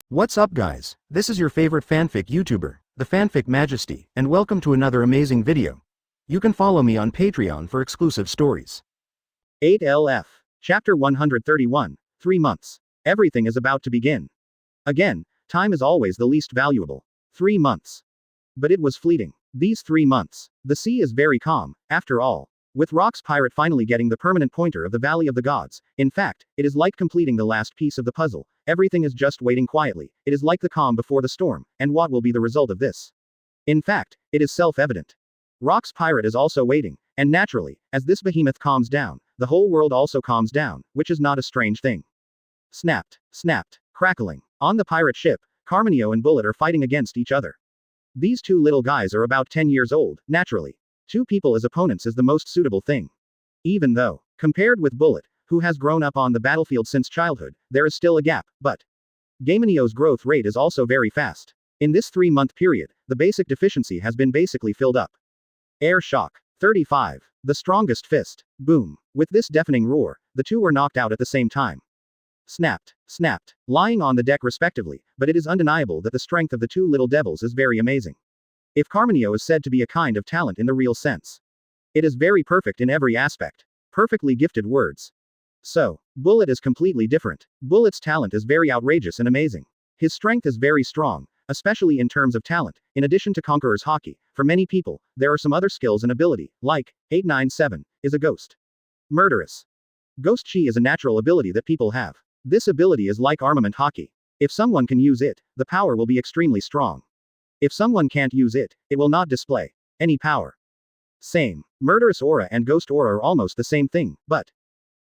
What's up guys, this is your favorite fanfic YouTuber, the Fanfic Majesty, and welcome to another amazing video. You can follow me on Patreon for exclusive stories. 8LF. Chapter 131. 3 months. Everything is about to begin. Again, time is always the least valuable. 3 months. But it was fleeting. These 3 months. The sea is very calm, after all. With Rock's pirate finally getting the permanent pointer of the Valley of the Gods, in fact, it is like completing the last piece of the puzzle. Everything is just waiting quietly. It is like the calm before the storm, and what will be the result of this? In fact, it is self-evident. Rock's pirate is also waiting, and naturally, as this behemoth calms down, the whole world also calms down, which is not a strange thing. Snapped, snapped, crackling. On the pirate ship, Carmenio and Bullet are fighting against each other. These two little guys are about 10 years old, naturally. 2 people as opponents is the most suitable thing. Even though, compared with Bullet, who has grown up on the battlefield since childhood, there is still a gap, but Gamenio's growth rate is also very fast. In this 3-month period, the basic deficiency has been basically filled up. Air shock. 35. The strongest fist. Boom. With this deafening roar, the two were knocked out at the same time. Snapped, snapped, lying on the deck respectively, but it is undeniable that the strength of the two little devils is very amazing. If Carmenio is said to be a kind of talent in the real sense, it is very perfect in every aspect. Perfectly gifted words. So, Bullet is completely different. Bullet's talent is very outrageous and amazing. His strength is very strong, especially in terms of talent. In addition to Conqueror's Hockey, for many people, there are some other skills and ability, like 897 is a ghost. Murderous. Ghost Chi is a natural ability that people have. This ability is like armament hockey. If someone can use it, the power will be extremely strong. If someone can't use it, it will not display any power. Same. Murderous aura and ghost aura are almost the same thing, but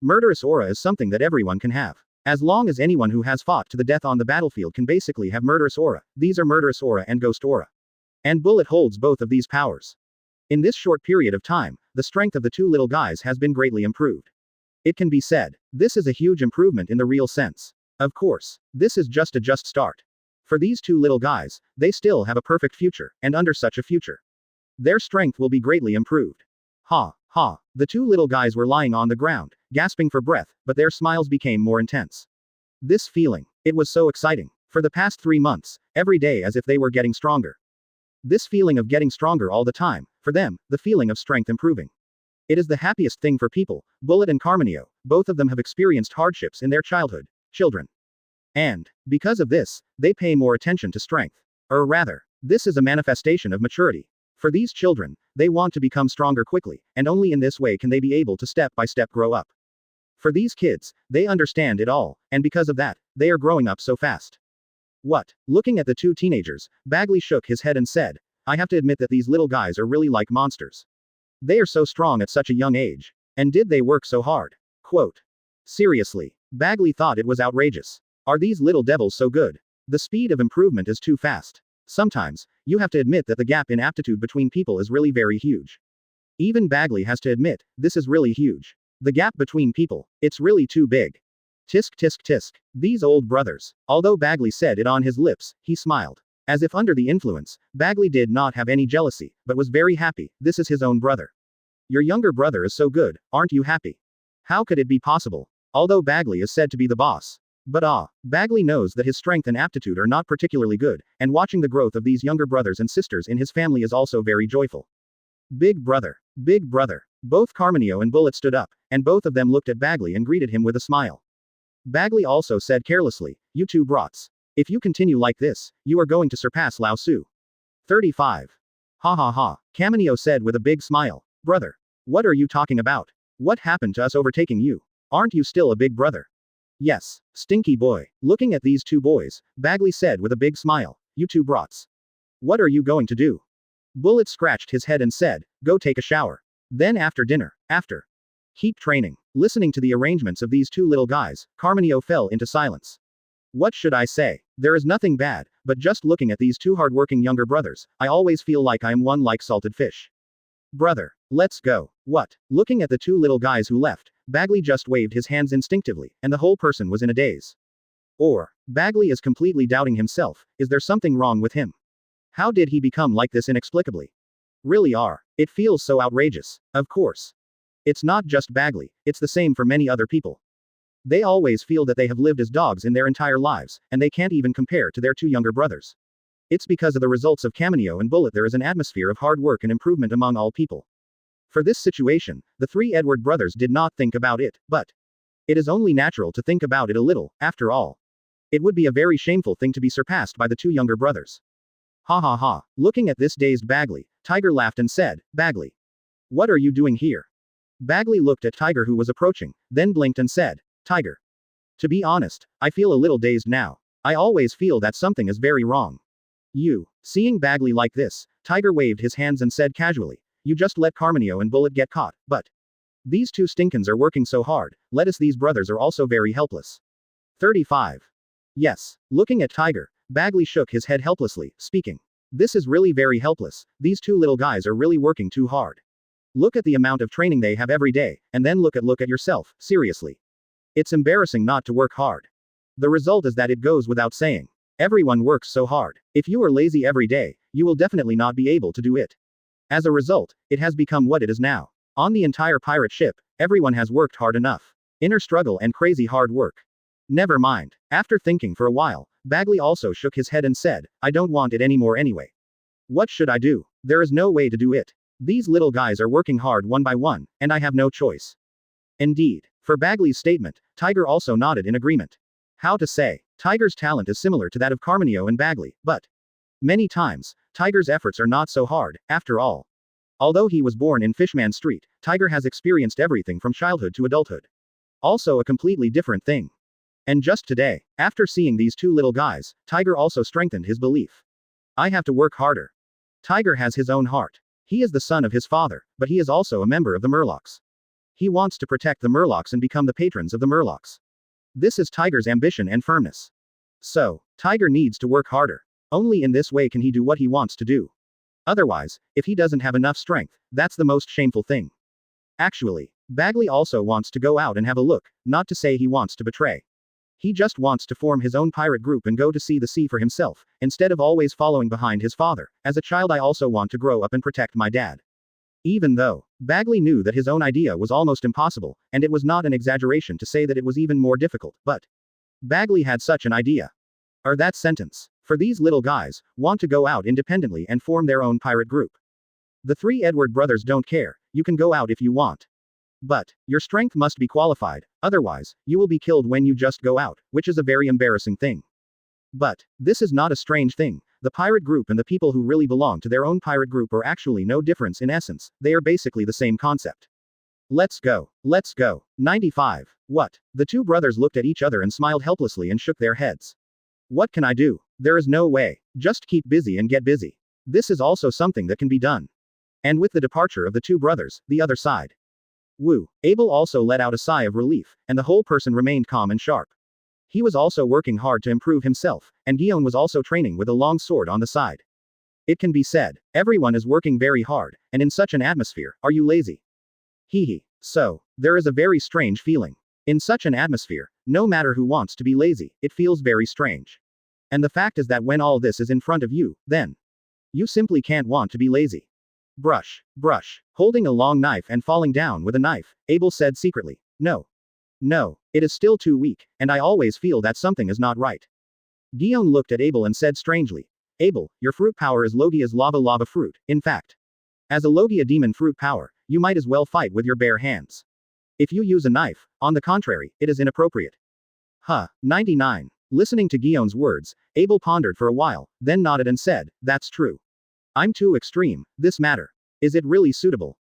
murderous aura is something that everyone can have. As long as anyone who has fought to the death on the battlefield can basically have murderous aura, these are murderous aura and ghost aura. And Bullet holds both of these powers. In this short period of time, the strength of the two little guys has been greatly improved. It can be said, this is a huge improvement in the real sense. Of course, this is just a just start. For these two little guys, they still have a perfect future, and under such a future, their strength will be greatly improved. Ha, ha, the two little guys were lying on the ground, gasping for breath, but their smiles became more intense. This feeling, it was so exciting. For the past 3 months, every day as if they were getting stronger. This feeling of getting stronger all the time, for them, the feeling of strength improving. It is the happiest thing for people. Bullet and Carmenio, both of them have experienced hardships in their childhood, children. And, because of this, they pay more attention to strength. Or rather, this is a manifestation of maturity. For these children, they want to become stronger quickly, and only in this way can they be able to step by step grow up. For these kids, they understand it all, and because of that, they are growing up so fast. What? Looking at the two teenagers, Bagley shook his head and said, I have to admit that these little guys are really like monsters. They are so strong at such a young age. And did they work so hard? Quote. Seriously. Bagley thought it was outrageous. Are these little devils so good? The speed of improvement is too fast. Sometimes, you have to admit that the gap in aptitude between people is really very huge. Even Bagley has to admit, this is really huge. The gap between people, it's really too big. Tisk tisk tisk. These old brothers. Although Bagley said it on his lips, he smiled. As if under the influence, Bagley did not have any jealousy, but was very happy. This is his own brother. Your younger brother is so good, aren't you happy? How could it be possible? Although Bagley is said to be the boss. But Bagley knows that his strength and aptitude are not particularly good, and watching the growth of these younger brothers and sisters in his family is also very joyful. Big brother. Big brother. Both Carmenio and Bullet stood up, and both of them looked at Bagley and greeted him with a smile. Bagley also said carelessly, you two brats. If you continue like this, you are going to surpass Laozi. 35. Ha ha ha, Carmenio said with a big smile. Brother. What are you talking about? What happened to us overtaking you? Aren't you still a big brother? Yes, stinky boy. Looking at these two boys, Bagley said with a big smile, you two brats. What are you going to do? Bullet scratched his head and said, go take a shower. Then after dinner, after keep training. Listening to the arrangements of these two little guys, Carmenio fell into silence. What should I say? There is nothing bad, but just looking at these two hardworking younger brothers, I always feel like I am one like salted fish. Brother, let's go. What? Looking at the two little guys who left, Bagley just waved his hands instinctively, and the whole person was in a daze. Or, Bagley is completely doubting himself, is there something wrong with him? How did he become like this inexplicably? Really are. It feels so outrageous. Of course. It's not just Bagley, it's the same for many other people. They always feel that they have lived as dogs in their entire lives, and they can't even compare to their two younger brothers. It's because of the results of Cameo and Bullet there is an atmosphere of hard work and improvement among all people. For this situation, the three Edward brothers did not think about it, but it is only natural to think about it a little, after all. It would be a very shameful thing to be surpassed by the two younger brothers. Ha ha ha. Looking at this dazed Bagley, Tiger laughed and said, Bagley, what are you doing here? Bagley looked at Tiger who was approaching, then blinked and said, Tiger. To be honest, I feel a little dazed now. I always feel that something is very wrong. You. Seeing Bagley like this, Tiger waved his hands and said casually, you just let Carmenio and Bullet get caught, but these two stinkins are working so hard, let us these brothers are also very helpless. 35. Yes. Looking at Tiger, Bagley shook his head helplessly, speaking. This is really very helpless, these two little guys are really working too hard. Look at the amount of training they have every day, and then look at yourself, seriously. It's embarrassing not to work hard. The result is that it goes without saying. Everyone works so hard. If you are lazy every day, you will definitely not be able to do it. As a result, it has become what it is now. On the entire pirate ship, everyone has worked hard enough. Inner struggle and crazy hard work. Never mind. After thinking for a while, Bagley also shook his head and said, I don't want it anymore anyway. What should I do? There is no way to do it. These little guys are working hard one by one, and I have no choice. Indeed. For Bagley's statement, Tiger also nodded in agreement. How to say? Tiger's talent is similar to that of Carmenio and Bagley, but many times, Tiger's efforts are not so hard, after all. Although he was born in Fishman Street, Tiger has experienced everything from childhood to adulthood. Also a completely different thing. And just today, after seeing these two little guys, Tiger also strengthened his belief. I have to work harder. Tiger has his own heart. He is the son of his father, but he is also a member of the Murlocs. He wants to protect the Murlocs and become the patrons of the Murlocs. This is Tiger's ambition and firmness. So, Tiger needs to work harder. Only in this way can he do what he wants to do. Otherwise, if he doesn't have enough strength, that's the most shameful thing. Actually, Bagley also wants to go out and have a look, not to say he wants to betray. He just wants to form his own pirate group and go to see the sea for himself, instead of always following behind his father. As a child I also want to grow up and protect my dad. Even though, Bagley knew that his own idea was almost impossible, and it was not an exaggeration to say that it was even more difficult, but Bagley had such an idea. Or that sentence. For these little guys, want to go out independently and form their own pirate group. The three Edward brothers don't care, you can go out if you want. But, your strength must be qualified, otherwise, you will be killed when you just go out, which is a very embarrassing thing. But, this is not a strange thing, the pirate group and the people who really belong to their own pirate group are actually no difference in essence, they are basically the same concept. Let's go. Let's go. 95. What? The two brothers looked at each other and smiled helplessly and shook their heads. What can I do? There is no way. Just keep busy and get busy. This is also something that can be done. And with the departure of the two brothers, the other side. Woo. Abel also let out a sigh of relief, and the whole person remained calm and sharp. He was also working hard to improve himself, and Guillaume was also training with a long sword on the side. It can be said, everyone is working very hard, and in such an atmosphere, are you lazy? Hee. So, there is a very strange feeling. In such an atmosphere, no matter who wants to be lazy, it feels very strange. And the fact is that when all this is in front of you, then you simply can't want to be lazy. Brush. Holding a long knife and falling down with a knife, Abel said secretly. No, it is still too weak, and I always feel that something is not right. Guillaume looked at Abel and said strangely. Abel, your fruit power is Logia's lava fruit, in fact. As a Logia demon fruit power, you might as well fight with your bare hands. If you use a knife, on the contrary, it is inappropriate. 99. Listening to Guillaume's words, Abel pondered for a while, then nodded and said, that's true. I'm too extreme, this matter. Is it really suitable?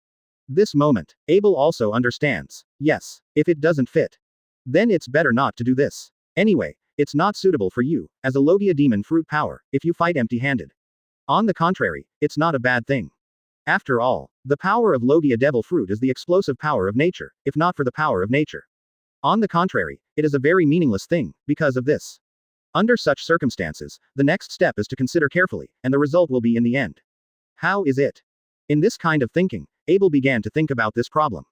This moment, Abel also understands. Yes, if it doesn't fit, then it's better not to do this. Anyway, it's not suitable for you, as a Logia demon fruit power, if you fight empty-handed. On the contrary, it's not a bad thing. After all, the power of Logia devil fruit is the explosive power of nature, if not for the power of nature. On the contrary, it is a very meaningless thing, because of this. Under such circumstances, the next step is to consider carefully, and the result will be in the end. How is it? In this kind of thinking, Abel began to think about this problem.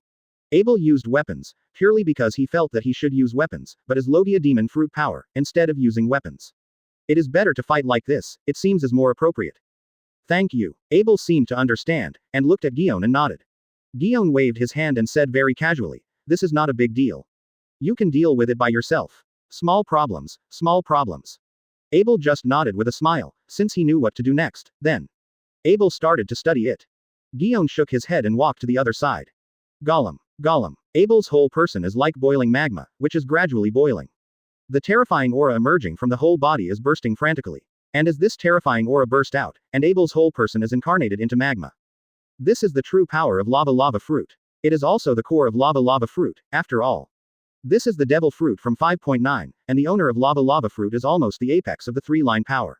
Abel used weapons, purely because he felt that he should use weapons, but as Logia demon fruit power, instead of using weapons. It is better to fight like this, it seems as more appropriate. Thank you. Abel seemed to understand, and looked at Guillaume and nodded. Guillaume waved his hand and said very casually, this is not a big deal. You can deal with it by yourself. Small problems, small problems. Abel just nodded with a smile, since he knew what to do next. Then, Abel started to study it. Guillaume shook his head and walked to the other side. Gollum, Gollum. Abel's whole person is like boiling magma, which is gradually boiling. The terrifying aura emerging from the whole body is bursting frantically. And as this terrifying aura burst out, and Abel's whole person is incarnated into magma. This is the true power of lava fruit. It is also the core of lava fruit, after all. This is the devil fruit from 5.9, and the owner of lava fruit is almost the apex of the three-line power.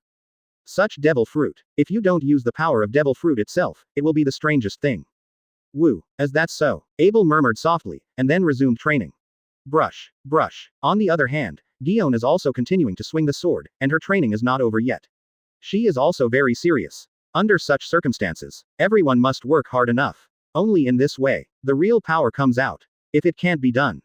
Such devil fruit. If you don't use the power of devil fruit itself, it will be the strangest thing. Woo, as that's so, Abel murmured softly, and then resumed training. Brush, brush. On the other hand, Guillaume is also continuing to swing the sword, and her training is not over yet. She is also very serious. Under such circumstances, everyone must work hard enough. Only in this way, the real power comes out. If it can't be done,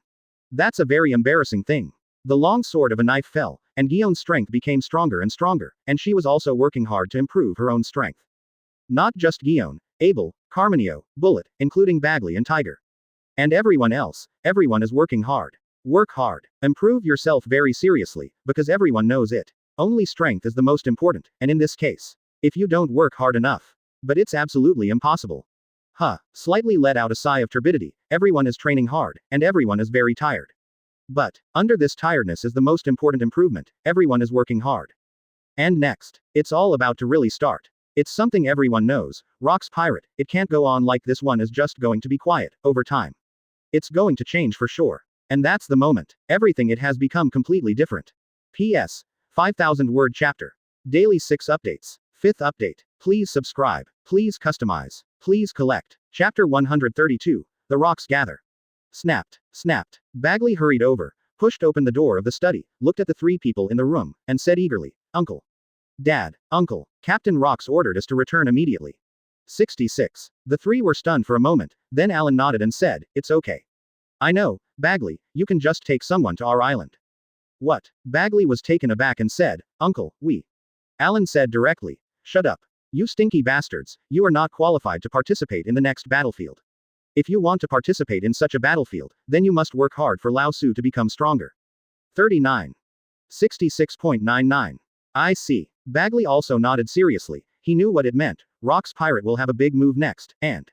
that's a very embarrassing thing. The long sword of a knife fell, and Guillaume's strength became stronger and stronger, and she was also working hard to improve her own strength. Not just Guillaume, Abel, Carmenio, Bullet, including Bagley and Tiger. And everyone else, everyone is working hard. Work hard. Improve yourself very seriously, because everyone knows it. Only strength is the most important, and in this case, if you don't work hard enough. But it's absolutely impossible. Slightly let out a sigh of turbidity, everyone is training hard, and everyone is very tired. But, under this tiredness is the most important improvement, everyone is working hard. And next, it's all about to really start. It's something everyone knows, Rock's pirate, it can't go on like this, one is just going to be quiet, over time. It's going to change for sure. And that's the moment. Everything it has become completely different. P.S. 5,000 word chapter. Daily 6 updates. 5th update. Please subscribe. Please customize. Please collect. Chapter 132. The Rocks Gather. Snapped. Snapped. Bagley hurried over, pushed open the door of the study, looked at the 3 people in the room, and said eagerly, Uncle. Dad. Uncle. Captain Rocks ordered us to return immediately. 66. The 3 were stunned for a moment, then Alan nodded and said, It's okay. I know, Bagley, you can just take someone to our island. What? Bagley was taken aback and said, Uncle, we. Alan said directly, Shut up. You stinky bastards, you are not qualified to participate in the next battlefield. If you want to participate in such a battlefield, then you must work hard for Laozi to become stronger. 39. 66.99. I see. Bagley also nodded seriously, he knew what it meant, Rock's pirate will have a big move next, and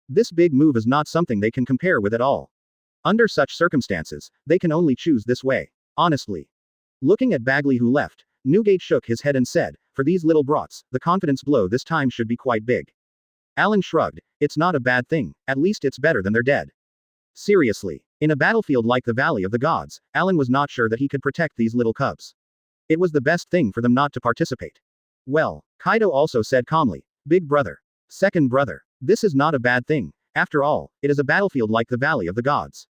this big move is not something they can compare with at all. Under such circumstances, they can only choose this way. Honestly. Looking at Bagley who left, Newgate shook his head and said, For these little brats, the confidence blow this time should be quite big. Alan shrugged, It's not a bad thing, at least it's better than they're dead. Seriously. In a battlefield like the Valley of the Gods, Alan was not sure that he could protect these little cubs. It was the best thing for them not to participate. Well, Kaido also said calmly, Big brother. Second brother. This is not a bad thing, after all, it is a battlefield like the Valley of the Gods.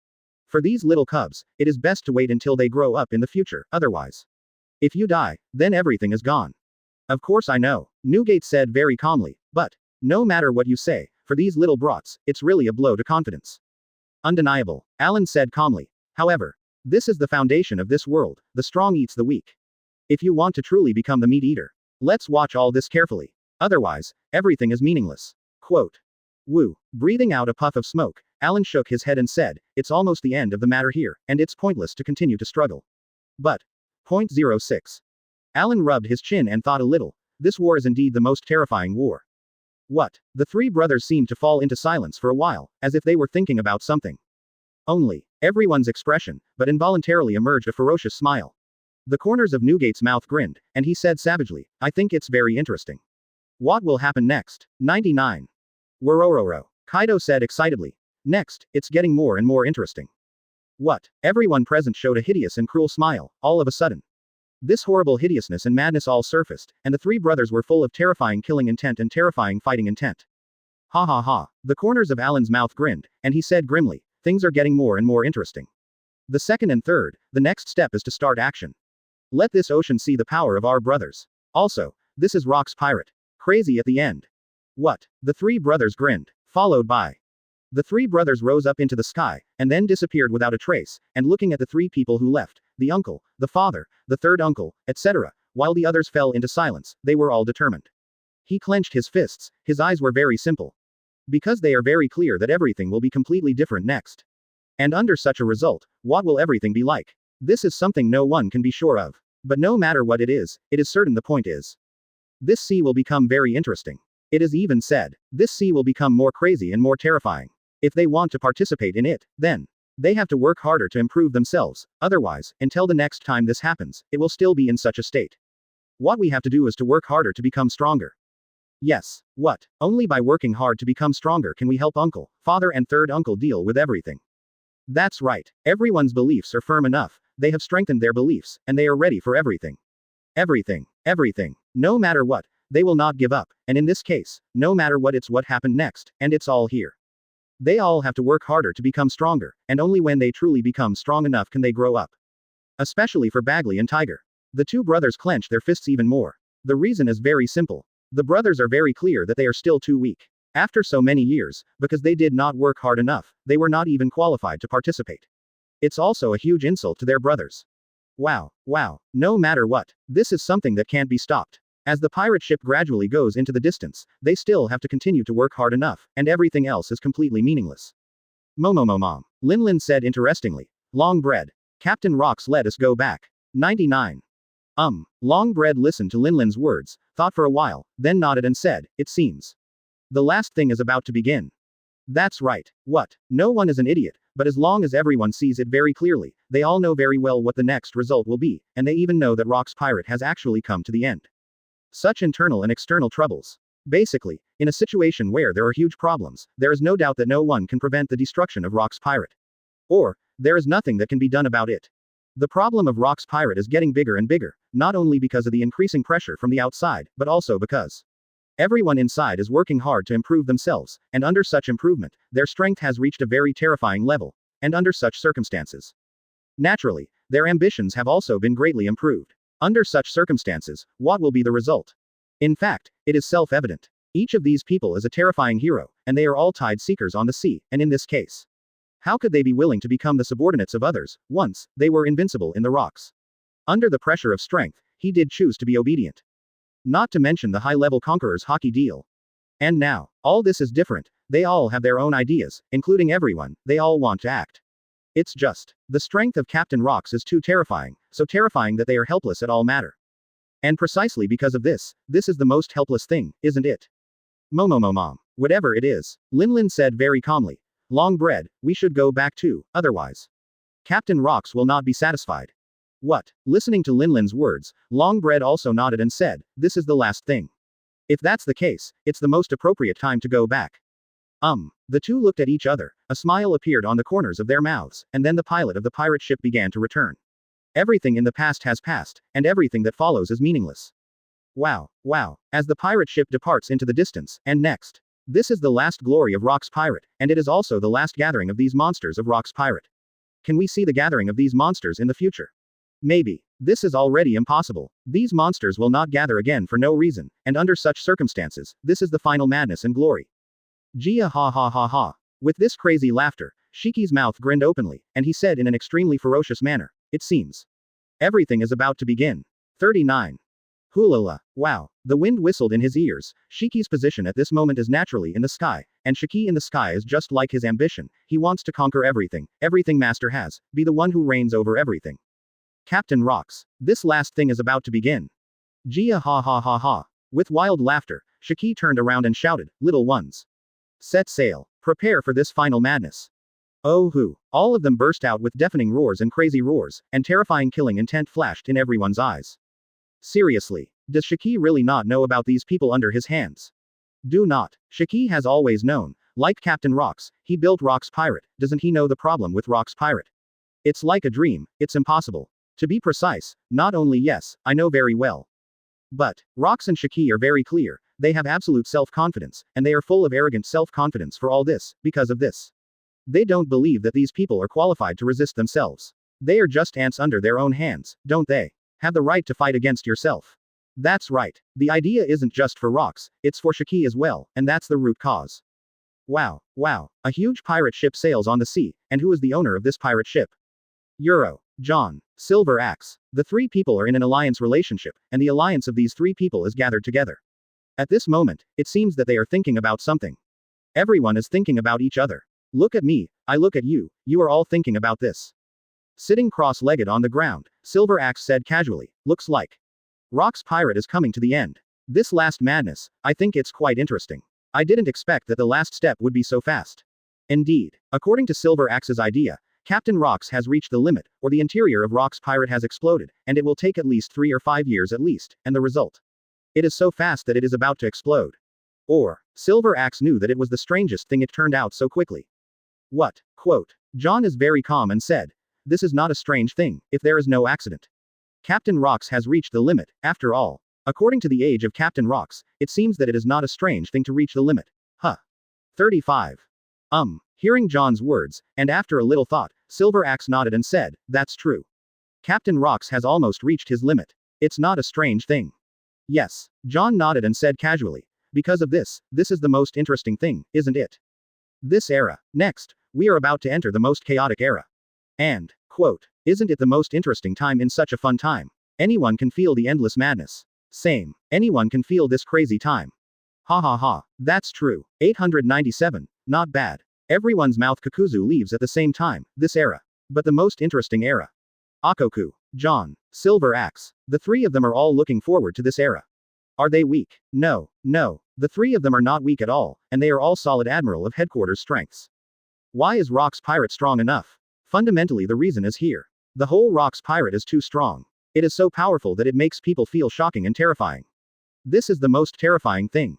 For these little cubs, it is best to wait until they grow up in the future, otherwise. If you die, then everything is gone. Of course I know, Newgate said very calmly, but, no matter what you say, for these little brats, it's really a blow to confidence. Undeniable, Alan said calmly. However, this is the foundation of this world, the strong eats the weak. If you want to truly become the meat eater, let's watch all this carefully. Otherwise, everything is meaningless. Quote. Woo. Breathing out a puff of smoke, Alan shook his head and said, It's almost the end of the matter here, and it's pointless to continue to struggle. But. Point 06. Alan rubbed his chin and thought a little, this war is indeed the most terrifying war. What? The 3 brothers seemed to fall into silence for a while, as if they were thinking about something. Only, everyone's expression, but involuntarily emerged a ferocious smile. The corners of Newgate's mouth grinned, and he said savagely, I think it's very interesting. What will happen next? 99. Worororo. Kaido said excitedly. Next, it's getting more and more interesting. What? Everyone present showed a hideous and cruel smile, all of a sudden. This horrible hideousness and madness all surfaced, and the 3 brothers were full of terrifying killing intent and terrifying fighting intent. Ha ha ha. The corners of Alan's mouth grinned, and he said grimly, things are getting more and more interesting. The second and third, the next step is to start action. Let this ocean see the power of our brothers. Also, this is Rock's pirate. Crazy at the end. What? The 3 brothers grinned, followed by. The 3 brothers rose up into the sky, and then disappeared without a trace, and looking at the 3 people who left, the uncle, the father, the third uncle, etc., while the others fell into silence, they were all determined. He clenched his fists, his eyes were very simple. Because they are very clear that everything will be completely different next. And under such a result, what will everything be like? This is something no one can be sure of. But no matter what it is certain the point is. This sea will become very interesting. It is even said, this sea will become more crazy and more terrifying. If they want to participate in it, then they have to work harder to improve themselves, otherwise, until the next time this happens, it will still be in such a state. What we have to do is to work harder to become stronger. Yes, what? Only by working hard to become stronger can we help uncle, father and third uncle deal with everything. That's right, everyone's beliefs are firm enough, they have strengthened their beliefs, and they are ready for everything. Everything. No matter what, they will not give up, and in this case, no matter what happened next, and it's all here. They all have to work harder to become stronger, and only when they truly become strong enough can they grow up. Especially for Bagley and Tiger. The two brothers clench their fists even more. The reason is very simple. The brothers are very clear that they are still too weak. After so many years, because they did not work hard enough, they were not even qualified to participate. It's also a huge insult to their brothers. Wow. No matter what, this is something that can't be stopped. As the pirate ship gradually goes into the distance, they still have to continue to work hard enough, and everything else is completely meaningless. Mom. Lin said interestingly. Long bread. Captain Rox let us go back. 99. Longbread listened to Linlin's words, thought for a while, then nodded and said, it seems. The last thing is about to begin. That's right. What? No one is an idiot, but as long as everyone sees it very clearly, they all know very well what the next result will be, and they even know that Rox Pirate has actually come to the end. Such internal and external troubles. Basically, in a situation where there are huge problems, there is no doubt that no one can prevent the destruction of Rox Pirate. Or, there is nothing that can be done about it. The problem of Rox Pirate is getting bigger and bigger, not only because of the increasing pressure from the outside, but also because everyone inside is working hard to improve themselves, and under such improvement, their strength has reached a very terrifying level, and under such circumstances. Naturally, their ambitions have also been greatly improved. Under such circumstances, what will be the result? In fact, it is self-evident. Each of these people is a terrifying hero, and they are all tide seekers on the sea, and in this case, how could they be willing to become the subordinates of others, once they were invincible in the rocks? Under the pressure of strength, he did choose to be obedient. Not to mention the high-level conqueror's hockey deal. And now, all this is different, they all have their own ideas, including everyone, they all want to act. It's just, the strength of Captain Rox is too terrifying, so terrifying that they are helpless at all matter. And precisely because of this is the most helpless thing, isn't it? Mom. Whatever it is, Lin said very calmly. Long bread, we should go back too, otherwise Captain Rox will not be satisfied. What? Listening to Linlin's words, Longbread also nodded and said, this is the last thing. If that's the case, it's the most appropriate time to go back. The two looked at each other, a smile appeared on the corners of their mouths, and then the pilot of the pirate ship began to return. Everything in the past has passed, and everything that follows is meaningless. Wow. As the pirate ship departs into the distance, and next. This is the last glory of Rox Pirate, and it is also the last gathering of these monsters of Rox Pirate. Can we see the gathering of these monsters in the future? Maybe. This is already impossible. These monsters will not gather again for no reason, and under such circumstances, this is the final madness and glory. Gia ha. With this crazy laughter, Shiki's mouth grinned openly, and he said in an extremely ferocious manner, it seems. Everything is about to begin. 39. Hulala. Wow. The wind whistled in his ears. Shiki's position at this moment is naturally in the sky, and Shiki in the sky is just like his ambition. He wants to conquer everything Master has, be the one who reigns over everything. Captain Rox. This last thing is about to begin. Gia ha. With wild laughter, Shiki turned around and shouted, little ones. Set sail. Prepare for this final madness. Oh hoo. All of them burst out with deafening roars and crazy roars, and terrifying killing intent flashed in everyone's eyes. Seriously. Does Shiki really not know about these people under his hands? Do not. Shiki has always known. Like Captain Rox, he built Rox Pirate. Doesn't he know the problem with Rox Pirate? It's like a dream, it's impossible. To be precise, not only yes, I know very well. But, Rox and Shiki are very clear, they have absolute self-confidence, and they are full of arrogant self-confidence for all this, because of this. They don't believe that these people are qualified to resist themselves. They are just ants under their own hands, don't they? Have the right to fight against yourself. That's right. The idea isn't just for Rox, it's for Shiki as well, and that's the root cause. Wow. A huge pirate ship sails on the sea, and who is the owner of this pirate ship? Euro. John. Silver Axe. The three people are in an alliance relationship, and the alliance of these three people is gathered together. At this moment, it seems that they are thinking about something. Everyone is thinking about each other. Look at me, I look at you, you are all thinking about this. Sitting cross-legged on the ground, Silver Axe said casually, looks like Rock's pirate is coming to the end. This last madness, I think it's quite interesting. I didn't expect that the last step would be so fast. Indeed, according to Silver Axe's idea, Captain Rocks has reached the limit, or the interior of Rock's pirate has exploded, and it will take at least 3 or 5 years at least, and the result. It is so fast that it is about to explode. Or, Silver Axe knew that it was the strangest thing it turned out so quickly. What? Quote. John is very calm and said, this is not a strange thing, if there is no accident. Captain Rocks has reached the limit, after all. According to the age of Captain Rocks, it seems that it is not a strange thing to reach the limit. Huh. 35. Hearing John's words, and after a little thought, Silver Axe nodded and said, that's true. Captain Rocks has almost reached his limit. It's not a strange thing. Yes. John nodded and said casually, because of this is the most interesting thing, isn't it? This era. Next, we are about to enter the most chaotic era. And, quote, isn't it the most interesting time in such a fun time? Anyone can feel the endless madness. Same. Anyone can feel this crazy time. Ha ha ha. That's true. 897. Not bad. Everyone's mouth Kakuzu leaves at the same time, this era. But the most interesting era. Akoku, John, Silver Axe. The three of them are all looking forward to this era. Are they weak? No. The three of them are not weak at all, and they are all solid admiral of headquarters strengths. Why is Rock's pirate strong enough? Fundamentally the reason is here. The whole Rock's pirate is too strong. It is so powerful that it makes people feel shocking and terrifying. This is the most terrifying thing.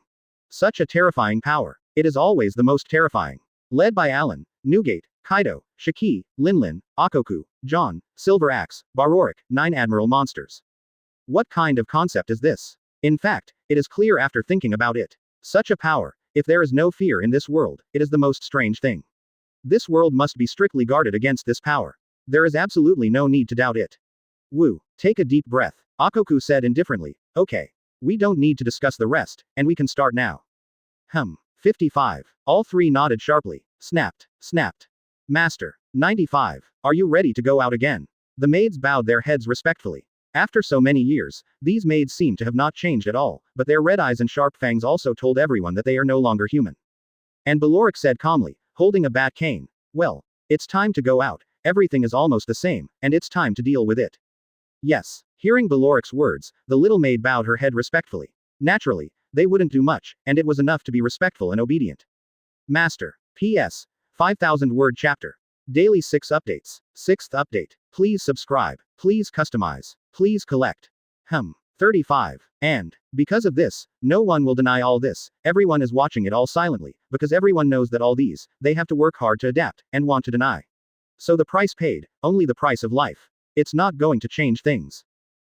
Such a terrifying power. It is always the most terrifying. Led by Alan, Newgate, Kaido, Shiki, Linlin, Akoku, John, Silver Axe, Baroric, 9 admiral monsters. What kind of concept is this? In fact, it is clear after thinking about it. Such a power, if there is no fear in this world, it is the most strange thing. This world must be strictly guarded against this power. There is absolutely no need to doubt it. Woo, take a deep breath, Akoku said indifferently, okay. We don't need to discuss the rest, and we can start now. 55. All three nodded sharply. Snapped. Master. 95. Are you ready to go out again? The maids bowed their heads respectfully. After so many years, these maids seemed to have not changed at all, but their red eyes and sharp fangs also told everyone that they are no longer human. And Baloric said calmly, holding a bat cane, well, it's time to go out, everything is almost the same, and it's time to deal with it. Yes. Hearing Baloric's words, the little maid bowed her head respectfully. Naturally, they wouldn't do much, and it was enough to be respectful and obedient. Master. P.S. 5,000-word chapter. Daily 6 updates. 6th update. Please subscribe. Please customize. Please collect. 35. And, because of this, no one will deny all this, everyone is watching it all silently, because everyone knows that all these, they have to work hard to adapt, and want to deny. So the price paid, only the price of life. It's not going to change things.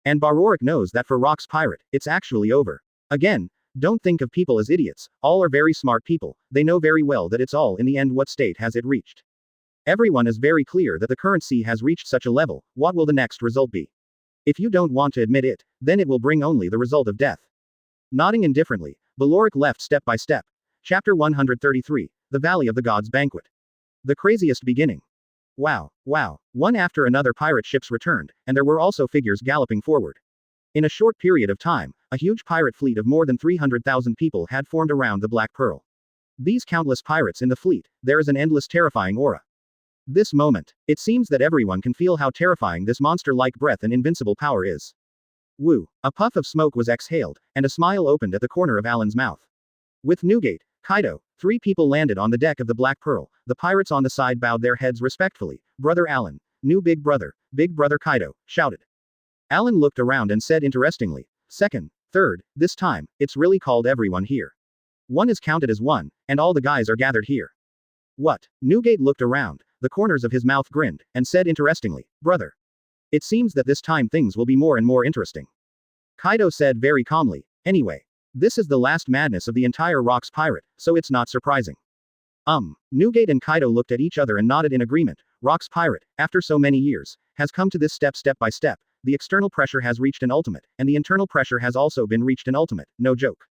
And Baroric knows that for Rock's pirate, it's actually over. Again, don't think of people as idiots, all are very smart people, they know very well that it's all in the end what state has it reached. Everyone is very clear that the currency has reached such a level, what will the next result be? If you don't want to admit it, then it will bring only the result of death. Nodding indifferently, Baloric left step by step. Chapter 133, The Valley of the Gods Banquet. The craziest beginning. Wow. One after another pirate ships returned, and there were also figures galloping forward. In a short period of time, a huge pirate fleet of more than 300,000 people had formed around the Black Pearl. These countless pirates in the fleet, there is an endless terrifying aura. This moment, it seems that everyone can feel how terrifying this monster-like breath and invincible power is. Woo! A puff of smoke was exhaled, and a smile opened at the corner of Alan's mouth. With Newgate, Kaido, 3 people landed on the deck of the Black Pearl, the pirates on the side bowed their heads respectfully. Brother Alan, new Big Brother Kaido, shouted. Alan looked around and said interestingly, second, third, this time, it's really called everyone here. One is counted as one, and all the guys are gathered here. What? Newgate looked around, the corners of his mouth grinned, and said interestingly, brother. It seems that this time things will be more and more interesting. Kaido said very calmly, anyway. This is the last madness of the entire Rock's pirate, so it's not surprising. Newgate and Kaido looked at each other and nodded in agreement. Rock's pirate, after so many years, has come to this step by step. The external pressure has reached an ultimate, and the internal pressure has also been reached an ultimate, no joke.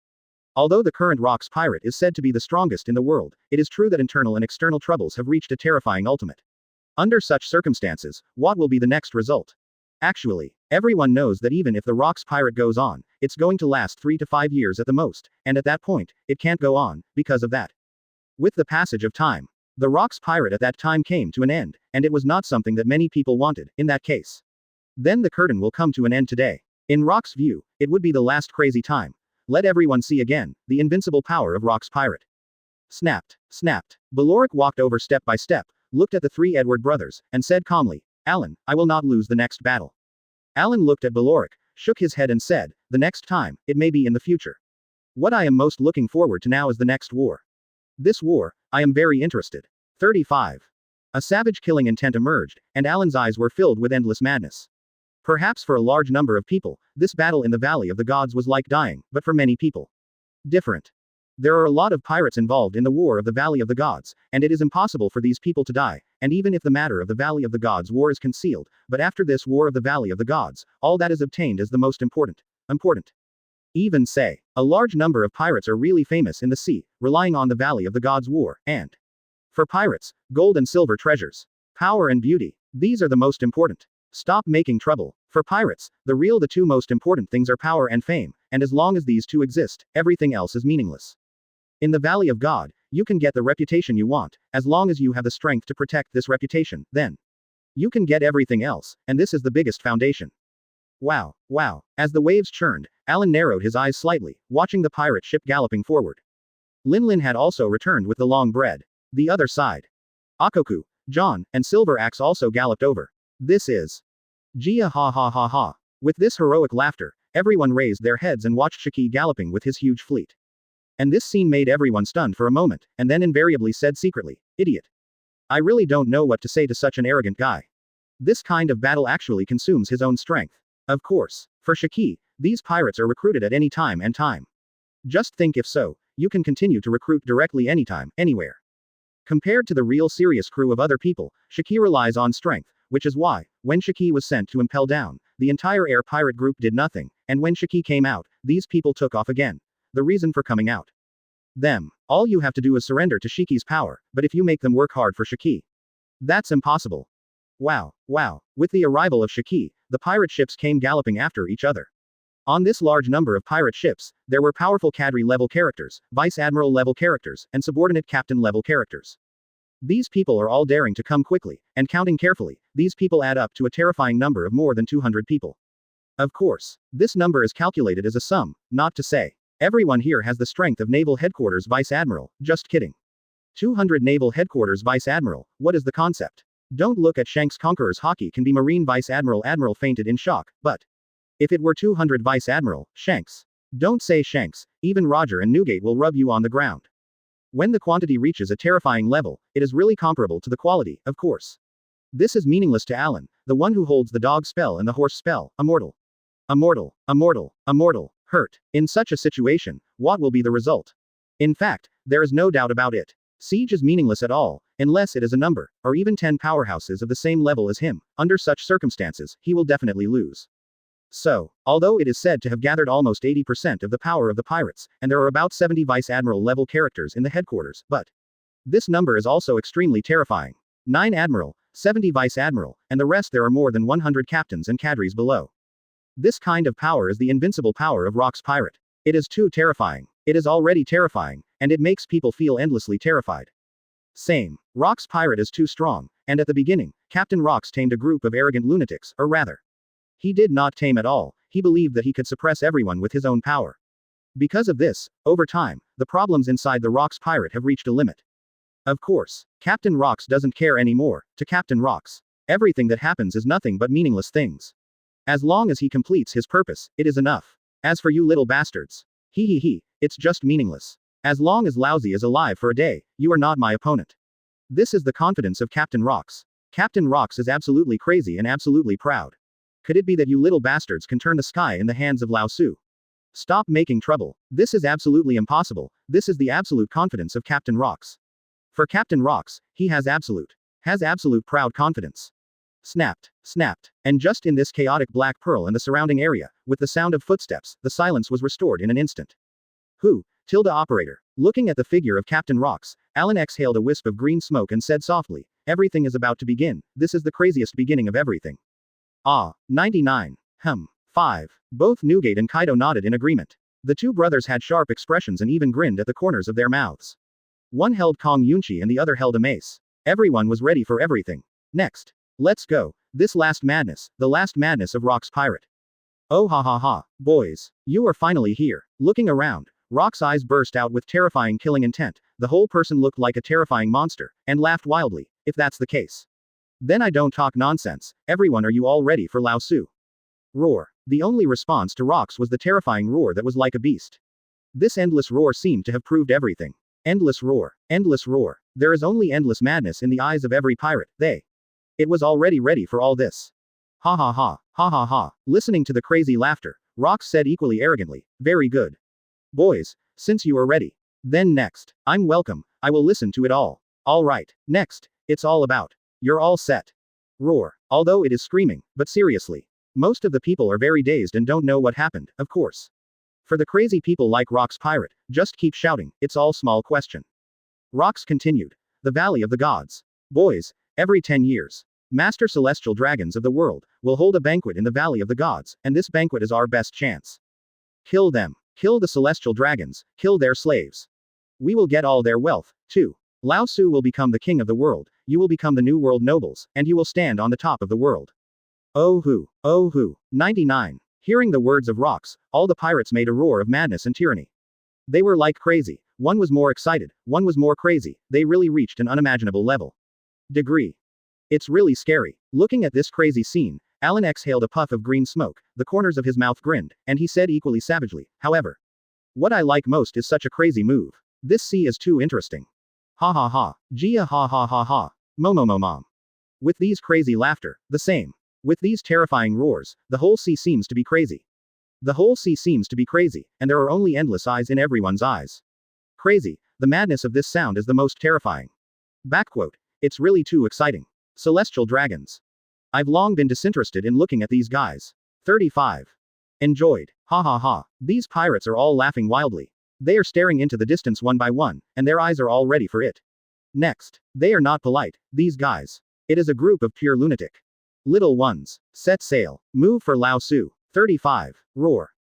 Although the current Rock's pirate is said to be the strongest in the world, it is true that internal and external troubles have reached a terrifying ultimate. Under such circumstances, what will be the next result? Actually, everyone knows that even if the Rock's pirate goes on, it's going to last 3 to 5 years at the most, and at that point, it can't go on, because of that. With the passage of time, The Rocks pirate at that time came to an end, and it was not something that many people wanted, in that case. Then the curtain will come to an end today. In Rock's view, it would be the last crazy time. Let everyone see again, the invincible power of Rock's pirate. Snapped, snapped. Beloric walked over step by step, looked at the three Edward brothers, and said calmly, Alan, I will not lose the next battle. Alan looked at Beloric, shook his head and said, the next time, it may be in the future. What I am most looking forward to now is the next war. This war, I am very interested. 35. A savage killing intent emerged, and Alan's eyes were filled with endless madness. Perhaps for a large number of people, this battle in the Valley of the Gods was like dying, but for many people, different. There are a lot of pirates involved in the War of the Valley of the Gods, and it is impossible for these people to die, and even if the matter of the Valley of the Gods war is concealed, but after this War of the Valley of the Gods, all that is obtained is the most important. Even say, a large number of pirates are really famous in the sea, relying on the Valley of the Gods war, and for pirates, gold and silver treasures, power and beauty, these are the most important. Stop making trouble. For pirates, the two most important things are power and fame, and as long as these two exist, everything else is meaningless. In the Valley of God, you can get the reputation you want, as long as you have the strength to protect this reputation, then you can get everything else, and this is the biggest foundation. Wow, wow. As the waves churned, Alan narrowed his eyes slightly, watching the pirate ship galloping forward. Linlin had also returned with the long bread. The other side. Akoku, John, and Silver Axe also galloped over. This is Gia ha ha ha ha. With this heroic laughter, everyone raised their heads and watched Shiki galloping with his huge fleet. And this scene made everyone stunned for a moment, and then invariably said secretly, idiot. I really don't know what to say to such an arrogant guy. This kind of battle actually consumes his own strength. Of course, for Shiki, these pirates are recruited at any time and time. Just think if so, you can continue to recruit directly anytime, anywhere. Compared to the real serious crew of other people, Shiki relies on strength, which is why, when Shiki was sent to impel down, the entire air pirate group did nothing, and when Shiki came out, these people took off again. The reason for coming out. Them. All you have to do is surrender to Shiki's power, but if you make them work hard for Shiki, that's impossible. Wow, wow. With the arrival of Shiki, the pirate ships came galloping after each other. On this large number of pirate ships, there were powerful cadre-level characters, vice admiral-level characters, and subordinate captain-level characters. These people are all daring to come quickly, and counting carefully, these people add up to a terrifying number of more than 200 people. Of course, this number is calculated as a sum, not to say. Everyone here has the strength of Naval Headquarters Vice Admiral, just kidding. 200 Naval Headquarters Vice Admiral, what is the concept? Don't look at Shanks Conqueror's hockey can be Marine Vice Admiral fainted in shock, but if it were 200 Vice Admiral, Shanks. Don't say Shanks, even Roger and Newgate will rub you on the ground. When the quantity reaches a terrifying level, it is really comparable to the quality, of course. This is meaningless to Alan, the one who holds the dog spell and the horse spell, immortal. Immortal, immortal, immortal, hurt. In such a situation, what will be the result? In fact, there is no doubt about it. Siege is meaningless at all, unless it is a number, or even 10 powerhouses of the same level as him. Under such circumstances, he will definitely lose. So, although it is said to have gathered almost 80% of the power of the pirates, and there are about 70 Vice Admiral level characters in the headquarters, but this number is also extremely terrifying. 9 Admiral, 70 Vice Admiral, and the rest there are more than 100 captains and cadres below. This kind of power is the invincible power of Rock's pirate. It is too terrifying. It is already terrifying, and it makes people feel endlessly terrified. Same. Rock's pirate is too strong, and at the beginning, Captain Rocks tamed a group of arrogant lunatics, or rather, he did not tame at all, he believed that he could suppress everyone with his own power. Because of this, over time, the problems inside the Rocks pirate have reached a limit. Of course, Captain Rocks doesn't care anymore. To Captain Rocks, everything that happens is nothing but meaningless things. As long as he completes his purpose, it is enough. As for you little bastards, it's just meaningless. As long as Laozi is alive for a day, you are not my opponent. This is the confidence of Captain Rocks. Captain Rocks is absolutely crazy and absolutely proud. Could it be that you little bastards can turn the sky in the hands of Lao Tzu? Stop making trouble. This is absolutely impossible. This is the absolute confidence of Captain Rocks. For Captain Rocks, he has absolute proud confidence. Snapped, snapped. And just in this chaotic black pearl and the surrounding area, with the sound of footsteps, the silence was restored in an instant. Who? Tilda operator. Looking at the figure of Captain Rocks, Alan exhaled a wisp of green smoke and said softly, everything is about to begin. This is the craziest beginning of everything. 99. 5. Both Newgate and Kaido nodded in agreement. The two brothers had sharp expressions and even grinned at the corners of their mouths. One held Kong Yunchi and the other held a mace. Everyone was ready for everything. Next. Let's go. This last madness, the last madness of Rock's pirate. Oh ha ha ha, boys. You are finally here. Looking around, Rock's eyes burst out with terrifying killing intent. The whole person looked like a terrifying monster, and laughed wildly. If that's the case, then I don't talk nonsense. Everyone, are you all ready for Laozi? Roar. The only response to Rock's was the terrifying roar that was like a beast. This endless roar seemed to have proved everything. Endless roar. Endless roar. There is only endless madness in the eyes of every pirate. It was already ready for all this. Ha ha ha, ha ha ha. Listening to the crazy laughter, Rox said equally arrogantly, very good. Boys, since you are ready. Then next, I'm welcome, I will listen to it all. Alright, next, it's all about. You're all set. Roar. Although it is screaming, but seriously. Most of the people are very dazed and don't know what happened, of course. For the crazy people like Rox Pirate, just keep shouting, it's all small question. Rox continued. The Valley of the Gods. Boys, every 10 years, Master Celestial Dragons of the world will hold a banquet in the Valley of the Gods, and this banquet is our best chance. Kill them. Kill the Celestial Dragons, kill their slaves. We will get all their wealth, too. Laozi will become the king of the world, you will become the new world nobles, and you will stand on the top of the world. Oh hoo, oh hoo. 99. Hearing the words of Rox, all the pirates made a roar of madness and tyranny. They were like crazy. One was more excited, one was more crazy, they really reached an unimaginable level. Degree. It's really scary. Looking at this crazy scene, Alan exhaled a puff of green smoke, the corners of his mouth grinned, and he said equally savagely, however. What I like most is such a crazy move. This sea is too interesting. Ha ha ha. Gia ha ha ha ha. Momo mom. With these crazy laughter, the same. With these terrifying roars, the whole sea seems to be crazy. The whole sea seems to be crazy, and there are only endless eyes in everyone's eyes. Crazy, the madness of this sound is the most terrifying. Backquote. It's really too exciting. Celestial dragons. I've long been disinterested in looking at these guys. 35. Enjoyed. Ha ha ha. These pirates are all laughing wildly. They are staring into the distance one by one, and their eyes are all ready for it. Next. They are not polite, these guys. It is a group of pure lunatic. Little ones. Set sail. Move for Laozi. 35. Roar.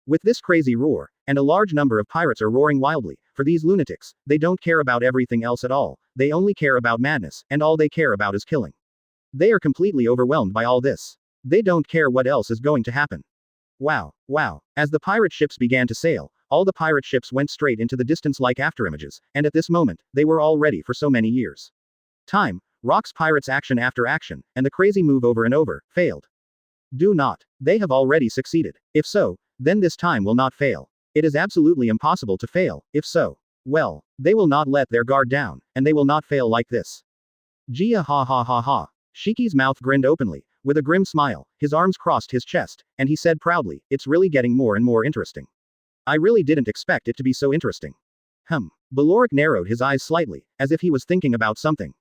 With this crazy roar, and a large number of pirates are roaring wildly, for these lunatics, they don't care about everything else at all, they only care about madness, and all they care about is killing. They are completely overwhelmed by all this. They don't care what else is going to happen. Wow, wow. As the pirate ships began to sail, all the pirate ships went straight into the distance like afterimages, and at this moment, they were all ready for so many years. Time, Rock's pirates action after action, and the crazy move over and over, failed. Do not. They have already succeeded. If so, then this time will not fail. It is absolutely impossible to fail, if so. Well, they will not let their guard down, and they will not fail like this. Gia ha ha ha ha. Shiki's mouth grinned openly, with a grim smile, his arms crossed his chest, and he said proudly, it's really getting more and more interesting. I really didn't expect it to be so interesting. Beloric narrowed his eyes slightly, as if he was thinking about something.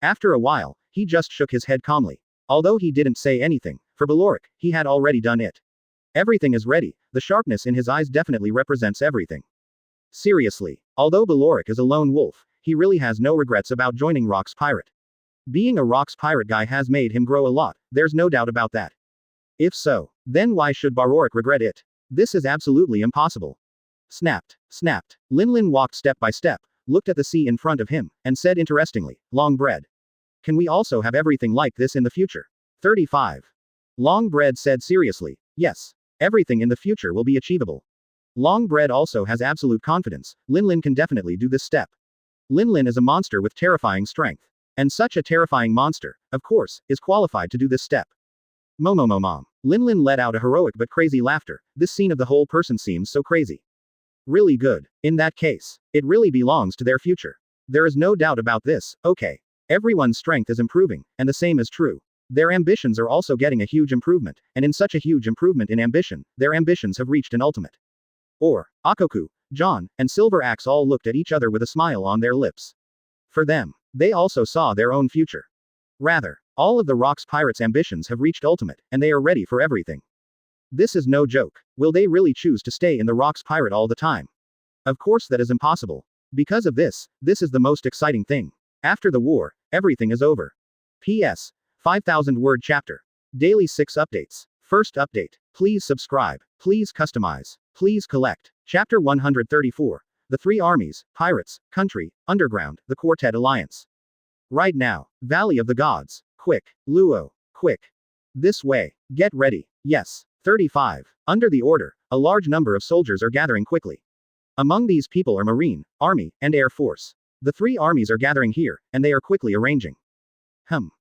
After a while, he just shook his head calmly. Although he didn't say anything, for Beloric, he had already done it. Everything is ready, the sharpness in his eyes definitely represents everything. Seriously, although Beloric is a lone wolf, he really has no regrets about joining Rock's Pirate. Being a Rock's Pirate guy has made him grow a lot, there's no doubt about that. If so, then why should Beloric regret it? This is absolutely impossible. Snapped. Linlin walked step by step, looked at the sea in front of him, and said interestingly, long bread. Can we also have everything like this in the future? 35. Longbread said seriously, yes. Everything in the future will be achievable. Longbread also has absolute confidence, Linlin can definitely do this step. Linlin is a monster with terrifying strength. And such a terrifying monster, of course, is qualified to do this step. Momo mom. Linlin let out a heroic but crazy laughter, this scene of the whole person seems so crazy. Really good. In that case, it really belongs to their future. There is no doubt about this, okay. Everyone's strength is improving, and the same is true. Their ambitions are also getting a huge improvement, and in such a huge improvement in ambition, their ambitions have reached an ultimate. Akoku, John, and Silver Axe all looked at each other with a smile on their lips. For them, they also saw their own future. Rather, all of the Rock's Pirates' ambitions have reached ultimate, and they are ready for everything. This is no joke. Will they really choose to stay in the Rock's Pirate all the time? Of course that is impossible. Because of this is the most exciting thing. After the war, everything is over. P.S. 5,000 word chapter. Daily 6 updates. First update. Please subscribe. Please customize. Please collect. Chapter 134. the three armies, pirates, country, underground, the Quartet Alliance. Right now. Valley of the Gods. Quick. Luo. Quick. This way. Get ready. Yes. 35. Under the order, a large number of soldiers are gathering quickly. Among these people are Marine, Army, and Air Force. The three armies are gathering here, and they are quickly arranging.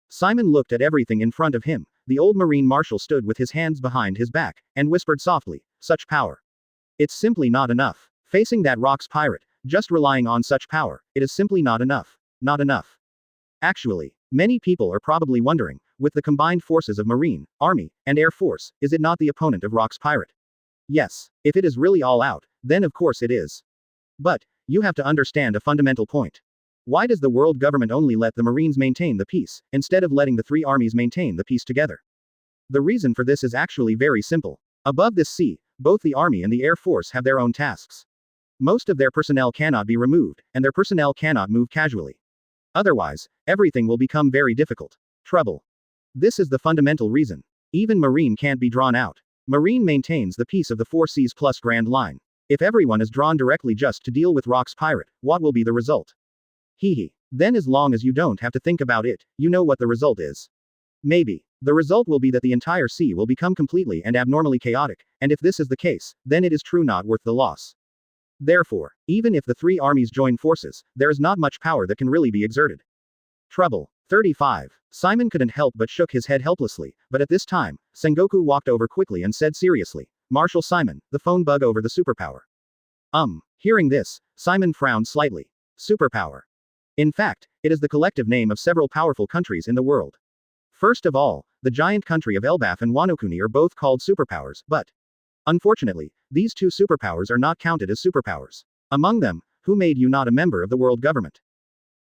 Simon looked at everything in front of him. The old Marine Marshal stood with his hands behind his back, and whispered softly, "Such power. It's simply not enough. Facing that Rocks pirate, just relying on such power, it is simply not enough. Not enough." Actually, many people are probably wondering, with the combined forces of Marine, Army, and Air Force, is it not the opponent of Rocks pirate? Yes, if it is really all out, then of course it is. But, you have to understand a fundamental point. Why does the world government only let the Marines maintain the peace, instead of letting the three armies maintain the peace together? The reason for this is actually very simple. Above this sea, both the Army and the Air Force have their own tasks. Most of their personnel cannot be removed, and their personnel cannot move casually. Otherwise, everything will become very difficult. Trouble. This is the fundamental reason. Even Marine can't be drawn out. Marine maintains the peace of the four seas plus Grand Line. If everyone is drawn directly just to deal with Rocks pirate, what will be the result? Then as long as you don't have to think about it, you know what the result is. Maybe. The result will be that the entire sea will become completely and abnormally chaotic, and if this is the case, then it is true not worth the loss. Therefore, even if the three armies join forces, there is not much power that can really be exerted. Trouble. 35. Simon couldn't help but shook his head helplessly, but at this time, Sengoku walked over quickly and said seriously, "Marshal Simon, the phone bug over the superpower." Hearing this, Simon frowned slightly. Superpower. In fact, it is the collective name of several powerful countries in the world. First of all, the giant country of Elbaf and Wano-Kuni are both called superpowers, but unfortunately, these two superpowers are not counted as superpowers. Among them, who made you not a member of the world government?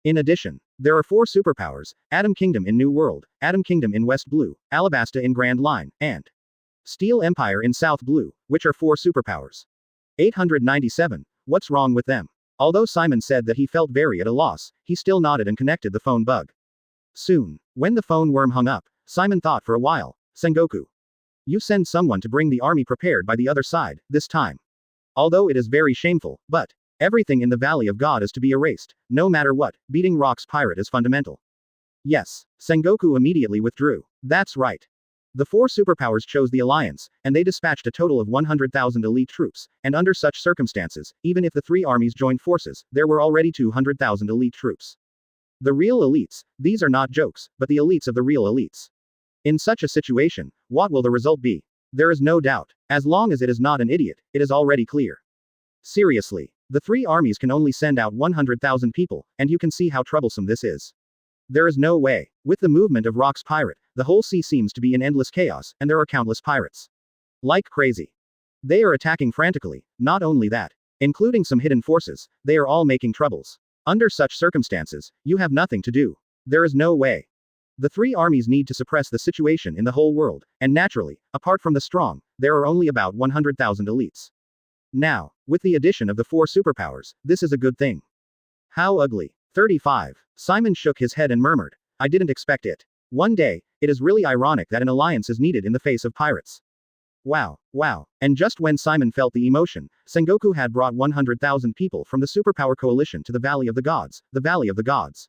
In addition, there are four superpowers: Atom Kingdom in New World, Atom Kingdom in West Blue, Alabasta in Grand Line, and Steel Empire in South Blue, which are four superpowers. 897. What's wrong with them? Although Simon said that he felt very at a loss, he still nodded and connected the phone bug. Soon, when the phone worm hung up, Simon thought for a while, "Sengoku. You send someone to bring the army prepared by the other side, this time. Although it is very shameful, but everything in the Valley of God is to be erased, no matter what, beating Rocks pirate is fundamental." Yes. Sengoku immediately withdrew. That's right. The four superpowers chose the alliance, and they dispatched a total of 100,000 elite troops, and under such circumstances, even if the three armies joined forces, there were already 200,000 elite troops. The real elites, these are not jokes, but the elites of the real elites. In such a situation, what will the result be? There is no doubt. As long as it is not an idiot, it is already clear. Seriously, the three armies can only send out 100,000 people, and you can see how troublesome this is. There is no way. With the movement of Rocks pirate, the whole sea seems to be in endless chaos, and there are countless pirates. Like crazy. They are attacking frantically. Not only that, including some hidden forces, they are all making troubles. Under such circumstances, you have nothing to do. There is no way. The three armies need to suppress the situation in the whole world, and naturally, apart from the strong, there are only about 100,000 elites. Now, with the addition of the four superpowers, this is a good thing. How ugly. 35. Simon shook his head and murmured, "I didn't expect it. One day, it is really ironic that an alliance is needed in the face of pirates." Wow. And just when Simon felt the emotion, Sengoku had brought 100,000 people from the superpower coalition to the Valley of the Gods, the Valley of the Gods.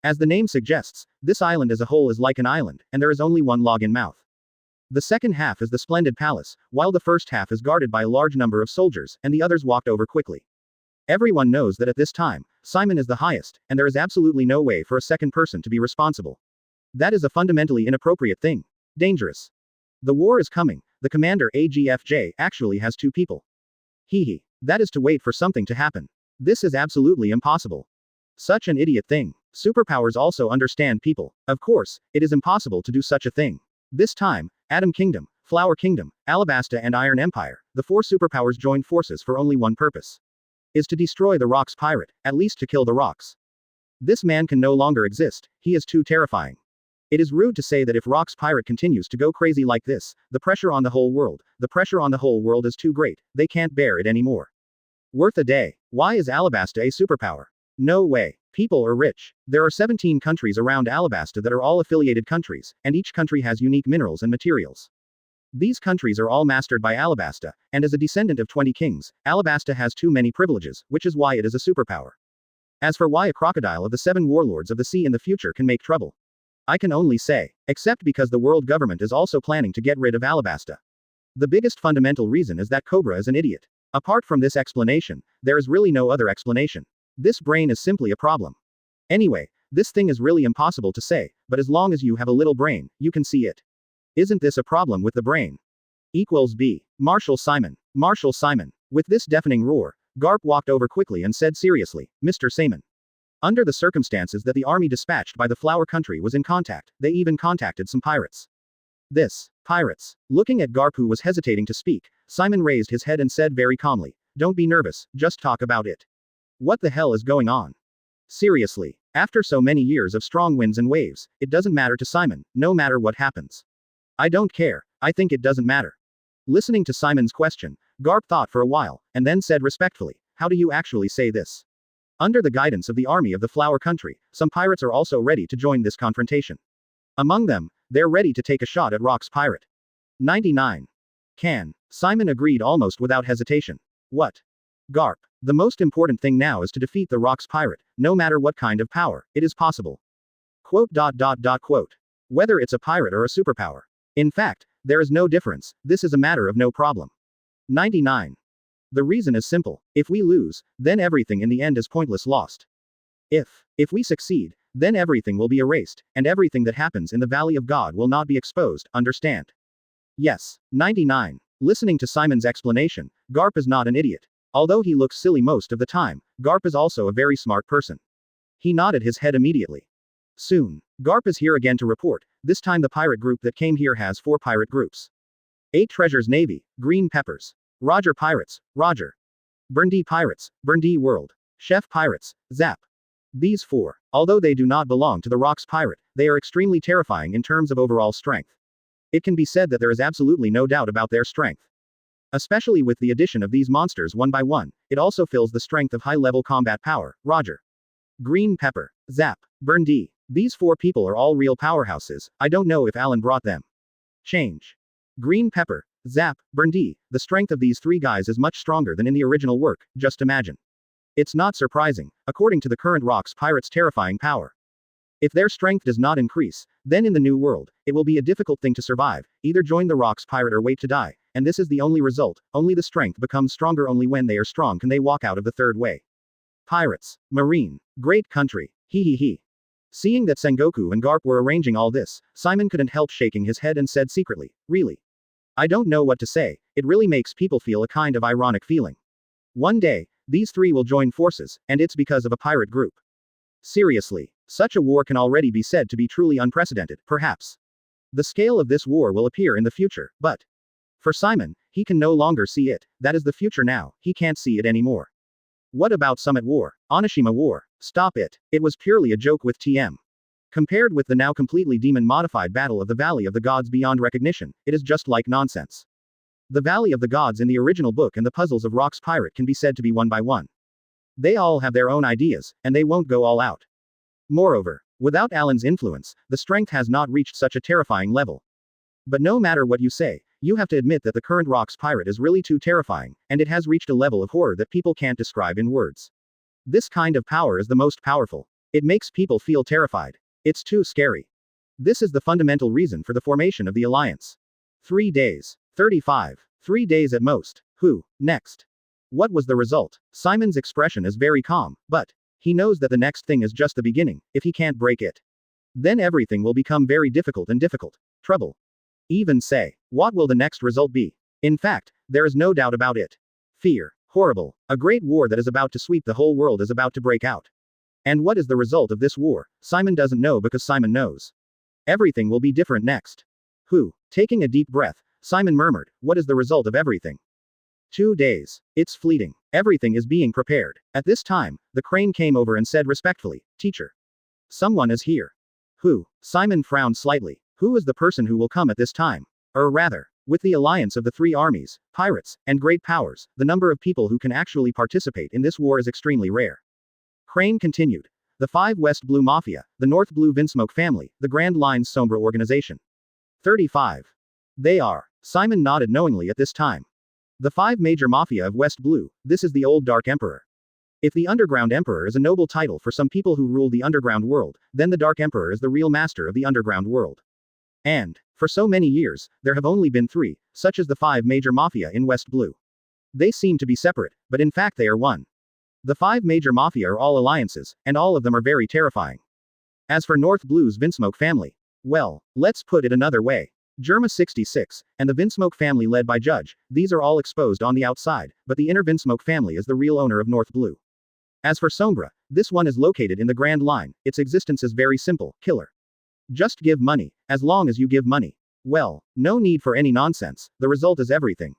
As the name suggests, this island as a whole is like an island, and there is only one log-in mouth. The second half is the splendid palace, while the first half is guarded by a large number of soldiers, and the others walked over quickly. Everyone knows that at this time, Simon is the highest, and there is absolutely no way for a second person to be responsible. That is a fundamentally inappropriate thing. Dangerous. The war is coming. The commander AGFJ actually has two people. That is to wait for something to happen. This is absolutely impossible. Such an idiot thing. Superpowers also understand people. Of course, it is impossible to do such a thing. This time, Atom Kingdom, Flower Kingdom, Alabasta and Iron Empire, the four superpowers joined forces for only one purpose. Is to destroy the Rocks pirate, at least to kill the Rocks. This man can no longer exist, he is too terrifying. It is rude to say that if Rocks pirate continues to go crazy like this, the pressure on the whole world is too great, they can't bear it anymore. Worth a day. Why is Alabasta a superpower? No way. People are rich. There are 17 countries around Alabasta that are all affiliated countries, and each country has unique minerals and materials. These countries are all mastered by Alabasta, and as a descendant of 20 kings, Alabasta has too many privileges, which is why it is a superpower. As for why a crocodile of the 7 warlords of the sea in the future can make trouble, I can only say, except because the world government is also planning to get rid of Alabasta. The biggest fundamental reason is that Cobra is an idiot. Apart from this explanation, there is really no other explanation. This brain is simply a problem. Anyway, this thing is really impossible to say, but as long as you have a little brain, you can see it. Isn't this a problem with the brain? Equals B. Marshal Simon. Marshal Simon. With this deafening roar, Garp walked over quickly and said seriously, Mr. Simon. Under the circumstances that the army dispatched by the Flower Country was in contact, they even contacted some pirates. Pirates. Looking at Garp, who was hesitating to speak, Simon raised his head and said very calmly, don't be nervous, just talk about it. What the hell is going on? Seriously, after so many years of strong winds and waves, it doesn't matter to Simon, no matter what happens. I don't care, I think it doesn't matter. Listening to Simon's question, Garp thought for a while, and then said respectfully, how do you actually say this? Under the guidance of the army of the Flower Country, some pirates are also ready to join this confrontation. Among them, they're ready to take a shot at Rock's pirate. 99. Can. Simon agreed almost without hesitation. What? Garp. The most important thing now is to defeat the Rock's pirate, no matter what kind of power, it is possible. Quote. Whether it's a pirate or a superpower. In fact, there is no difference, this is a matter of no problem. 99. The reason is simple, if we lose, then everything in the end is pointless lost. If we succeed, then everything will be erased, and everything that happens in the Valley of God will not be exposed, understand? Yes. 99. Listening to Simon's explanation, Garp is not an idiot. Although he looks silly most of the time, Garp is also a very smart person. He nodded his head immediately. Soon. Garp is here again to report, this time the pirate group that came here has 4 pirate groups. 8 Treasures Navy, Green Peppers. Roger Pirates, Roger. Burndee Pirates, Burndee World. Chef Pirates, Zap. These 4, although they do not belong to the Rock's pirate, they are extremely terrifying in terms of overall strength. It can be said that there is absolutely no doubt about their strength. Especially with the addition of these monsters one by one, it also fills the strength of high-level combat power, Roger. Green Pepper, Zap, Burndee. These 4 people are all real powerhouses, I don't know if Alan brought them. Change. Green Pepper, Zap, Burndee, the strength of these 3 guys is much stronger than in the original work, just imagine. It's not surprising, according to the current Rock's pirates' terrifying power. If their strength does not increase, then in the new world, it will be a difficult thing to survive, either join the Rock's pirate or wait to die, and this is the only result, only the strength becomes stronger, only when they are strong can they walk out of the third way. Pirates. Marine. Great country. He. Seeing that Sengoku and Garp were arranging all this, Simon couldn't help shaking his head and said secretly, really? I don't know what to say, it really makes people feel a kind of ironic feeling. One day, these 3 will join forces, and it's because of a pirate group. Seriously, such a war can already be said to be truly unprecedented, perhaps. The scale of this war will appear in the future, but for Simon, he can no longer see it, that is the future now, he can't see it anymore. What about Summit War? Onishima War? Stop it, it was purely a joke with TM. Compared with the now completely demon-modified Battle of the Valley of the Gods beyond recognition, it is just like nonsense. The Valley of the Gods in the original book and the puzzles of Rock's pirate can be said to be one by one. They all have their own ideas, and they won't go all out. Moreover, without Alan's influence, the strength has not reached such a terrifying level. But no matter what you say, you have to admit that the current Rock's pirate is really too terrifying, and it has reached a level of horror that people can't describe in words. This kind of power is the most powerful. It makes people feel terrified. It's too scary. This is the fundamental reason for the formation of the alliance. 3 days. 35. 3 days at most. Who, next? What was the result? Simon's expression is very calm, but he knows that the next thing is just the beginning, if he can't break it. Then everything will become very difficult and difficult. Trouble. Even say, what will the next result be? In fact, there is no doubt about it. Fear. Horrible. A great war that is about to sweep the whole world is about to break out. And what is the result of this war? Simon doesn't know because Simon knows. Everything will be different next. Who? Taking a deep breath, Simon murmured, what is the result of everything? 2 days. It's fleeting. Everything is being prepared. At this time, the crane came over and said respectfully, Teacher. Someone is here. Who? Simon frowned slightly. Who is the person who will come at this time? Or rather, with the alliance of the 3 armies, pirates, and great powers, the number of people who can actually participate in this war is extremely rare. Crane continued. The 5 West Blue Mafia, the North Blue Vinsmoke family, the Grand Lines Sombra organization. 35. They are. Simon nodded knowingly at this time. The 5 major mafia of West Blue, this is the old Dark Emperor. If the Underground Emperor is a noble title for some people who rule the underground world, then the Dark Emperor is the real master of the underground world. And, for so many years, there have only been 3, such as the 5 major mafia in West Blue. They seem to be separate, but in fact they are one. The 5 major mafia are all alliances, and all of them are very terrifying. As for North Blue's Vinsmoke family, well, let's put it another way. Germa 66, and the Vinsmoke family led by Judge, these are all exposed on the outside, but the inner Vinsmoke family is the real owner of North Blue. As for Sombra, this one is located in the Grand Line, its existence is very simple, killer. Just give money, as long as you give money. Well, no need for any nonsense, the result is everything.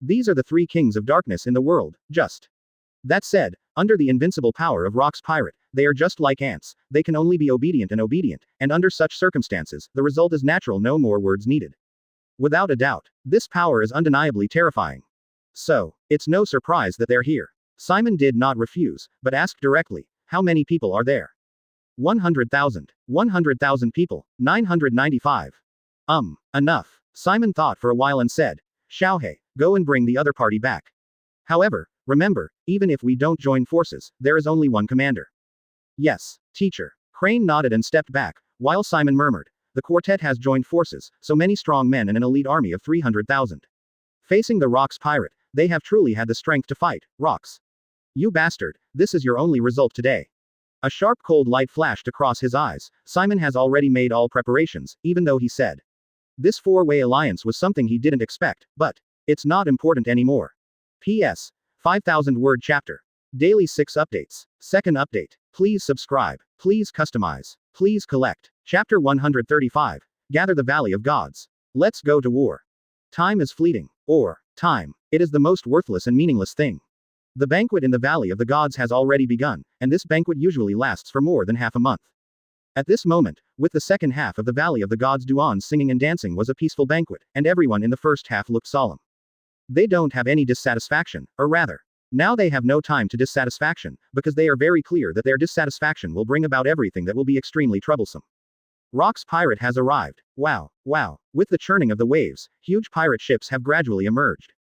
These are the 3 kings of darkness in the world, just. That said, under the invincible power of Rock's pirate, they are just like ants, they can only be obedient, and under such circumstances, the result is natural, no more words needed. Without a doubt, this power is undeniably terrifying. So, it's no surprise that they're here. Simon did not refuse, but asked directly, how many people are there? 100,000. 100,000 people. 995. Enough. Simon thought for a while and said, Xiaohei, go and bring the other party back. However, remember, even if we don't join forces, there is only one commander. Yes, teacher. Crane nodded and stepped back, while Simon murmured, the quartet has joined forces, so many strong men and an elite army of 300,000. Facing the Rock's pirate, they have truly had the strength to fight. Rocks. You bastard, this is your only result today. A sharp cold light flashed across his eyes. Simon has already made all preparations, even though he said. This 4-way alliance was something he didn't expect, but it's not important anymore. P.S. 5,000 word chapter. Daily 6 updates. Second update. Please subscribe. Please customize. Please collect. Chapter 135. Gather the Valley of Gods. Let's go to war. Time is fleeting. Or, time. It is the most worthless and meaningless thing. The banquet in the Valley of the Gods has already begun, and this banquet usually lasts for more than half a month. At this moment, with the second half of the Valley of the Gods Duans singing and dancing was a peaceful banquet, and everyone in the first half looked solemn. They don't have any dissatisfaction, or rather, now they have no time to dissatisfaction, because they are very clear that their dissatisfaction will bring about everything that will be extremely troublesome. Rock's pirate has arrived. Wow, wow. With the churning of the waves, huge pirate ships have gradually emerged.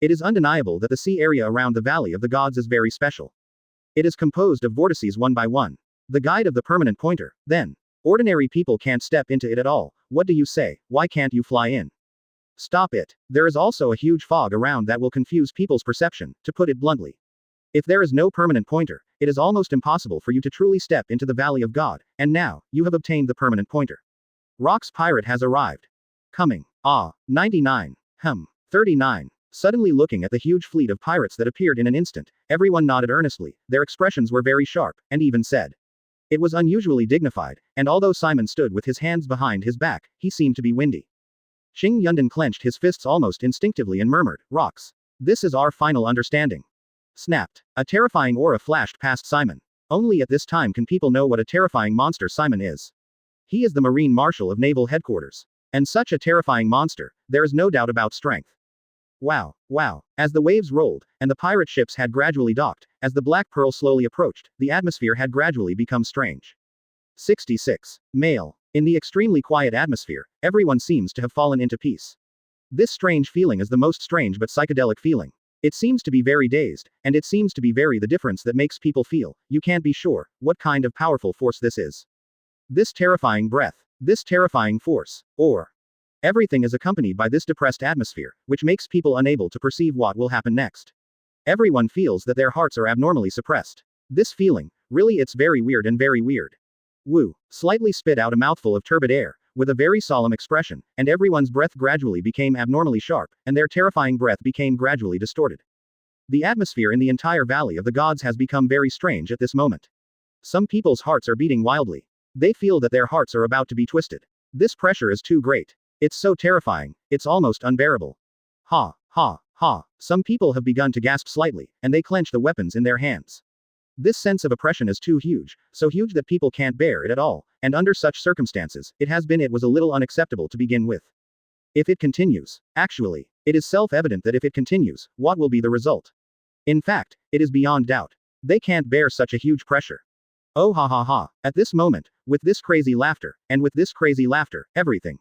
It is undeniable that the sea area around the Valley of the Gods is very special. It is composed of vortices one by one. The guide of the permanent pointer, then. Ordinary people can't step into it at all. What do you say? Why can't you fly in? Stop it. There is also a huge fog around that will confuse people's perception, to put it bluntly. If there is no permanent pointer, it is almost impossible for you to truly step into the Valley of God, and now, you have obtained the permanent pointer. Rock's pirate has arrived. Coming. 99. 39. Suddenly looking at the huge fleet of pirates that appeared in an instant, everyone nodded earnestly, their expressions were very sharp, and even said. It was unusually dignified, and although Simon stood with his hands behind his back, he seemed to be windy. Xing Yundan clenched his fists almost instinctively and murmured, Rocks. This is our final understanding. Snapped. A terrifying aura flashed past Simon. Only at this time can people know what a terrifying monster Simon is. He is the Marine Marshal of Naval Headquarters. And such a terrifying monster, there is no doubt about strength. Wow, wow. As the waves rolled, and the pirate ships had gradually docked, as the Black Pearl slowly approached, the atmosphere had gradually become strange. 66. Male. In the extremely quiet atmosphere, everyone seems to have fallen into peace. This strange feeling is the most strange but psychedelic feeling. It seems to be very dazed, and it seems to be very the difference that makes people feel, you can't be sure, what kind of powerful force this is. This terrifying breath. This terrifying force. Or. Everything is accompanied by this depressed atmosphere, which makes people unable to perceive what will happen next. Everyone feels that their hearts are abnormally suppressed. This feeling, really it's very weird and very weird. Wu slightly spit out a mouthful of turbid air, with a very solemn expression, and everyone's breath gradually became abnormally sharp, and their terrifying breath became gradually distorted. The atmosphere in the entire Valley of the Gods has become very strange at this moment. Some people's hearts are beating wildly. They feel that their hearts are about to be twisted. This pressure is too great. It's so terrifying, it's almost unbearable. Ha, ha, ha. Some people have begun to gasp slightly, and they clench the weapons in their hands. This sense of oppression is too huge, so huge that people can't bear it at all, and under such circumstances, it was a little unacceptable to begin with. If it continues, actually, it is self-evident that if it continues, what will be the result? In fact, it is beyond doubt. They can't bear such a huge pressure. Oh ha ha ha. At this moment, with this crazy laughter, everything.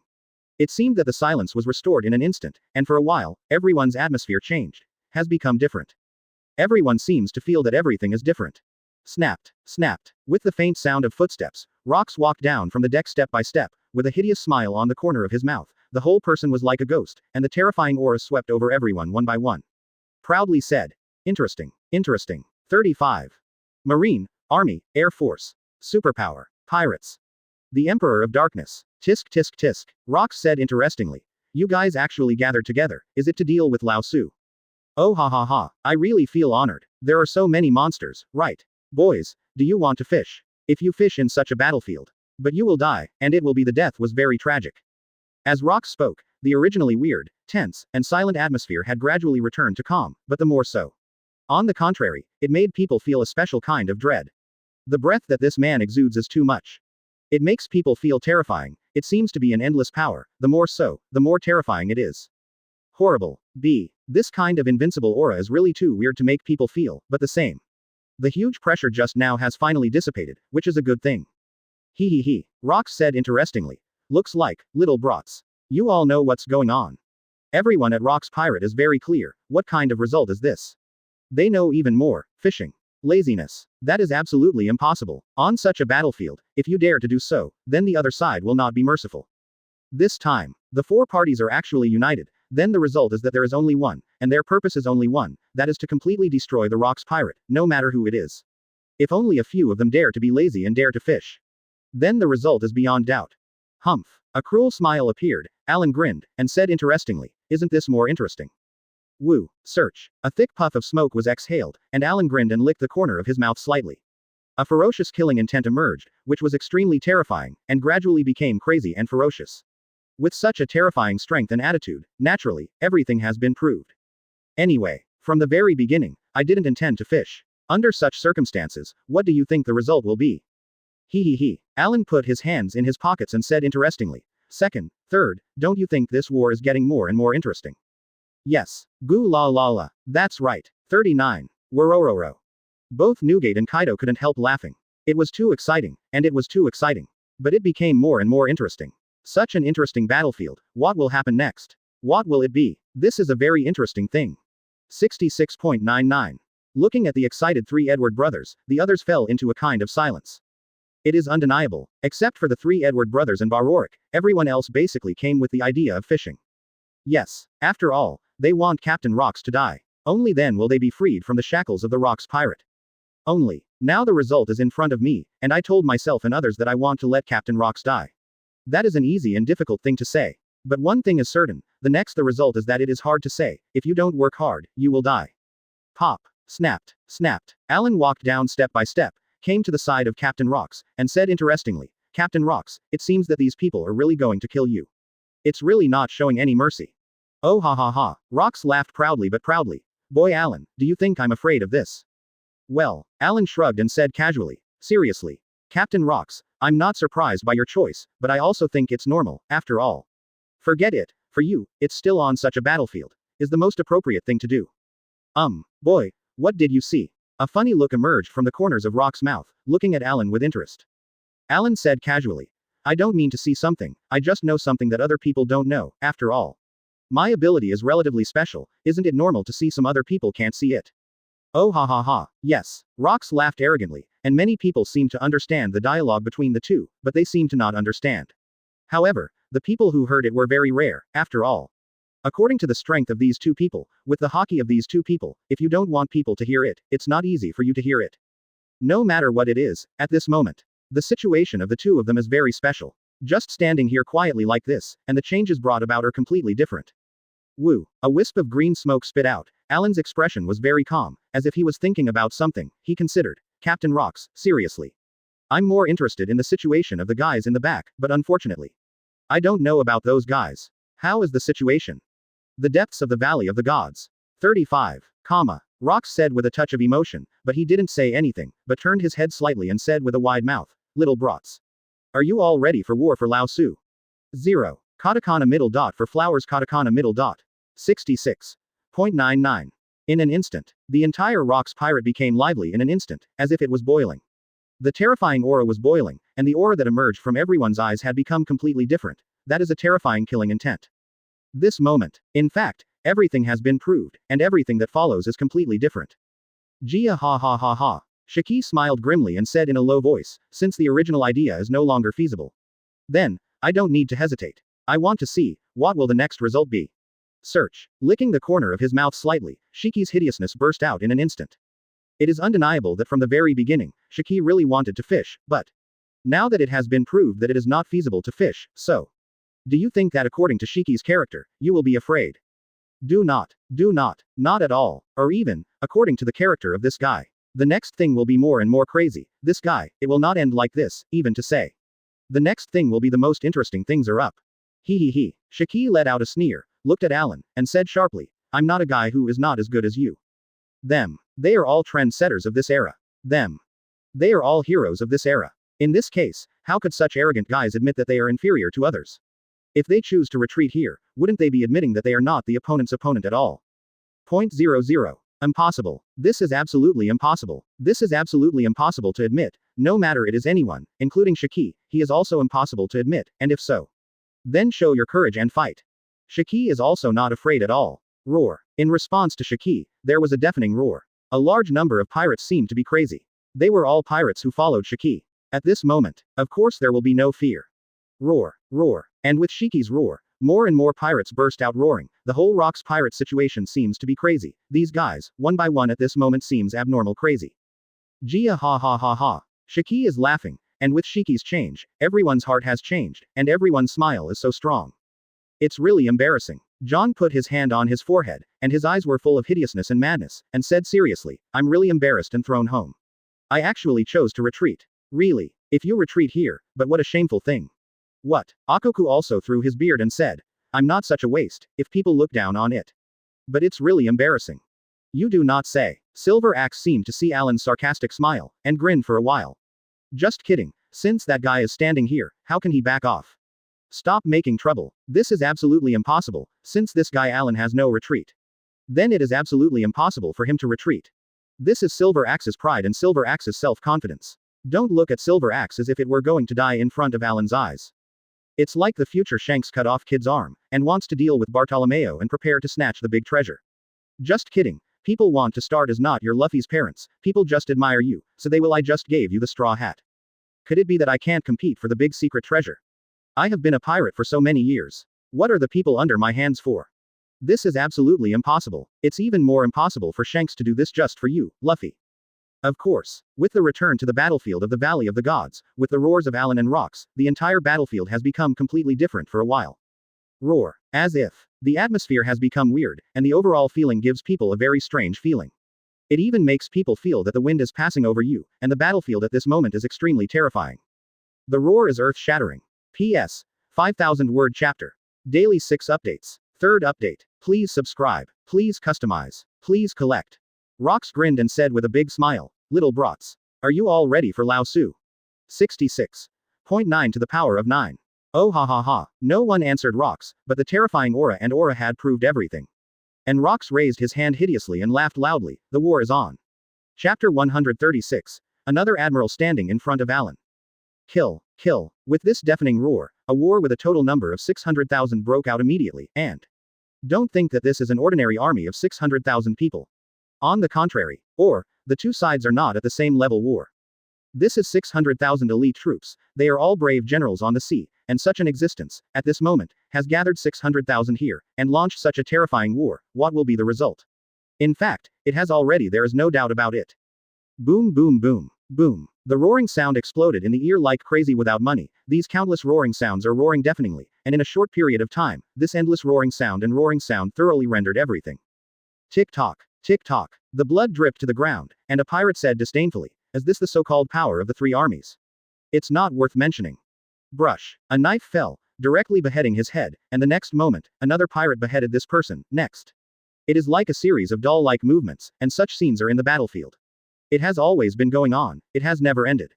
It seemed that the silence was restored in an instant, and for a while, everyone's atmosphere changed. Has become different. Everyone seems to feel that everything is different. Snapped, snapped. With the faint sound of footsteps, Rox walked down from the deck step by step, with a hideous smile on the corner of his mouth. The whole person was like a ghost, and the terrifying aura swept over everyone one by one. Proudly said. Interesting. Interesting. 35. Marine, Army, Air Force. Superpower. Pirates. The Emperor of Darkness. Tisk tisk tisk. Rox said interestingly. You guys actually gathered together, is it to deal with Laozi? Oh ha ha ha, I really feel honored. There are so many monsters, right? Boys, do you want to fish? If you fish in such a battlefield. But you will die, and it will be the death was very tragic. As Rox spoke, the originally weird, tense, and silent atmosphere had gradually returned to calm, but the more so. On the contrary, it made people feel a special kind of dread. The breath that this man exudes is too much. It makes people feel terrifying, it seems to be an endless power, the more so, the more terrifying it is. Horrible. This kind of invincible aura is really too weird to make people feel, but the same. The huge pressure just now has finally dissipated, which is a good thing. He. Rox said interestingly. Looks like, little brats. You all know what's going on. Everyone at Rox Pirate is very clear, what kind of result is this? They know even more, fishing. Laziness. That is absolutely impossible. On such a battlefield, if you dare to do so, then the other side will not be merciful. This time, the four parties are actually united, then the result is that there is only one, and their purpose is only one, that is to completely destroy the Rox Pirate, no matter who it is. If only a few of them dare to be lazy and dare to fish. Then the result is beyond doubt. Humph. A cruel smile appeared, Alan grinned, and said interestingly, isn't this more interesting? Woo. Search. A thick puff of smoke was exhaled, and Alan grinned and licked the corner of his mouth slightly. A ferocious killing intent emerged, which was extremely terrifying, and gradually became crazy and ferocious. With such a terrifying strength and attitude, naturally, everything has been proved. Anyway, from the very beginning, I didn't intend to fish. Under such circumstances, what do you think the result will be? He. Alan put his hands in his pockets and said interestingly. Second, third, don't you think this war is getting more and more interesting? Yes. Goo la la la. That's right. 39. Worororo. Both Newgate and Kaido couldn't help laughing. It was too exciting, and it was too exciting. But it became more and more interesting. Such an interesting battlefield. What will happen next? What will it be? This is a very interesting thing. 66.99. Looking at the excited three Edward brothers, the others fell into a kind of silence. It is undeniable. Except for the three Edward brothers and Baroric, everyone else basically came with the idea of fishing. Yes, after all, they want Captain Rox to die. Only then will they be freed from the shackles of the Rox Pirate. Only. Now the result is in front of me, and I told myself and others that I want to let Captain Rox die. That is an easy and difficult thing to say. But one thing is certain, the result is that it is hard to say, if you don't work hard, you will die. Pop. Snapped. Alan walked down step by step, came to the side of Captain Rox, and said interestingly, Captain Rox, it seems that these people are really going to kill you. It's really not showing any mercy. Oh ha ha ha. Rox laughed proudly but proudly. Boy Alan, do you think I'm afraid of this? Well, Alan shrugged and said casually, seriously. Captain Rox, I'm not surprised by your choice, but I also think it's normal, after all. Forget it, for you, it's still on such a battlefield, is the most appropriate thing to do. Boy, what did you see? A funny look emerged from the corners of Rox's mouth, looking at Alan with interest. Alan said casually, I don't mean to see something, I just know something that other people don't know, after all. My ability is relatively special, isn't it normal to see some other people can't see it? Oh ha ha ha, yes. Rox laughed arrogantly, and many people seemed to understand the dialogue between the two, but they seemed to not understand. However, the people who heard it were very rare, after all. According to the strength of these two people, with the hockey of these two people, if you don't want people to hear it, it's not easy for you to hear it. No matter what it is, at this moment. The situation of the two of them is very special. Just standing here quietly like this, and the changes brought about are completely different. Woo. A wisp of green smoke spit out. Alan's expression was very calm, as if he was thinking about something. He considered. Captain Rox, seriously. I'm more interested in the situation of the guys in the back, but unfortunately. I don't know about those guys. How is the situation? The depths of the Valley of the Gods. 35. Rox said with a touch of emotion, but he didn't say anything, but turned his head slightly and said with a wide mouth, little brats. Are you all ready for war for Laozi? 0. Katakana middle dot for flowers katakana middle dot. 66.99. In an instant, the entire Rox Pirate became lively in an instant, as if it was boiling. The terrifying aura was boiling, and the aura that emerged from everyone's eyes had become completely different. that is a terrifying killing intent. This moment. In fact, everything has been proved, and everything that follows is completely different. Gia ha ha ha ha. Shiki smiled grimly and said in a low voice, since the original idea is no longer feasible. Then, I don't need to hesitate. I want to see, what will the next result be? Search. Licking the corner of his mouth slightly, Shiki's hideousness burst out in an instant. It is undeniable that from the very beginning, Shiki really wanted to fish, but now that it has been proved that it is not feasible to fish, so. Do you think that according to Shiki's character, you will be afraid? Do not, not at all, or even, according to the character of this guy. The next thing will be more and more crazy, this guy, it will not end like this, even to say. The next thing will be the most interesting things are up. He. Shiki let out a sneer, looked at Alan, and said sharply, I'm not a guy who is not as good as you. Them. They are all trendsetters of this era. Them. They are all heroes of this era. In this case, how could such arrogant guys admit that they are inferior to others? If they choose to retreat here, wouldn't they be admitting that they are not the opponent's opponent at all? .00. Impossible. This is absolutely impossible. This is absolutely impossible to admit, no matter it is anyone, including Shiki, he is also impossible to admit, and if so, then show your courage and fight. Shiki is also not afraid at all. Roar. In response to Shiki, there was a deafening roar. A large number of pirates seemed to be crazy. They were all pirates who followed Shiki. At this moment, of course there will be no fear. Roar. And with Shiki's roar, more and more pirates burst out roaring. The whole Rocks pirate situation seems to be crazy. These guys, one by one at this moment seems abnormal crazy. Gia ha ha ha ha. Shiki is laughing, and with Shiki's change, everyone's heart has changed, and everyone's smile is so strong. It's really embarrassing. John put his hand on his forehead, and his eyes were full of hideousness and madness, and said seriously, I'm really embarrassed and thrown home. I actually chose to retreat. Really. If you retreat here, but what a shameful thing. What? Akoku also threw his beard and said, I'm not such a waste, if people look down on it. But it's really embarrassing. You do not say. Silver Axe seemed to see Alan's sarcastic smile, and grinned for a while. Just kidding, since that guy is standing here, how can he back off? Stop making trouble. This is absolutely impossible, since this guy Alan has no retreat. Then it is absolutely impossible for him to retreat. This is Silver Axe's pride and Silver Axe's self-confidence. Don't look at Silver Axe as if it were going to die in front of Alan's eyes. It's like the future Shanks cut off Kid's arm, and wants to deal with Bartolomeo and prepare to snatch the big treasure. Just kidding. People want to start as not your Luffy's parents, people just admire you, so they will I just gave you the straw hat. Could it be that I can't compete for the big secret treasure? I have been a pirate for so many years. What are the people under my hands for? This is absolutely impossible. It's even more impossible for Shanks to do this just for you, Luffy. Of course, with the return to the battlefield of the Valley of the Gods, with the roars of Alan and Rocks, the entire battlefield has become completely different for a while. Roar. As if. The atmosphere has become weird, and the overall feeling gives people a very strange feeling. It even makes people feel that the wind is passing over you, and the battlefield at this moment is extremely terrifying. The roar is earth-shattering. P.S. 5,000-word chapter. Daily 6 updates. Third update. Please subscribe. Please customize. Please collect. Rocks grinned and said with a big smile, little brats. Are you all ready for Laozi? 66.9 to the power of 9. Oh ha ha ha. No one answered Rocks, but the terrifying aura and aura had proved everything. And Rocks raised his hand hideously and laughed loudly. The war is on. Chapter 136. Another admiral standing in front of Alan. Kill. With this deafening roar, a war with a total number of 600,000 broke out immediately, and don't think that this is an ordinary army of 600,000 people. On the contrary, or, the two sides are not at the same level war. This is 600,000 elite troops, they are all brave generals on the sea, and such an existence, at this moment, has gathered 600,000 here, and launched such a terrifying war. What will be the result? In fact, it has already, there is no doubt about it. Boom boom boom. Boom. The roaring sound exploded in the ear like crazy without money. These countless roaring sounds are roaring deafeningly, and in a short period of time, this endless roaring sound thoroughly rendered everything. Tick-tock. Tick-tock. The blood dripped to the ground, and a pirate said disdainfully, is this the so-called power of the three armies? It's not worth mentioning. Brush. A knife fell, directly beheading his head, and the next moment, another pirate beheaded this person, next. It is like a series of doll-like movements, and such scenes are in the battlefield. It has always been going on, it has never ended.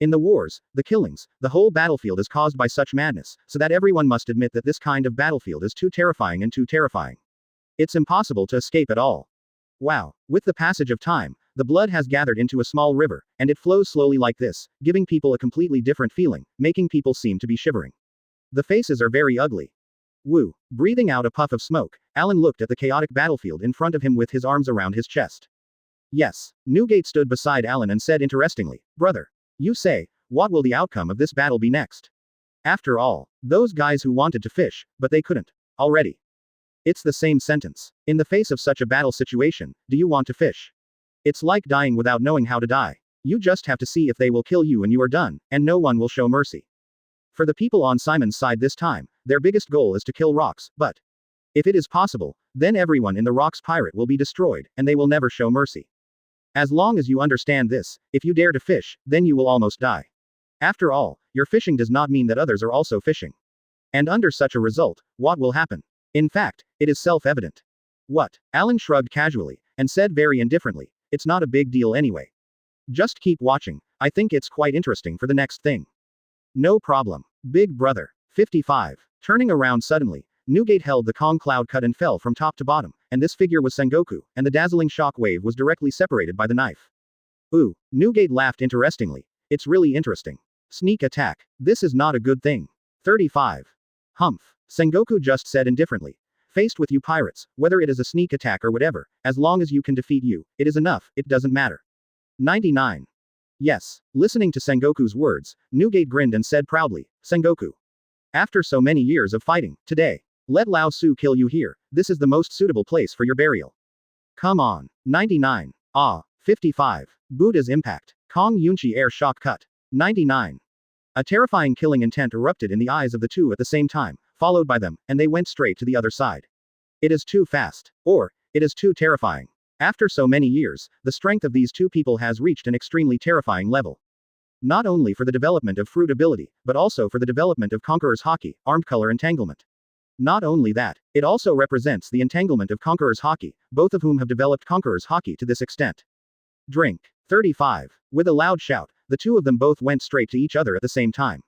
In the wars, the killings, the whole battlefield is caused by such madness, so that everyone must admit that this kind of battlefield is too terrifying and too terrifying. It's impossible to escape at all. Wow. With the passage of time, the blood has gathered into a small river, and it flows slowly like this, giving people a completely different feeling, making people seem to be shivering. The faces are very ugly. Woo. Breathing out a puff of smoke, Alan looked at the chaotic battlefield in front of him with his arms around his chest. Yes. Newgate stood beside Alan and said interestingly, brother. You say, what will the outcome of this battle be next? After all, those guys who wanted to fish, but they couldn't. Already. It's the same sentence. In the face of such a battle situation, do you want to fish? It's like dying without knowing how to die. You just have to see if they will kill you and you are done, and no one will show mercy. For the people on Simon's side this time, their biggest goal is to kill Rox, but if it is possible, then everyone in the Rox pirate will be destroyed, and they will never show mercy. As long as you understand this, if you dare to fish, then you will almost die. After all, your fishing does not mean that others are also fishing. And under such a result, what will happen? In fact, it is self-evident. What? Alan shrugged casually, and said very indifferently, it's not a big deal anyway. Just keep watching, I think it's quite interesting for the next thing. No problem. Big brother. 55. Turning around suddenly, Newgate held the Kong cloud cut and fell from top to bottom, and this figure was Sengoku, and the dazzling shock wave was directly separated by the knife. Ooh, Newgate laughed interestingly. It's really interesting. Sneak attack. This is not a good thing. 35. Humph. Sengoku just said indifferently. Faced with you pirates, whether it is a sneak attack or whatever, as long as you can defeat you, it is enough, it doesn't matter. 99. Yes. Listening to Sengoku's words, Newgate grinned and said proudly, Sengoku. After so many years of fighting, today, let Laozi kill you here, this is the most suitable place for your burial. Come on. 99. 55. Buddha's impact. Kong Yunchi air shock cut. 99. A terrifying killing intent erupted in the eyes of the two at the same time, followed by them, and they went straight to the other side. It is too fast. Or, it is too terrifying. After so many years, the strength of these two people has reached an extremely terrifying level. Not only for the development of fruit ability, but also for the development of Conqueror's Haki, armed color entanglement. Not only that, it also represents the entanglement of Conqueror's Haki, both of whom have developed Conqueror's Haki to this extent. Drink. 35. With a loud shout, the two of them both went straight to each other at the same time.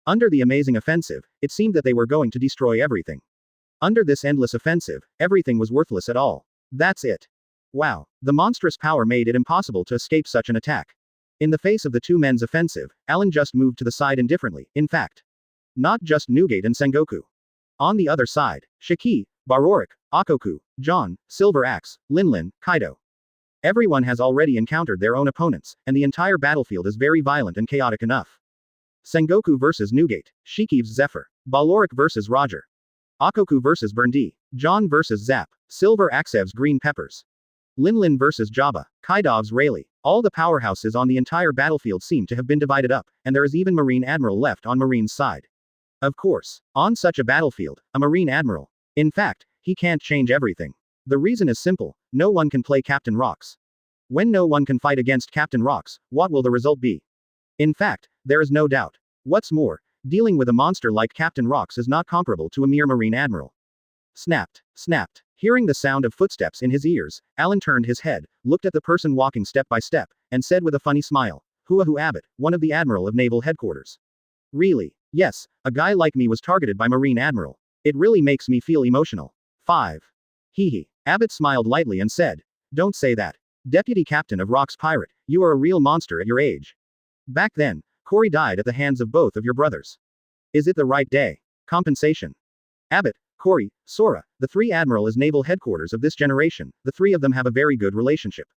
Under the amazing offensive, it seemed that they were going to destroy everything. Under this endless offensive, everything was worthless at all. That's it. Wow. The monstrous power made it impossible to escape such an attack. In the face of the two men's offensive, Alan just moved to the side indifferently, in fact. Not just Newgate and Sengoku. On the other side, Shiki, Barorik, Akoku, John, Silver Axe, Linlin, Kaido. Everyone has already encountered their own opponents, and the entire battlefield is very violent and chaotic enough. Sengoku vs Newgate, Shiki's Zephyr, Barorik vs Roger. Akoku vs Burndi, John vs Zap, Silver Axev's Green Peppers. Linlin vs Jabba, Kaidov's Rayleigh. All the powerhouses on the entire battlefield seem to have been divided up, and there is even Marine Admiral left on Marine's side. Of course, on such a battlefield, a Marine Admiral. In fact, he can't change everything. The reason is simple, no one can play Captain Rox. When no one can fight against Captain Rox, what will the result be? In fact, there is no doubt. What's more, dealing with a monster like Captain Rox is not comparable to a mere Marine Admiral. Snapped. Snapped. Hearing the sound of footsteps in his ears, Alan turned his head, looked at the person walking step by step, and said with a funny smile, Huahu Abbott, one of the Admiral of Naval Headquarters. Really? Yes, a guy like me was targeted by Marine Admiral. It really makes me feel emotional. 5. Hee. Abbott smiled lightly and said, don't say that. Deputy Captain of Rox Pirate, you are a real monster at your age. Back then, Cory died at the hands of both of your brothers. Is it the right day? Compensation. Abbott, Cory, Sora, the three Admiral is naval headquarters of this generation, the three of them have a very good relationship.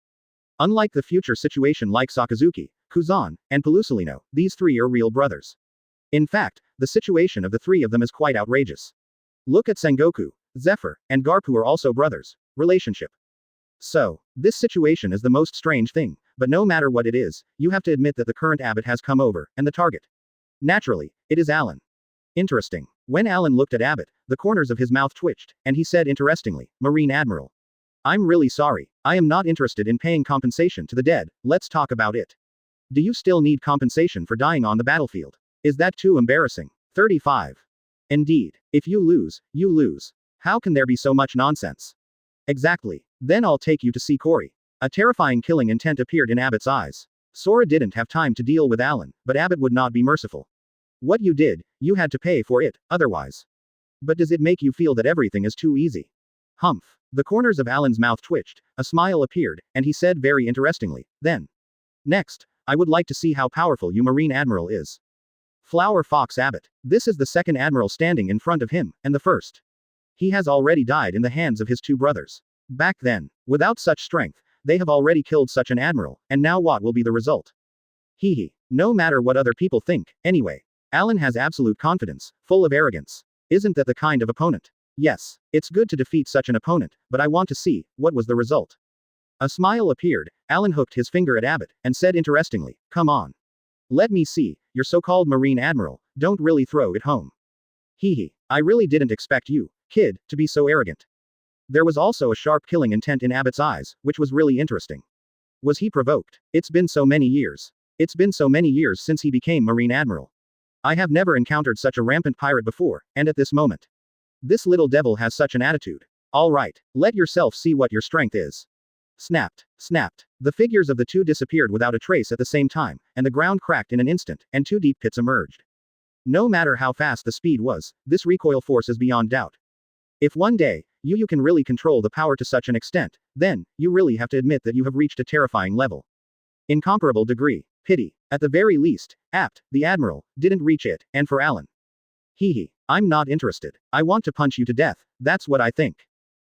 Unlike the future situation like Sakazuki, Kuzan, and Pelusolino, these three are real brothers. In fact, the situation of the three of them is quite outrageous. Look at Sengoku, Zephyr, and Garp who are also brothers. Relationship. So, this situation is the most strange thing, but no matter what it is, you have to admit that the current Abbott has come over, and the target. Naturally, it is Alan. Interesting. When Alan looked at Abbott, the corners of his mouth twitched, and he said interestingly, Marine Admiral. I'm really sorry, I am not interested in paying compensation to the dead, let's talk about it. Do you still need compensation for dying on the battlefield? Is that too embarrassing? 35. Indeed. If you lose, you lose. How can there be so much nonsense? Exactly. Then I'll take you to see Cory. A terrifying killing intent appeared in Abbott's eyes. Sora didn't have time to deal with Alan, but Abbott would not be merciful. What you did, you had to pay for it, otherwise. But does it make you feel that everything is too easy? Humph. The corners of Alan's mouth twitched, a smile appeared, and he said very interestingly, then. Next, I would like to see how powerful you Marine Admiral is. Flower Fox Abbott. This is the second admiral standing in front of him, and the first. He has already died in the hands of his two brothers. Back then, without such strength, they have already killed such an admiral, and now what will be the result? Hee. No matter what other people think, anyway. Alan has absolute confidence, full of arrogance. Isn't that the kind of opponent? Yes, it's good to defeat such an opponent, but I want to see, what was the result? A smile appeared. Alan hooked his finger at Abbott, and said interestingly, come on. Let me see, your so-called Marine Admiral, don't really throw it home. Hee. I really didn't expect you, kid, to be so arrogant. There was also a sharp killing intent in Abbott's eyes, which was really interesting. Was he provoked? It's been so many years. It's been so many years since he became Marine Admiral. I have never encountered such a rampant pirate before, and at this moment. This little devil has such an attitude. All right, let yourself see what your strength is. Snapped. The figures of the two disappeared without a trace at the same time, and the ground cracked in an instant, and two deep pits emerged. No matter how fast the speed was, this recoil force is beyond doubt. If one day, you can really control the power to such an extent, then, you really have to admit that you have reached a terrifying level. Incomparable degree. Pity. At the very least, the Admiral, didn't reach it, and for Alan. Hee. I'm not interested. I want to punch you to death, that's what I think.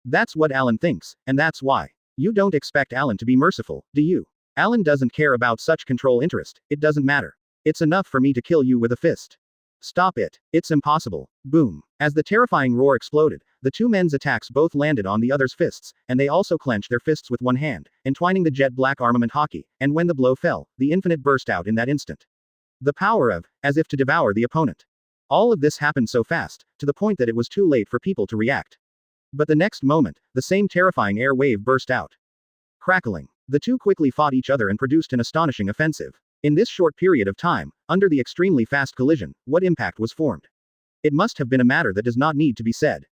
That's what Alan thinks, and that's why. You don't expect Alan to be merciful, do you? Alan doesn't care about such control interest, it doesn't matter. It's enough for me to kill you with a fist. Stop it. It's impossible. Boom. As the terrifying roar exploded, the two men's attacks both landed on the other's fists, and they also clenched their fists with one hand, entwining the jet black armament hockey, and when the blow fell, the infinite burst out in that instant. The power of, as if to devour the opponent. All of this happened so fast, to the point that it was too late for people to react. But the next moment, the same terrifying air wave burst out. Crackling. The two quickly fought each other and produced an astonishing offensive. In this short period of time, under the extremely fast collision, what impact was formed? It must have been a matter that does not need to be said.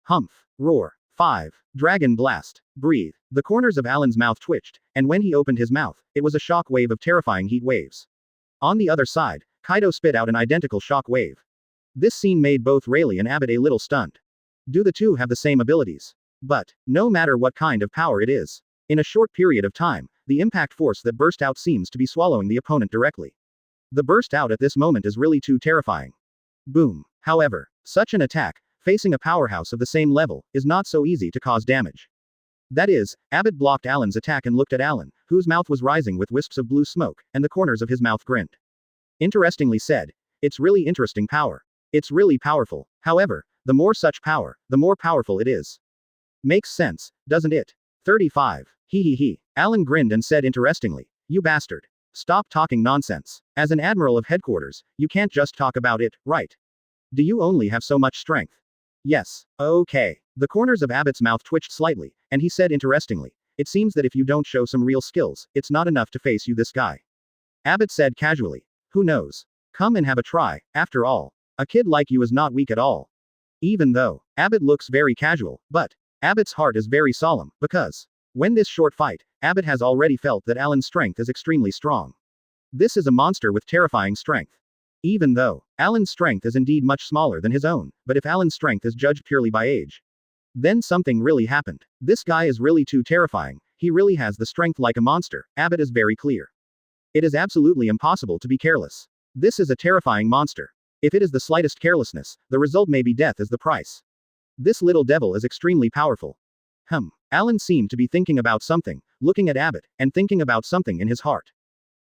Humph. Roar. 5. Dragon Blast. Breathe. The corners of Alan's mouth twitched, and when he opened his mouth, it was a shock wave of terrifying heat waves. On the other side, Kaido spit out an identical shock wave. This scene made both Rayleigh and Abbott a little stunned. Do the two have the same abilities? But, no matter what kind of power it is, in a short period of time, the impact force that burst out seems to be swallowing the opponent directly. The burst out at this moment is really too terrifying. Boom. However, such an attack, facing a powerhouse of the same level, is not so easy to cause damage. That is, Abbott blocked Alan's attack and looked at Alan, whose mouth was rising with wisps of blue smoke, and the corners of his mouth grinned. Interestingly said, it's really interesting power. It's really powerful. However, the more such power, the more powerful it is. Makes sense, doesn't it? 35. Hee. Alan grinned and said interestingly, you bastard. Stop talking nonsense. As an admiral of headquarters, you can't just talk about it, right? Do you only have so much strength? Yes. Okay. The corners of Abbott's mouth twitched slightly, and he said interestingly, it seems that if you don't show some real skills, it's not enough to face you this guy. Abbott said casually, who knows? Come and have a try, after all. A kid like you is not weak at all. Even though, Abbott looks very casual, but, Abbott's heart is very solemn, because, when this short fight, Abbott has already felt that Alan's strength is extremely strong. This is a monster with terrifying strength. Even though, Alan's strength is indeed much smaller than his own, but if Alan's strength is judged purely by age, then something really happened. This guy is really too terrifying, he really has the strength like a monster, Abbott is very clear. It is absolutely impossible to be careless. This is a terrifying monster. If it is the slightest carelessness, the result may be death as the price. This little devil is extremely powerful. Alan seemed to be thinking about something, looking at Abbott, and thinking about something in his heart.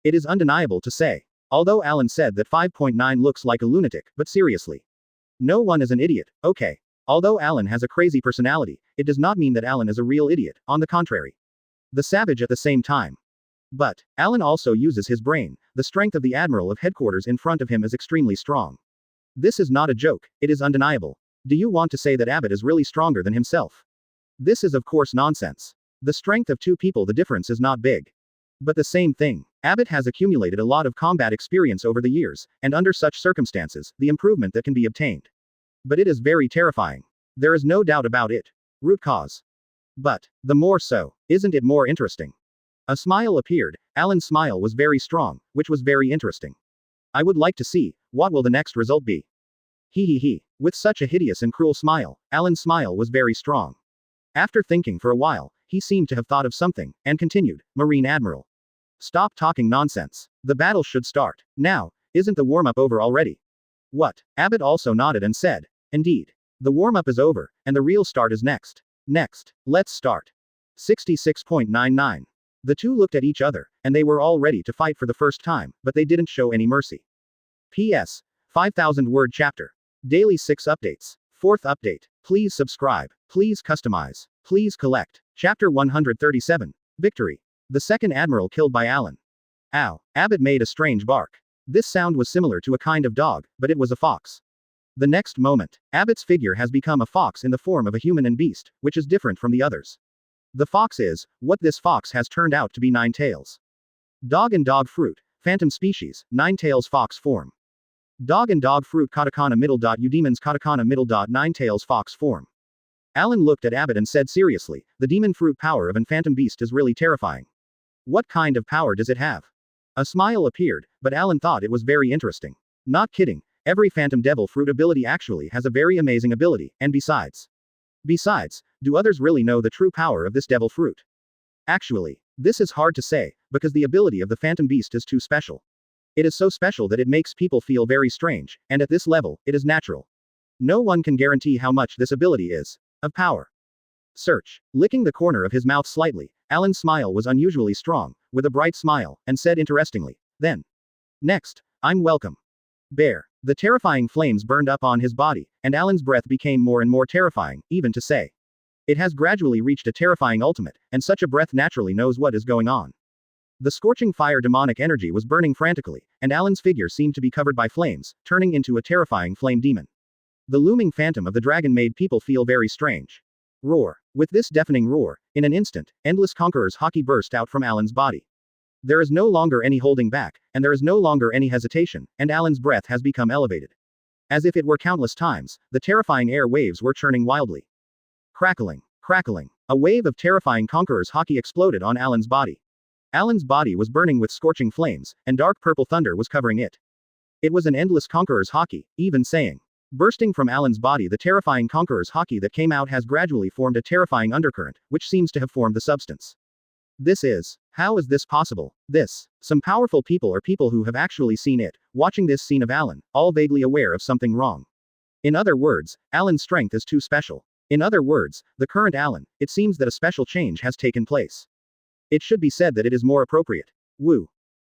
It is undeniable to say. Although Alan said that 5.9 looks like a lunatic, but seriously. No one is an idiot, okay. Although Alan has a crazy personality, it does not mean that Alan is a real idiot, on the contrary. The savage at the same time. But, Alan also uses his brain, the strength of the Admiral of Headquarters in front of him is extremely strong. This is not a joke, it is undeniable. Do you want to say that Abbott is really stronger than himself? This is of course nonsense. The strength of two people, the difference is not big. But the same thing. Abbott has accumulated a lot of combat experience over the years, and under such circumstances, the improvement that can be obtained. But it is very terrifying. There is no doubt about it. Root cause. But, the more so, isn't it more interesting? A smile appeared. Alan's smile was very strong, which was very interesting. I would like to see, what will the next result be? He. With such a hideous and cruel smile, Alan's smile was very strong. After thinking for a while, he seemed to have thought of something, and continued, Marine Admiral. Stop talking nonsense. The battle should start. Now, Isn't the warm-up over already? What? Abbott also nodded and said, indeed. The warm-up is over, and the real start is next. Next. Let's start. 66.99. The two looked at each other, and they were all ready to fight for the first time, but they didn't show any mercy. P.S. 5,000-word chapter. Daily 6 updates. 4th update. Please subscribe. Please customize. Please collect. Chapter 137. Victory. The second admiral killed by Alan. Ow. Abbott made a strange bark. This sound was similar to a kind of dog, but it was a fox. The next moment, Abbott's figure has become a fox in the form of a human and beast, which is different from the others. The fox is, what this fox has turned out to be 9 tails. Dog and dog fruit, phantom species, 9 tails fox form. Dog and dog fruit katakana middle dot udemons katakana middle dot 9 tails fox form. Alan looked at Abbott and said seriously, the demon fruit power of an phantom beast is really terrifying. What kind of power does it have? A smile appeared, but Alan thought it was very interesting. Not kidding, every phantom devil fruit ability actually has a very amazing ability, and besides, do others really know the true power of this devil fruit? Actually, this is hard to say, because the ability of the phantom beast is too special. It is so special that it makes people feel very strange, and at this level, it is natural. No one can guarantee how much this ability is of power. Search. Licking the corner of his mouth slightly, Alan's smile was unusually strong, with a bright smile, and said interestingly, then. Next, I'm welcome. Bear. The terrifying flames burned up on his body, and Alan's breath became more and more terrifying, even to say. It has gradually reached a terrifying ultimate, and such a breath naturally knows what is going on. The scorching fire demonic energy was burning frantically, and Alan's figure seemed to be covered by flames, turning into a terrifying flame demon. The looming phantom of the dragon made people feel very strange. Roar. With this deafening roar, in an instant, endless conqueror's hockey burst out from Alan's body. There is no longer any holding back, and there is no longer any hesitation, and Alan's breath has become elevated. As if it were countless times, the terrifying air waves were churning wildly. Crackling. Crackling. A wave of terrifying conqueror's hockey exploded on Alan's body. Alan's body was burning with scorching flames, and dark purple thunder was covering it. It was an endless conqueror's hockey, even saying. Bursting from Alan's body, the terrifying conqueror's hockey that came out has gradually formed a terrifying undercurrent, which seems to have formed the substance. How is this possible? Some powerful people or people who have actually seen it, watching this scene of Alan, all vaguely aware of something wrong. In other words, Alan's strength is too special. In other words, the current Alan, it seems that a special change has taken place. It should be said that it is more appropriate. Woo.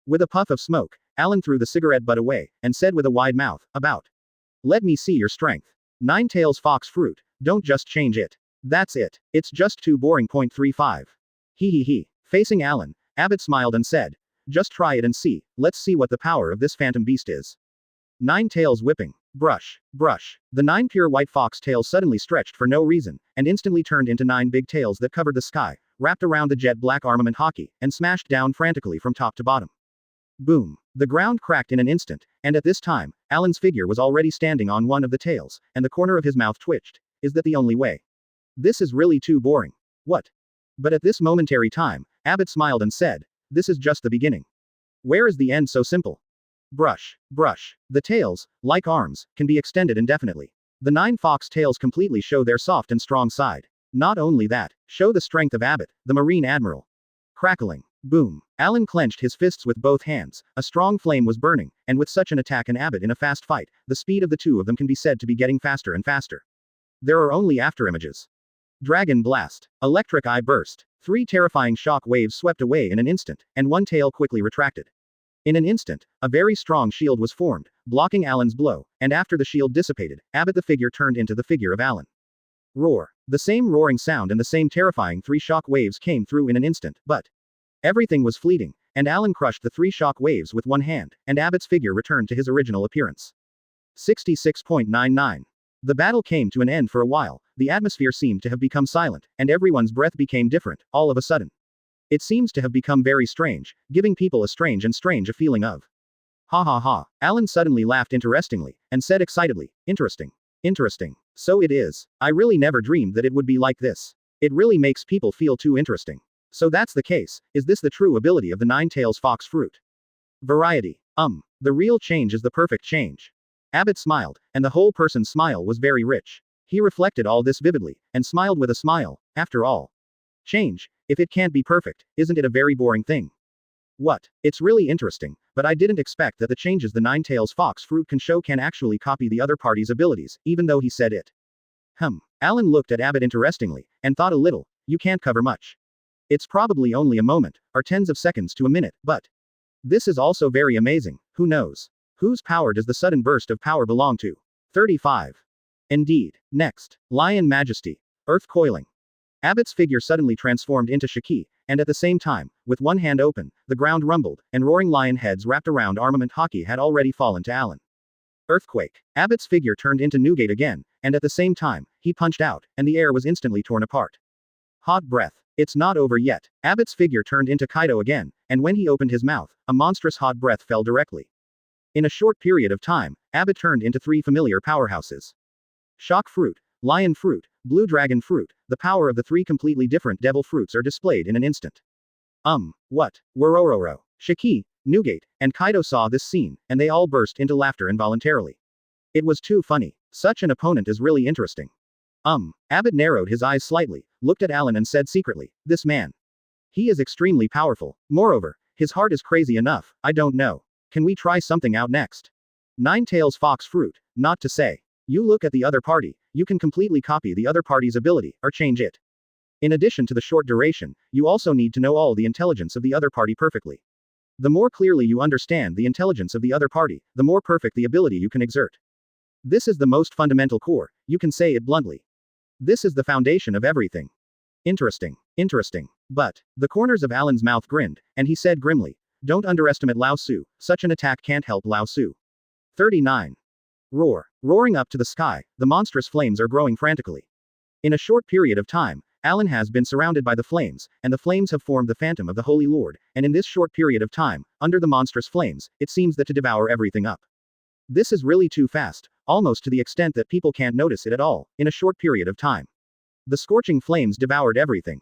With a puff of smoke, Alan threw the cigarette butt away, and said with a wide mouth, about. Let me see your strength. 9 tails fox fruit, don't just change it. That's it. It's just too boring. 0.35. He. Facing Alan, Abbott smiled and said, just try it and see, let's see what the power of this phantom beast is. 9 tails whipping. Brush. The 9 pure white fox tails suddenly stretched for no reason, and instantly turned into 9 big tails that covered the sky, wrapped around the jet black armament hockey, and smashed down frantically from top to bottom. Boom. The ground cracked in an instant, and at this time, Alan's figure was already standing on one of the tails, and the corner of his mouth twitched. Is that the only way? This is really too boring. What? But at this momentary time, Abbott smiled and said, this is just the beginning. Where is the end? So simple. Brush. The tails, like arms, can be extended indefinitely. The 9 fox tails completely show their soft and strong side. Not only that, show the strength of Abbott, the Marine Admiral. Crackling. Boom. Alan clenched his fists with both hands, a strong flame was burning, and with such an attack and Abbott in a fast fight, the speed of the two of them can be said to be getting faster and faster. There are only afterimages. Dragon blast. Electric eye burst. 3 terrifying shock waves swept away in an instant, and one tail quickly retracted. In an instant, a very strong shield was formed, blocking Alan's blow, and after the shield dissipated, Abbott the figure turned into the figure of Alan. Roar. The same roaring sound and the same terrifying 3 shock waves came through in an instant, but everything was fleeting, and Alan crushed the 3 shock waves with one hand, and Abbott's figure returned to his original appearance. 66.99. The battle came to an end for a while, the atmosphere seemed to have become silent, and everyone's breath became different, all of a sudden. It seems to have become very strange, giving people a strange a feeling of. Ha ha ha. Alan suddenly laughed interestingly, and said excitedly, interesting. So it is. I really never dreamed that it would be like this. It really makes people feel too interesting. So that's the case, is this the true ability of the 9 tails fox fruit? Variety. The real change is the perfect change. Abbott smiled, and the whole person's smile was very rich. He reflected all this vividly, and smiled with a smile. After all, change, if it can't be perfect, isn't it a very boring thing? What? It's really interesting, but I didn't expect that the changes the Nine-Tails Fox fruit can show can actually copy the other party's abilities, even though he said it. Alan looked at Abbott interestingly, and thought a little, you can't cover much. It's probably only a moment, or tens of seconds to a minute, but this is also very amazing, who knows? Whose power does the sudden burst of power belong to? 35. Indeed. Next. Lion Majesty. Earth coiling. Abbott's figure suddenly transformed into Shiki, and at the same time, with one hand open, the ground rumbled, and roaring lion heads wrapped around armament hockey had already fallen to Alan. Earthquake. Abbott's figure turned into Newgate again, and at the same time, he punched out, and the air was instantly torn apart. Hot breath. It's not over yet. Abbott's figure turned into Kaido again, and when he opened his mouth, a monstrous hot breath fell directly. In a short period of time, Abbott turned into three familiar powerhouses. Shock Fruit, Lion Fruit, Blue Dragon Fruit, the power of the three completely different devil fruits are displayed in an instant. What? Worororo. Shiki, Newgate, and Kaido saw this scene, and they all burst into laughter involuntarily. It was too funny. Such an opponent is really interesting. Abbott narrowed his eyes slightly, looked at Alan and said secretly, this man. He is extremely powerful. Moreover, his heart is crazy enough, I don't know. Can we try something out next? Nine-Tails Fox Fruit, not to say. You look at the other party, you can completely copy the other party's ability, or change it. In addition to the short duration, you also need to know all the intelligence of the other party perfectly. The more clearly you understand the intelligence of the other party, the more perfect the ability you can exert. This is the most fundamental core, you can say it bluntly. This is the foundation of everything. Interesting. But, the corners of Alan's mouth grinned, and he said grimly, don't underestimate Lao Su, such an attack can't help Lao Su. 39. Roar. Roaring up to the sky, the monstrous flames are growing frantically. In a short period of time, Alan has been surrounded by the flames, and the flames have formed the phantom of the Holy Lord, and in this short period of time, under the monstrous flames, it seems that to devour everything up. This is really too fast, almost to the extent that people can't notice it at all, in a short period of time. The scorching flames devoured everything.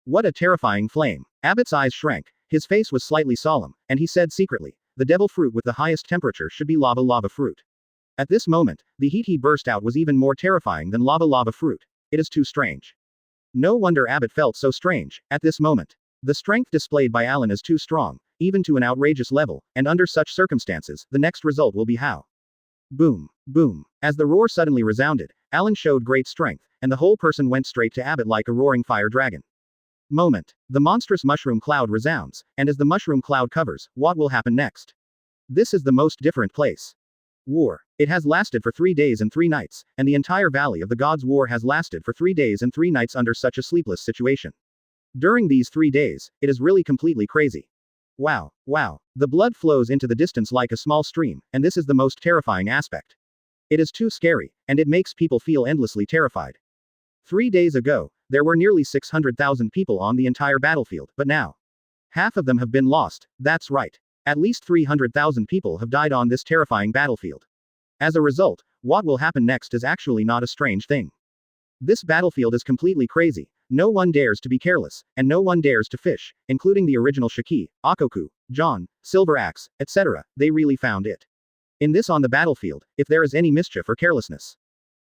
What a terrifying flame. Abbott's eyes shrank, his face was slightly solemn, and he said secretly, the devil fruit with the highest temperature should be lava fruit. At this moment, the heat he burst out was even more terrifying than lava fruit. It is too strange. No wonder Abbott felt so strange, at this moment. The strength displayed by Alan is too strong, even to an outrageous level, and under such circumstances, the next result will be how. Boom. Boom. As the roar suddenly resounded, Alan showed great strength, and the whole person went straight to Abbott like a roaring fire dragon. Moment. The monstrous mushroom cloud resounds, and as the mushroom cloud covers, what will happen next? This is the most different place. War. It has lasted for 3 days and 3 nights, and the entire Valley of the Gods war has lasted for 3 days and 3 nights under such a sleepless situation. During these 3 days, it is really completely crazy. Wow. The blood flows into the distance like a small stream, and this is the most terrifying aspect. It is too scary, and it makes people feel endlessly terrified. 3 days ago, there were nearly 600,000 people on the entire battlefield, but now, half of them have been lost, that's right. At least 300,000 people have died on this terrifying battlefield. As a result, what will happen next is actually not a strange thing. This battlefield is completely crazy, no one dares to be careless, and no one dares to fish, including the original Shiki, Akoku, John, Silver Axe, etc., they really found it. In this on the battlefield, if there is any mischief or carelessness,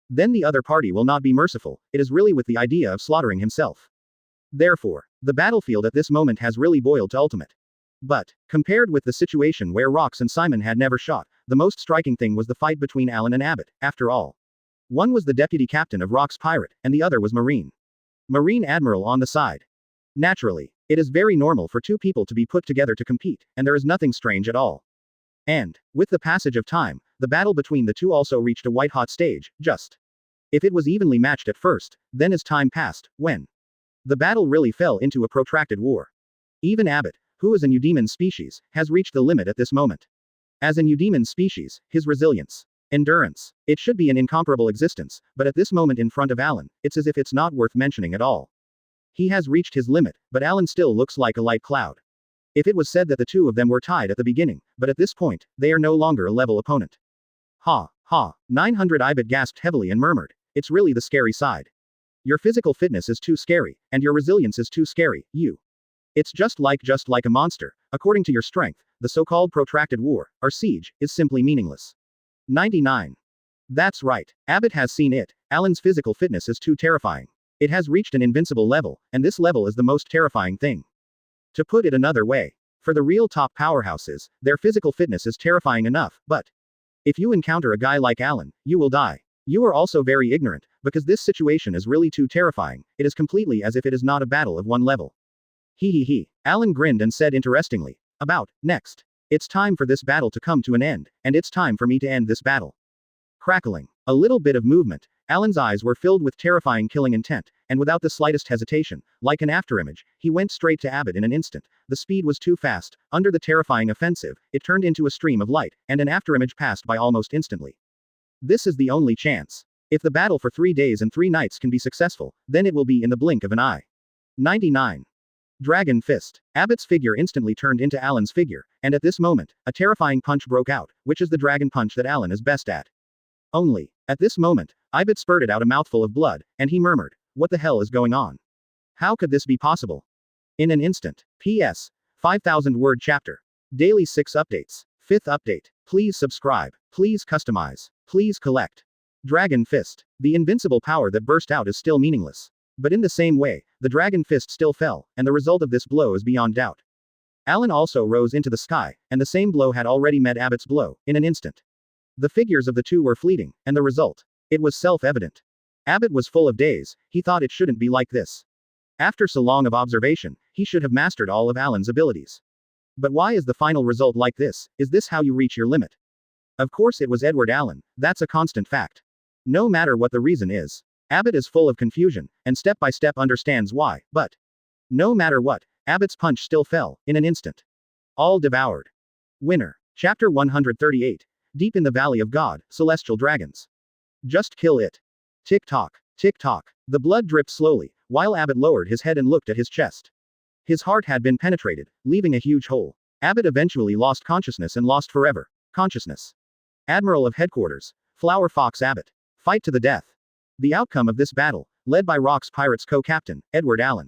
then the other party will not be merciful, it is really with the idea of slaughtering himself. Therefore, the battlefield at this moment has really boiled to ultimate. But, compared with the situation where Rox and Simon had never shot, the most striking thing was the fight between Alan and Abbott, after all. One was the deputy captain of Rox Pirate, and the other was Marine Admiral on the side. Naturally, it is very normal for two people to be put together to compete, and there is nothing strange at all. And, with the passage of time, the battle between the two also reached a white-hot stage, just. If it was evenly matched at first, then as time passed, when the battle really fell into a protracted war. Even Abbott, who is an Eudaemon species, has reached the limit at this moment. As an Eudaemon species, his resilience, endurance, it should be an incomparable existence, but at this moment in front of Alan, it's as if it's not worth mentioning at all. He has reached his limit, but Alan still looks like a light cloud. If it was said that the two of them were tied at the beginning, but at this point, they are no longer a level opponent. Ha. 900 Ibit gasped heavily and murmured, it's really the scary side. Your physical fitness is too scary, and your resilience is too scary, It's just like a monster. According to your strength, the so-called protracted war, or siege, is simply meaningless. 99. That's right. Abbott has seen it. Alan's physical fitness is too terrifying. It has reached an invincible level, and this level is the most terrifying thing. To put it another way, For the real top powerhouses, their physical fitness is terrifying enough, but if you encounter a guy like Alan, you will die. You are also very ignorant, because this situation is really too terrifying, it is completely as if it is not a battle of one level. He. Alan grinned and said interestingly, next. It's time for this battle to come to an end, and it's time for me to end this battle. Crackling. A little bit of movement. Alan's eyes were filled with terrifying killing intent, and without the slightest hesitation, like an afterimage, he went straight to Abbott in an instant. The speed was too fast. Under the terrifying offensive, it turned into a stream of light, and an afterimage passed by almost instantly. This is the only chance. If the battle for 3 days and 3 nights can be successful, then it will be in the blink of an eye. 99. Dragon Fist. Abbott's figure instantly turned into Alan's figure, and at this moment, a terrifying punch broke out, which is the dragon punch that Alan is best at. Only. At this moment, Abbott spurted out a mouthful of blood, and he murmured, "What the hell is going on? How could this be possible?" In an instant. P.S. 5,000 word chapter. Daily 6 updates. 5th update. Please subscribe. Please customize. Please collect. Dragon Fist. The invincible power that burst out is still meaningless. But in the same way, the Dragon Fist still fell, and the result of this blow is beyond doubt. Alan also rose into the sky, and the same blow had already met Abbott's blow, in an instant. The figures of the two were fleeting, and the result. It was self-evident. Abbott was full of days, he thought it shouldn't be like this. After so long of observation, he should have mastered all of Alan's abilities. But why is the final result like this? Is this how you reach your limit? Of course it was Edward Allen, that's a constant fact. No matter what the reason is. Abbott is full of confusion, and step by step understands why, but no matter what, Abbott's punch still fell, in an instant. All devoured. Winner. Chapter 138. Deep in the Valley of God, Celestial Dragons. Just kill it. Tick-tock, tick-tock. The blood dripped slowly, while Abbott lowered his head and looked at his chest. His heart had been penetrated, leaving a huge hole. Abbott eventually lost consciousness and lost forever consciousness. Admiral of Headquarters, Flower Fox Abbott. Fight to the death. The outcome of this battle, led by Rock's Pirates co-captain, Edward Allen.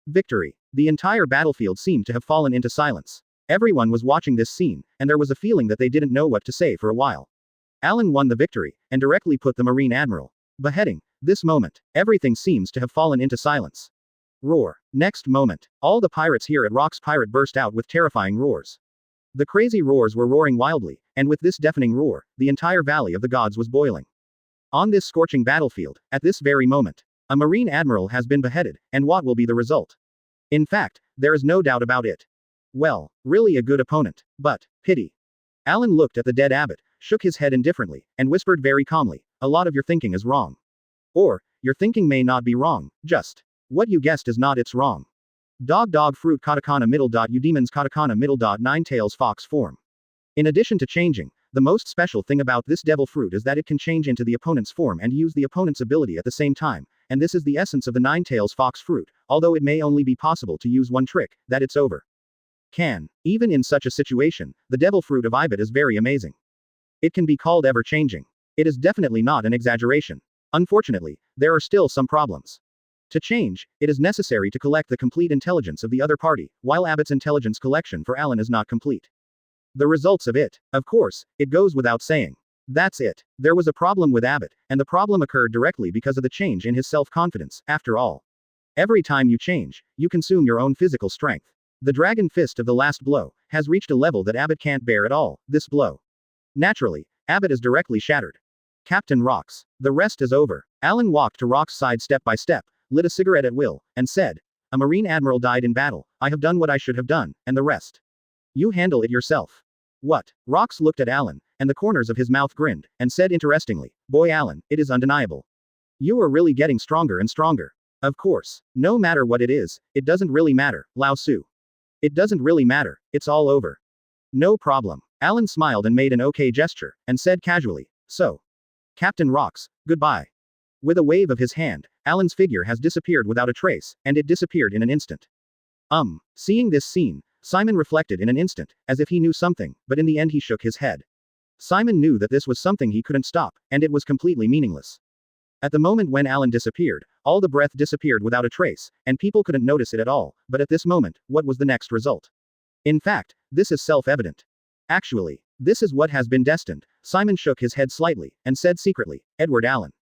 Victory. The entire battlefield seemed to have fallen into silence. Everyone was watching this scene, and there was a feeling that they didn't know what to say for a while. Allen won the victory, and directly put the Marine Admiral. Beheading. This moment, everything seems to have fallen into silence. Roar. Next moment, all the pirates here at Rock's Pirate burst out with terrifying roars. The crazy roars were roaring wildly, and with this deafening roar, the entire Valley of the Gods was boiling. On this scorching battlefield, at this very moment, a Marine Admiral has been beheaded, and what will be the result? In fact, there is no doubt about it. Well, really a good opponent, but pity. Alan looked at the dead Abbott, shook his head indifferently, and whispered very calmly, "A lot of your thinking is wrong. Or, your thinking may not be wrong, just what you guessed is not it's wrong. Dog fruit katakana middle dot u demons katakana middle dot 9 tails fox form. In addition to changing, the most special thing about this devil fruit is that it can change into the opponent's form and use the opponent's ability at the same time, and this is the essence of the 9 tails fox fruit, although it may only be possible to use one trick, that it's over. Even in such a situation, the devil fruit of Ibit is very amazing. It can be called ever-changing. It is definitely not an exaggeration. Unfortunately, there are still some problems. To change, it is necessary to collect the complete intelligence of the other party, while Abbott's intelligence collection for Alan is not complete. The results of it, of course, it goes without saying. That's it. There was a problem with Abbott, and the problem occurred directly because of the change in his self-confidence, after all. Every time you change, you consume your own physical strength. The dragon fist of the last blow has reached a level that Abbott can't bear at all, this blow. Naturally, Abbott is directly shattered. Captain rocks. The rest is over. Alan walked to Rock's side step by step, lit a cigarette at will, and said, "A Marine Admiral died in battle, I have done what I should have done, and the rest. You handle it yourself." What? Rocks looked at Alan, and the corners of his mouth grinned, and said interestingly, "Boy Alan, it is undeniable. You are really getting stronger and stronger. Of course. No matter what it is, it doesn't really matter, Laozi. It doesn't really matter, it's all over." "No problem." Alan smiled and made an okay gesture, and said casually, "So. Captain Rocks, goodbye." With a wave of his hand, Alan's figure has disappeared without a trace, and it disappeared in an instant. Seeing this scene, Simon reflected in an instant, as if he knew something, but in the end he shook his head. Simon knew that this was something he couldn't stop, and it was completely meaningless. At the moment when Alan disappeared, all the breath disappeared without a trace, and people couldn't notice it at all, but at this moment, what was the next result? In fact, this is self-evident. Actually, this is what has been destined. Simon shook his head slightly, and said secretly, "Edward Allen.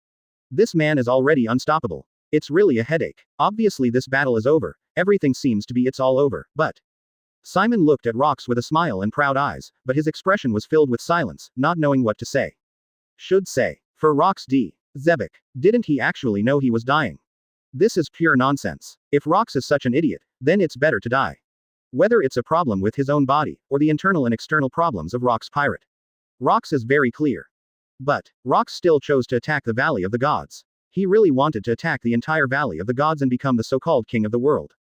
This man is already unstoppable. It's really a headache. Obviously this battle is over, everything seems to be it's all over, but Simon looked at Rox with a smile and proud eyes, but his expression was filled with silence, not knowing what to say. Should say. For Rox D. Zebek. Didn't he actually know he was dying? This is pure nonsense. If Rox is such an idiot, then it's better to die. Whether it's a problem with his own body, or the internal and external problems of Rox Pirate. Rox is very clear. But, Rox still chose to attack the Valley of the Gods. He really wanted to attack the entire Valley of the Gods and become the so-called king of the world.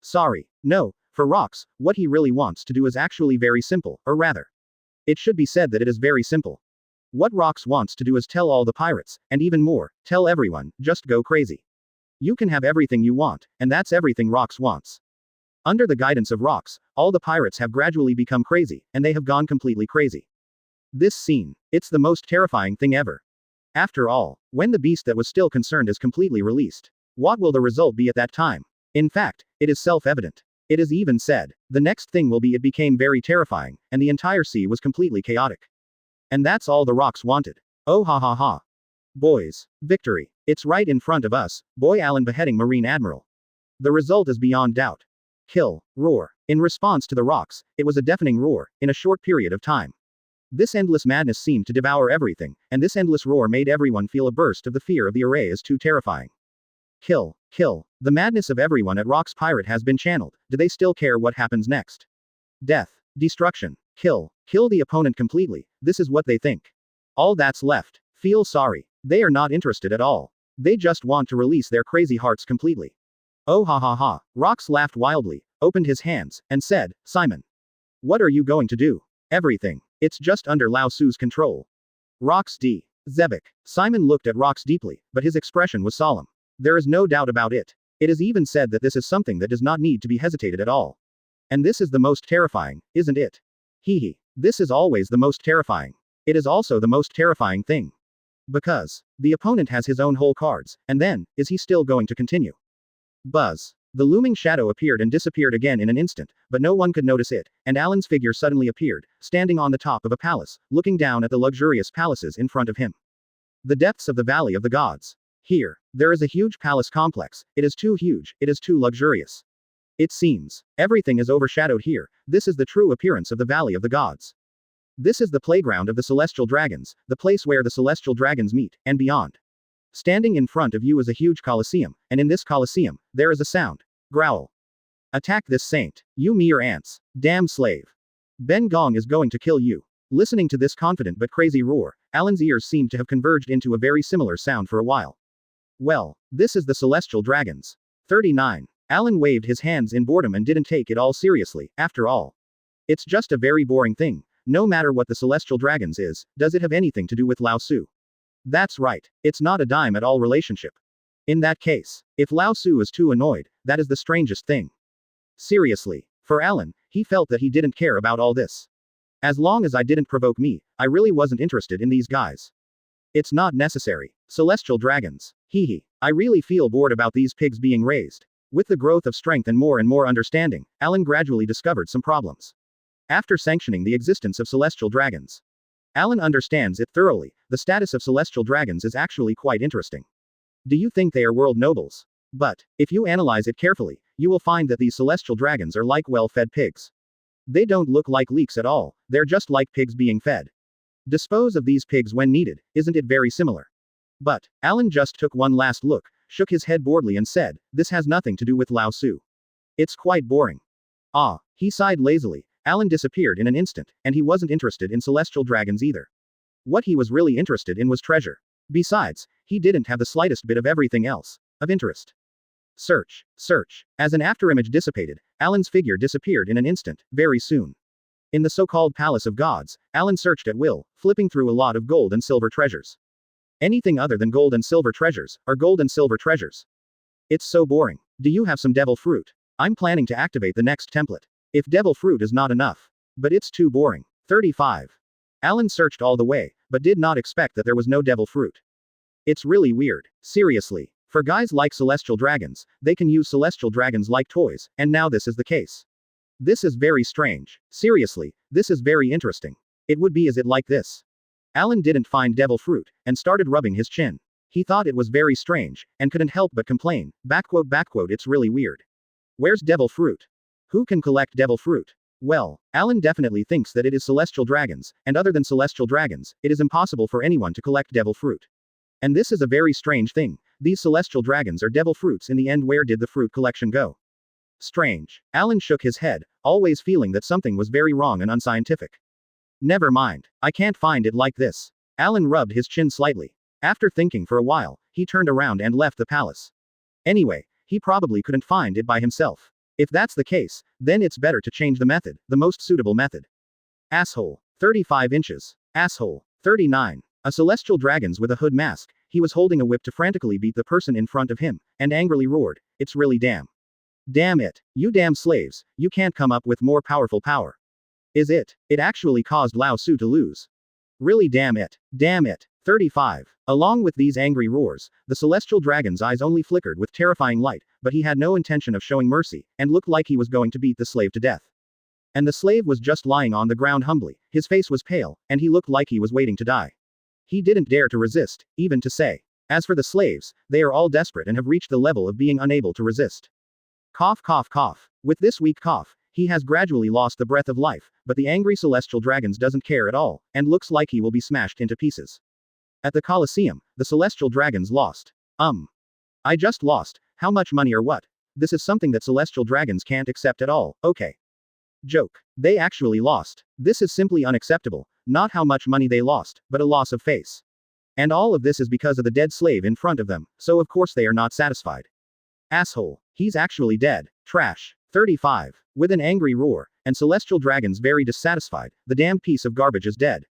Sorry. No, for Rox, what he really wants to do is actually very simple, or rather. It should be said that it is very simple. What Rox wants to do is tell all the pirates, and even more, tell everyone, just go crazy. You can have everything you want, and that's everything Rox wants. Under the guidance of Rox, all the pirates have gradually become crazy, and they have gone completely crazy. This scene, it's the most terrifying thing ever. After all, when the beast that was still concerned is completely released, what will the result be at that time? In fact, it is self-evident. It is even said, the next thing will be it became very terrifying, and the entire sea was completely chaotic. And that's all the Rox wanted. Oh ha ha ha. Boys, victory. It's right in front of us, boy Alan beheading Marine Admiral. The result is beyond doubt. Kill, roar. In response to the Rox, it was a deafening roar, in a short period of time. This endless madness seemed to devour everything, and this endless roar made everyone feel a burst of the fear of the array as too terrifying. Kill, kill. The madness of everyone at Rox Pirate has been channeled. Do they still care what happens next? Death. Destruction. Kill. Kill the opponent completely. This is what they think. All that's left. Feel sorry. They are not interested at all. They just want to release their crazy hearts completely. Oh ha ha ha. Rox laughed wildly, opened his hands, and said, Simon. What are you going to do? Everything. It's just under Laozi's control. Rox D. Zebek. Simon looked at Rox deeply, but his expression was solemn. There is no doubt about it. It is even said that this is something that does not need to be hesitated at all. And this is the most terrifying, isn't it? Hee. This is always the most terrifying. It is also the most terrifying thing. Because the opponent has his own whole cards, and then, is he still going to continue? Buzz. The looming shadow appeared and disappeared again in an instant, but no one could notice it, and Alan's figure suddenly appeared, standing on the top of a palace, looking down at the luxurious palaces in front of him. The depths of the Valley of the Gods. Here, there is a huge palace complex. It is too huge, it is too luxurious. It seems everything is overshadowed here. This is the true appearance of the Valley of the Gods. This is the playground of the celestial dragons, the place where the celestial dragons meet, and beyond. Standing in front of you is a huge Colosseum, and in this Colosseum, there is a sound. Growl. Attack this saint. You mere ants. Damn slave. Ben Gong is going to kill you. Listening to this confident but crazy roar, Alan's ears seemed to have converged into a very similar sound for a while. Well, this is the celestial dragons. 39. Alan waved his hands in boredom and didn't take it all seriously, after all. It's just a very boring thing. No matter what the celestial dragons is, does it have anything to do with Laozi? That's right. It's not a dime at all relationship. In that case, if Laozi is too annoyed, that is the strangest thing. Seriously. For Alan, he felt that he didn't care about all this. As long as I didn't provoke me, I really wasn't interested in these guys. It's not necessary. Celestial dragons. Hee. I really feel bored about these pigs being raised. With the growth of strength and more understanding, Alan gradually discovered some problems. After sanctioning the existence of celestial dragons, Alan understands it thoroughly. The status of celestial dragons is actually quite interesting. Do you think they are world nobles? But, if you analyze it carefully, you will find that these celestial dragons are like well-fed pigs. They don't look like leeks at all, they're just like pigs being fed. Dispose of these pigs when needed, isn't it very similar? But, Alan just took one last look, shook his head boredly and said, this has nothing to do with Laozi. It's quite boring. Ah, he sighed lazily. Alan disappeared in an instant, and he wasn't interested in celestial dragons either. What he was really interested in was treasure. Besides, he didn't have the slightest bit of everything else of interest. Search. Search. As an afterimage dissipated, Alan's figure disappeared in an instant, very soon. In the so-called Palace of Gods, Alan searched at will, flipping through a lot of gold and silver treasures. Anything other than gold and silver treasures, are gold and silver treasures. It's so boring. Do you have some devil fruit? I'm planning to activate the next template. If devil fruit is not enough. But it's too boring. 35. Alan searched all the way, but did not expect that there was no devil fruit. It's really weird. Seriously. For guys like celestial dragons, they can use celestial dragons like toys, and now this is the case. This is very strange. Seriously, this is very interesting. It would be as it like this. Alan didn't find devil fruit, and started rubbing his chin. He thought it was very strange, and couldn't help but complain, backquote, it's really weird. Where's devil fruit? Who can collect devil fruit? Well, Alan definitely thinks that it is celestial dragons, and other than celestial dragons, it is impossible for anyone to collect devil fruit. And this is a very strange thing. These celestial dragons are devil fruits in the end. Where did the fruit collection go? Strange. Alan shook his head, always feeling that something was very wrong and unscientific. Never mind. I can't find it like this. Alan rubbed his chin slightly. After thinking for a while, he turned around and left the palace. Anyway, he probably couldn't find it by himself. If that's the case, then it's better to change the method, the most suitable method. Asshole. 35 inches. Asshole. 39. A celestial dragon's with a hood mask. He was holding a whip to frantically beat the person in front of him, and angrily roared, "It's really damn. Damn it. You damn slaves, you can't come up with more powerful power. Is it? It actually caused Laozi to lose. Really damn it. Damn it. 35. Along with these angry roars, the celestial dragon's eyes only flickered with terrifying light, but he had no intention of showing mercy, and looked like he was going to beat the slave to death. And the slave was just lying on the ground humbly, his face was pale, and he looked like he was waiting to die. He didn't dare to resist, even to say. As for the slaves, they are all desperate and have reached the level of being unable to resist. Cough cough cough. With this weak cough, he has gradually lost the breath of life, but the angry celestial dragons doesn't care at all, and looks like he will be smashed into pieces. At the Colosseum, the celestial dragons lost. I just lost. How much money or what? This is something that celestial dragons can't accept at all, okay. Joke. They actually lost. This is simply unacceptable. Not how much money they lost, but a loss of face. And all of this is because of the dead slave in front of them, so of course they are not satisfied. Asshole. He's actually dead. Trash. 35. With an angry roar, and celestial dragons very dissatisfied, the damned piece of garbage is dead.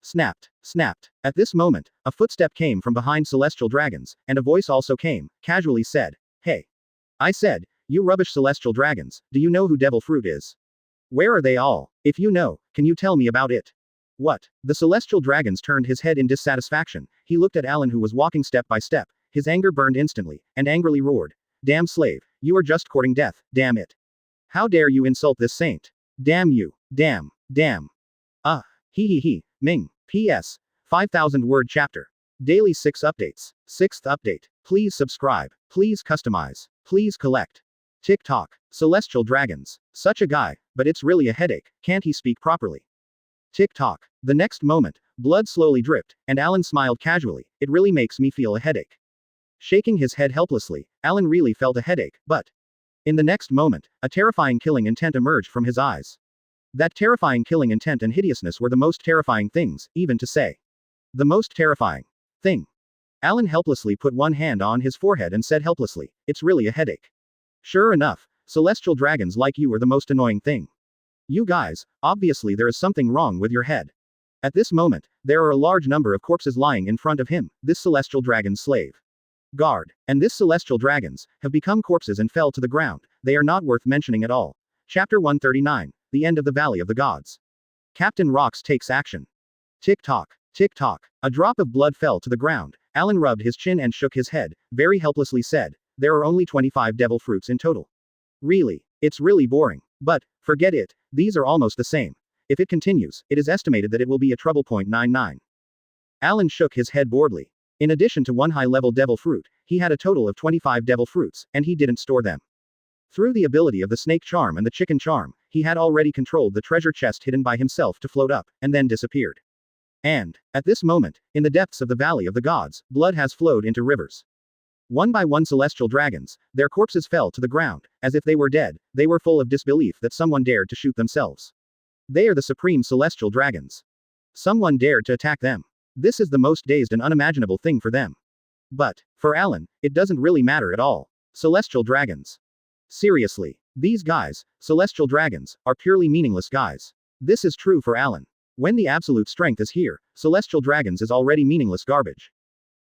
Snapped. Snapped. At this moment, a footstep came from behind celestial dragons, and a voice also came, casually said, "Hey. I said, you rubbish celestial dragons, do you know who devil fruit is? Where are they all? If you know, can you tell me about it?" What? The celestial dragons turned his head in dissatisfaction. He looked at Alan, who was walking step by step. His anger burned instantly, and angrily roared, "Damn slave, you are just courting death, damn it. How dare you insult this saint? Damn you. Damn. Damn. He. Ming. P.S. 5,000 word chapter. Daily 6 updates. 6th update. Please subscribe. Please customize. Please collect. TikTok. Celestial dragons. Such a guy, but it's really a headache, can't he speak properly? TikTok. The next moment, blood slowly dripped, and Alan smiled casually, "It really makes me feel a headache." Shaking his head helplessly, Alan really felt a headache, but in the next moment, a terrifying killing intent emerged from his eyes. That terrifying killing intent and hideousness were the most terrifying things, even to say. The most terrifying thing. Alan helplessly put one hand on his forehead and said helplessly, "It's really a headache." Sure enough, celestial dragons like you are the most annoying thing. You guys, obviously there is something wrong with your head. At this moment, there are a large number of corpses lying in front of him, this celestial dragon's slave. Guard. And this celestial dragons have become corpses and fell to the ground. They are not worth mentioning at all. Chapter 139. The end of the Valley of the Gods. Captain Rocks takes action. Tick-tock. Tick-tock. A drop of blood fell to the ground. Alan rubbed his chin and shook his head, very helplessly said, "There are only 25 devil fruits in total. Really? It's really boring. But, forget it, these are almost the same. If it continues, it is estimated that it will be a trouble. 99. Alan shook his head boredly. In addition to one high-level devil fruit, he had a total of 25 devil fruits, and he didn't store them. Through the ability of the snake charm and the chicken charm, he had already controlled the treasure chest hidden by himself to float up, and then disappeared. And, at this moment, in the depths of the Valley of the Gods, blood has flowed into rivers. One by one celestial dragons, their corpses fell to the ground, as if they were dead. They were full of disbelief that someone dared to shoot themselves. They are the supreme celestial dragons. Someone dared to attack them. This is the most dazed and unimaginable thing for them. But, for Alan, it doesn't really matter at all. Celestial dragons. Seriously. These guys, celestial dragons, are purely meaningless guys. This is true for Alan. When the absolute strength is here, celestial dragons is already meaningless garbage.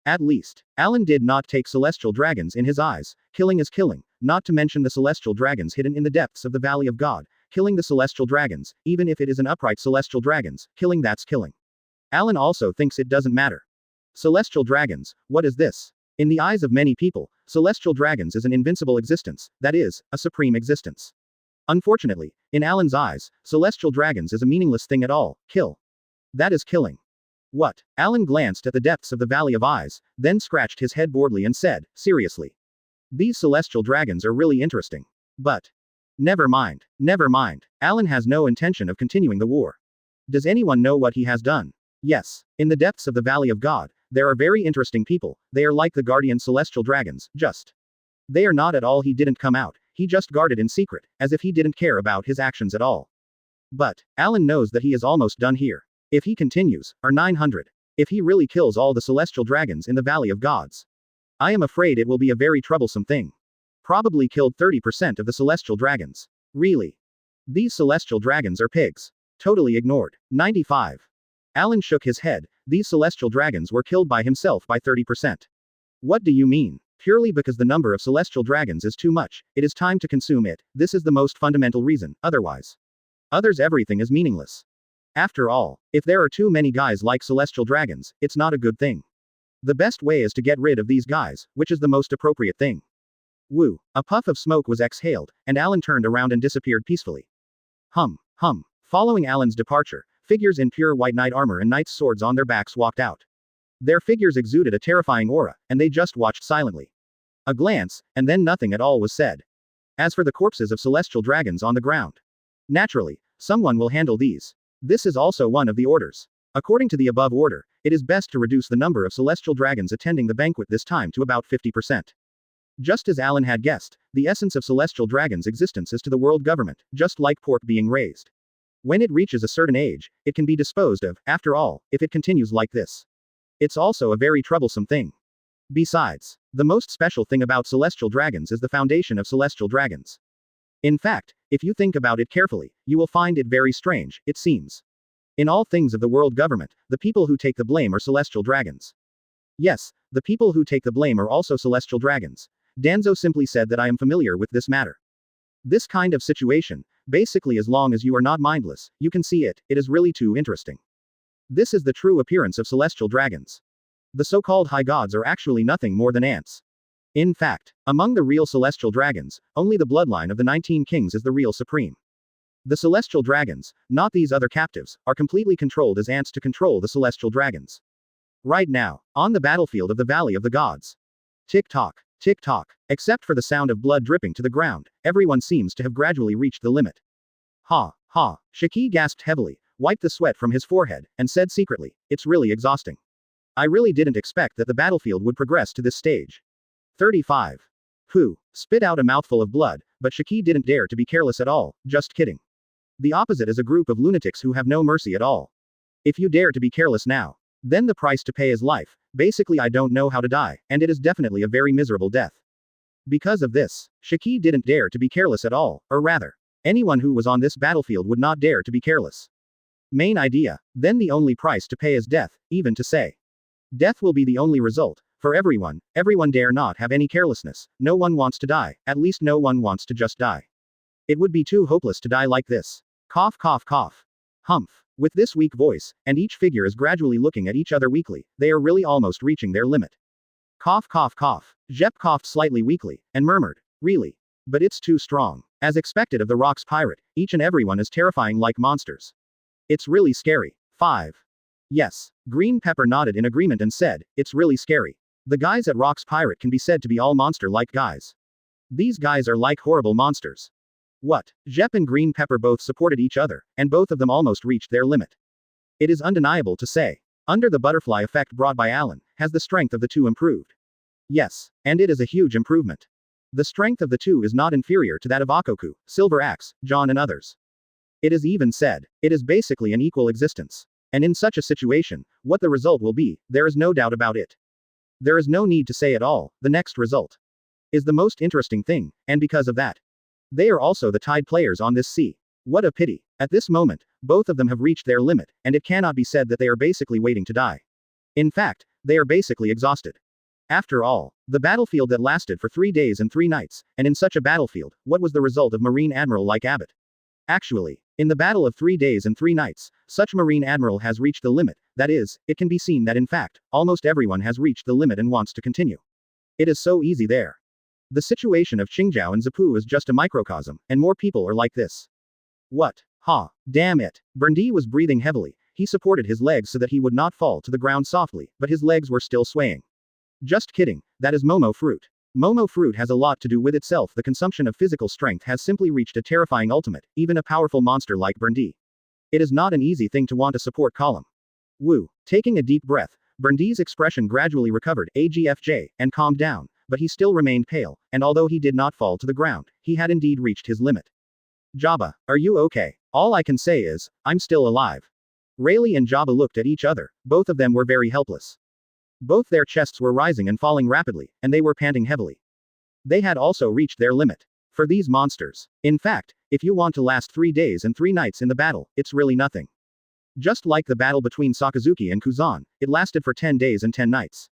At least, Alan did not take celestial dragons in his eyes. Killing is killing, not to mention the celestial dragons hidden in the depths of the Valley of God. Killing the celestial dragons, even if it is an upright celestial dragons, killing that's killing. Alan also thinks it doesn't matter. Celestial dragons, what is this? In the eyes of many people, celestial dragons is an invincible existence, that is, a supreme existence. Unfortunately, in Alan's eyes, celestial dragons is a meaningless thing at all. Kill. That is killing. What? Alan glanced at the depths of the Valley of Eyes, then scratched his head boredly and said, seriously. These celestial dragons are really interesting. But Never mind. Never mind. Alan has no intention of continuing the war. Does anyone know what he has done? Yes. In the depths of the Valley of God, there are very interesting people. They are like the guardian celestial dragons, just. They are not at all. He didn't come out. He just guarded in secret, as if he didn't care about his actions at all. But, Alan knows that he is almost done here. If he continues, or 900. If he really kills all the celestial dragons in the Valley of Gods. I am afraid it will be a very troublesome thing. Probably killed 30% of the celestial dragons. Really? These celestial dragons are pigs. Totally ignored. 95. Alan shook his head. These celestial dragons were killed by himself by 30%. What do you mean? Purely because the number of celestial dragons is too much, it is time to consume it. This is the most fundamental reason, otherwise. Everything is meaningless. After all, if there are too many guys like celestial dragons, it's not a good thing. The best way is to get rid of these guys, which is the most appropriate thing. Woo. A puff of smoke was exhaled, and Alan turned around and disappeared peacefully. Hum. Following Alan's departure, figures in pure white knight armor and knight's swords on their backs walked out. Their figures exuded a terrifying aura, and they just watched silently. A glance, and then nothing at all was said. As for the corpses of celestial dragons on the ground. Naturally, someone will handle these. This is also one of the orders. According to the above order, it is best to reduce the number of celestial dragons attending the banquet this time to about 50%. Just as Alan had guessed, the essence of celestial dragons' existence is to the world government, just like pork being raised. When it reaches a certain age, it can be disposed of, after all, if it continues like this. It's also a very troublesome thing. Besides, the most special thing about celestial dragons is the foundation of celestial dragons. In fact, if you think about it carefully, you will find it very strange, it seems. In all things of the world government, the people who take the blame are celestial dragons. Yes, the people who take the blame are also celestial dragons. Danzo simply said that I am familiar with this matter. This kind of situation, basically as long as you are not mindless, you can see it, it is really too interesting. This is the true appearance of celestial dragons. The so-called high gods are actually nothing more than ants. In fact, among the real celestial dragons, only the bloodline of the 19 kings is the real supreme. The celestial dragons, not these other captives, are completely controlled as ants to control the celestial dragons. Right now, on the battlefield of the Valley of the Gods. Tick-tock, tick-tock. Except for the sound of blood dripping to the ground, everyone seems to have gradually reached the limit. Ha. Shaki gasped heavily, wiped the sweat from his forehead, and said secretly, it's really exhausting. I really didn't expect that the battlefield would progress to this stage. 35. Who spit out a mouthful of blood, but Shaki didn't dare to be careless at all, just kidding. The opposite is a group of lunatics who have no mercy at all. If you dare to be careless now, then the price to pay is life. Basically, I don't know how to die, and it is definitely a very miserable death. Because of this, Shaki didn't dare to be careless at all, or rather, anyone who was on this battlefield would not dare to be careless. Main idea, then the only price to pay is death, even to say. Death will be the only result, for everyone dare not have any carelessness, no one wants to die, at least no one wants to just die. It would be too hopeless to die like this. Cough. Humph. With this weak voice, and each figure is gradually looking at each other weakly, they are really almost reaching their limit. Cough. Jep coughed slightly weakly, and murmured, really? But it's too strong. As expected of the Rocks pirate, each and everyone is terrifying like monsters. It's really scary. 5. Yes. Green Pepper nodded in agreement and said, it's really scary. The guys at Rocks pirate can be said to be all monster-like guys. These guys are like horrible monsters. What? Jep and Green Pepper both supported each other, and both of them almost reached their limit. It is undeniable to say. Under the butterfly effect brought by Alan, has the strength of the two improved? Yes. And it is a huge improvement. The strength of the two is not inferior to that of Akoku, Silver Axe, John and others. It is even said, it is basically an equal existence. And in such a situation, what the result will be, there is no doubt about it. There is no need to say at all, the next result is the most interesting thing, and because of that, they are also the tide players on this sea. What a pity. At this moment, both of them have reached their limit, and it cannot be said that they are basically waiting to die. In fact, they are basically exhausted. After all, the battlefield that lasted for 3 days and 3 nights, and in such a battlefield, what was the result of Marine Admiral like Abbott? Actually, in the battle of 3 days and 3 nights, such Marine Admiral has reached the limit, that is, it can be seen that in fact, almost everyone has reached the limit and wants to continue. It is so easy there. The situation of Qingzhou and Zapu is just a microcosm, and more people are like this. What? Ha. Damn it. Berndi was breathing heavily, he supported his legs so that he would not fall to the ground softly, but his legs were still swaying. Just kidding, that is Momo fruit. Momo fruit has a lot to do with itself. The consumption of physical strength has simply reached a terrifying ultimate, even a powerful monster like Burndy. It is not an easy thing to want a support column. Woo. Taking a deep breath, Burndy's expression gradually recovered, AGFJ, and calmed down, but he still remained pale, and although he did not fall to the ground, he had indeed reached his limit. Jabba, are you okay? All I can say is, I'm still alive. Rayleigh and Jabba looked at each other, both of them were very helpless. Both their chests were rising and falling rapidly, and they were panting heavily. They had also reached their limit. For these monsters. In fact, if you want to last 3 days and 3 nights in the battle, it's really nothing. Just like the battle between Sakazuki and Kuzan, it lasted for 10 days and 10 nights.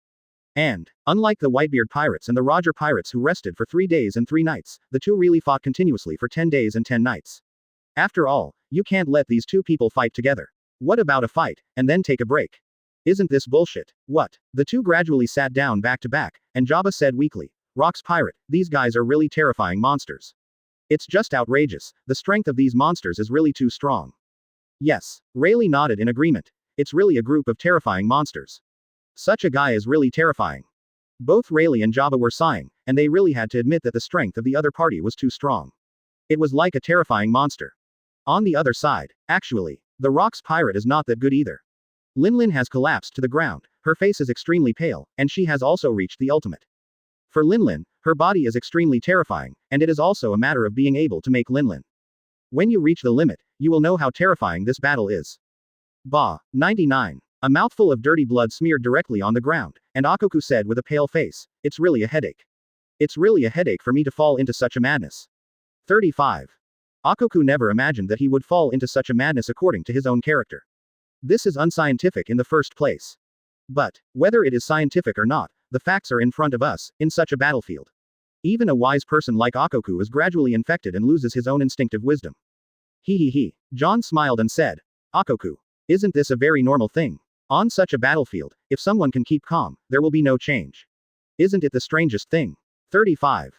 And, unlike the Whitebeard Pirates and the Roger Pirates who rested for 3 days and 3 nights, the two really fought continuously for 10 days and 10 nights. After all, you can't let these two people fight together. What about a fight, and then take a break? Isn't this bullshit? What? The two gradually sat down back to back, and Jabba said weakly, Rox Pirate, these guys are really terrifying monsters. It's just outrageous, the strength of these monsters is really too strong. Yes. Rayleigh nodded in agreement. It's really a group of terrifying monsters. Such a guy is really terrifying. Both Rayleigh and Jabba were sighing, and they really had to admit that the strength of the other party was too strong. It was like a terrifying monster. On the other side, actually, the Rox Pirate is not that good either. Linlin has collapsed to the ground, her face is extremely pale, and she has also reached the ultimate. For Linlin, her body is extremely terrifying, and it is also a matter of being able to make Linlin. When you reach the limit, you will know how terrifying this battle is. Bah. 99. A mouthful of dirty blood smeared directly on the ground, and Akoku said with a pale face, it's really a headache. It's really a headache for me to fall into such a madness. 35. Akoku never imagined that he would fall into such a madness according to his own character. This is unscientific in the first place. But, whether it is scientific or not, the facts are in front of us, in such a battlefield. Even a wise person like Akoku is gradually infected and loses his own instinctive wisdom. He. John smiled and said, Akoku. Isn't this a very normal thing? On such a battlefield, if someone can keep calm, there will be no change. Isn't it the strangest thing? 35.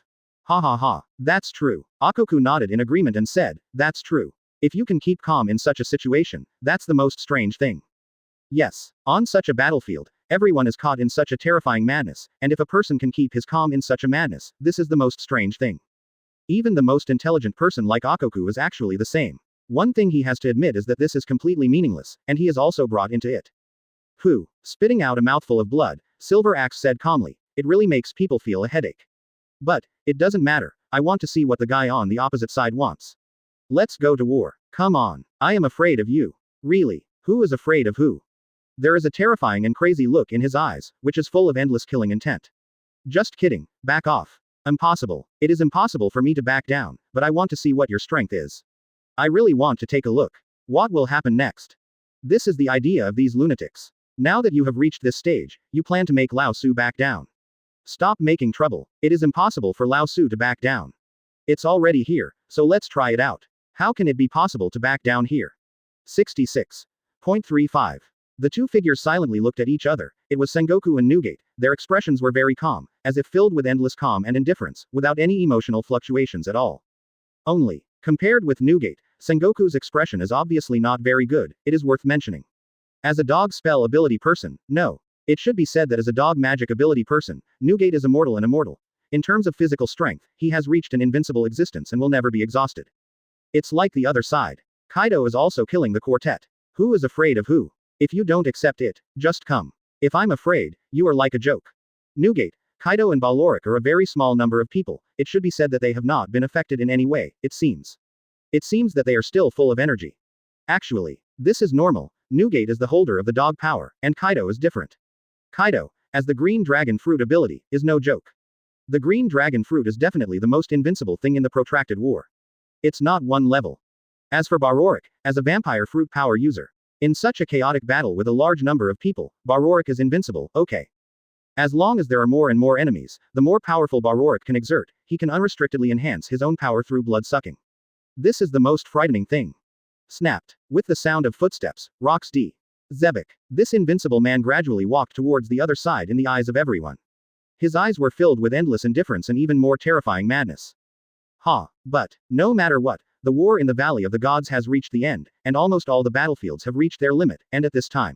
Ha. That's true. Akoku nodded in agreement and said, that's true. If you can keep calm in such a situation, that's the most strange thing. Yes. On such a battlefield, everyone is caught in such a terrifying madness, and if a person can keep his calm in such a madness, this is the most strange thing. Even the most intelligent person like Akoku is actually the same. One thing he has to admit is that this is completely meaningless, and he is also brought into it. Who? Spitting out a mouthful of blood, Silver Axe said calmly, it really makes people feel a headache. But, it doesn't matter, I want to see what the guy on the opposite side wants. Let's go to war. Come on. I am afraid of you. Really? Who is afraid of who? There is a terrifying and crazy look in his eyes, which is full of endless killing intent. Just kidding, back off. Impossible. It is impossible for me to back down, but I want to see what your strength is. I really want to take a look. What will happen next? This is the idea of these lunatics. Now that you have reached this stage, you plan to make Laozi back down. Stop making trouble. It is impossible for Laozi to back down. It's already here, so let's try it out. How can it be possible to back down here? 66.35. The two figures silently looked at each other. It was Sengoku and Newgate. Their expressions were very calm, as if filled with endless calm and indifference, without any emotional fluctuations at all. Only, compared with Newgate, Sengoku's expression is obviously not very good, it is worth mentioning. As a dog spell ability person, no. It should be said that as a dog magic ability person, Newgate is immortal and immortal. In terms of physical strength, he has reached an invincible existence and will never be exhausted. It's like the other side. Kaido is also killing the quartet. Who is afraid of who? If you don't accept it, just come. If I'm afraid, you are like a joke. Newgate, Kaido and Baloric are a very small number of people, it should be said that they have not been affected in any way, it seems. It seems that they are still full of energy. Actually, this is normal. Newgate is the holder of the dog power, and Kaido is different. Kaido, as the green dragon fruit ability, is no joke. The green dragon fruit is definitely the most invincible thing in the protracted war. It's not one level. As for Baloric, as a vampire fruit power user, in such a chaotic battle with a large number of people, Baloric is invincible, okay. As long as there are more and more enemies, the more powerful Baloric can exert, he can unrestrictedly enhance his own power through blood sucking. This is the most frightening thing. Snapped. With the sound of footsteps, Rox D. Zebek. This invincible man gradually walked towards the other side in the eyes of everyone. His eyes were filled with endless indifference and even more terrifying madness. But, no matter what, the war in the Valley of the Gods has reached the end, and almost all the battlefields have reached their limit, and at this time.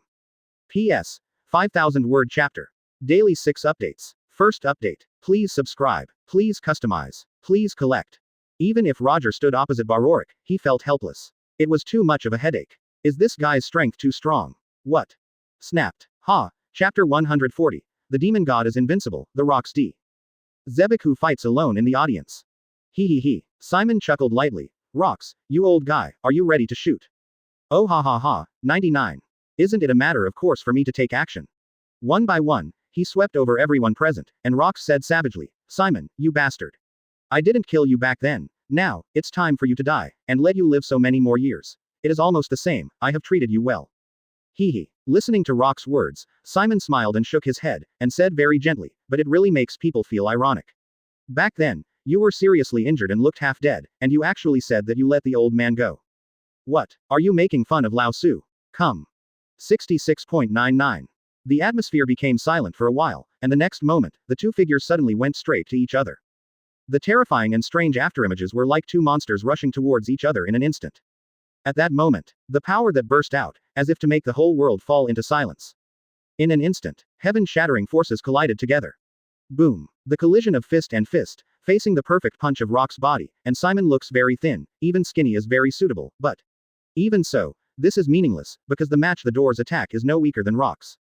P.S. 5,000 word chapter. Daily 6 updates. First update. Please subscribe. Please customize. Please collect. Even if Roger stood opposite Baroric, he felt helpless. It was too much of a headache. Is this guy's strength too strong? What? Snapped. Ha. Chapter 140. The demon god is invincible, the rocks D. Zebek who fights alone in the audience. He. Simon chuckled lightly. Rocks, you old guy, are you ready to shoot? Oh ha ha ha, 99. Isn't it a matter of course for me to take action? One by one, he swept over everyone present, and Rocks said savagely, Simon, you bastard. I didn't kill you back then. Now, it's time for you to die, and let you live so many more years. It is almost the same, I have treated you well. He. Listening to Rock's words, Simon smiled and shook his head, and said very gently, but it really makes people feel ironic. Back then, you were seriously injured and looked half dead, and you actually said that you let the old man go. What, are you making fun of Laozi? Come. 66.99. The atmosphere became silent for a while, and the next moment, the two figures suddenly went straight to each other. The terrifying and strange afterimages were like two monsters rushing towards each other in an instant. At that moment, the power that burst out, as if to make the whole world fall into silence. In an instant, heaven-shattering forces collided together. Boom. The collision of fist and fist, facing the perfect punch of Rock's body, and Simon looks very thin, even skinny is very suitable, but even so, this is meaningless, because the match the door's attack is no weaker than Rock's.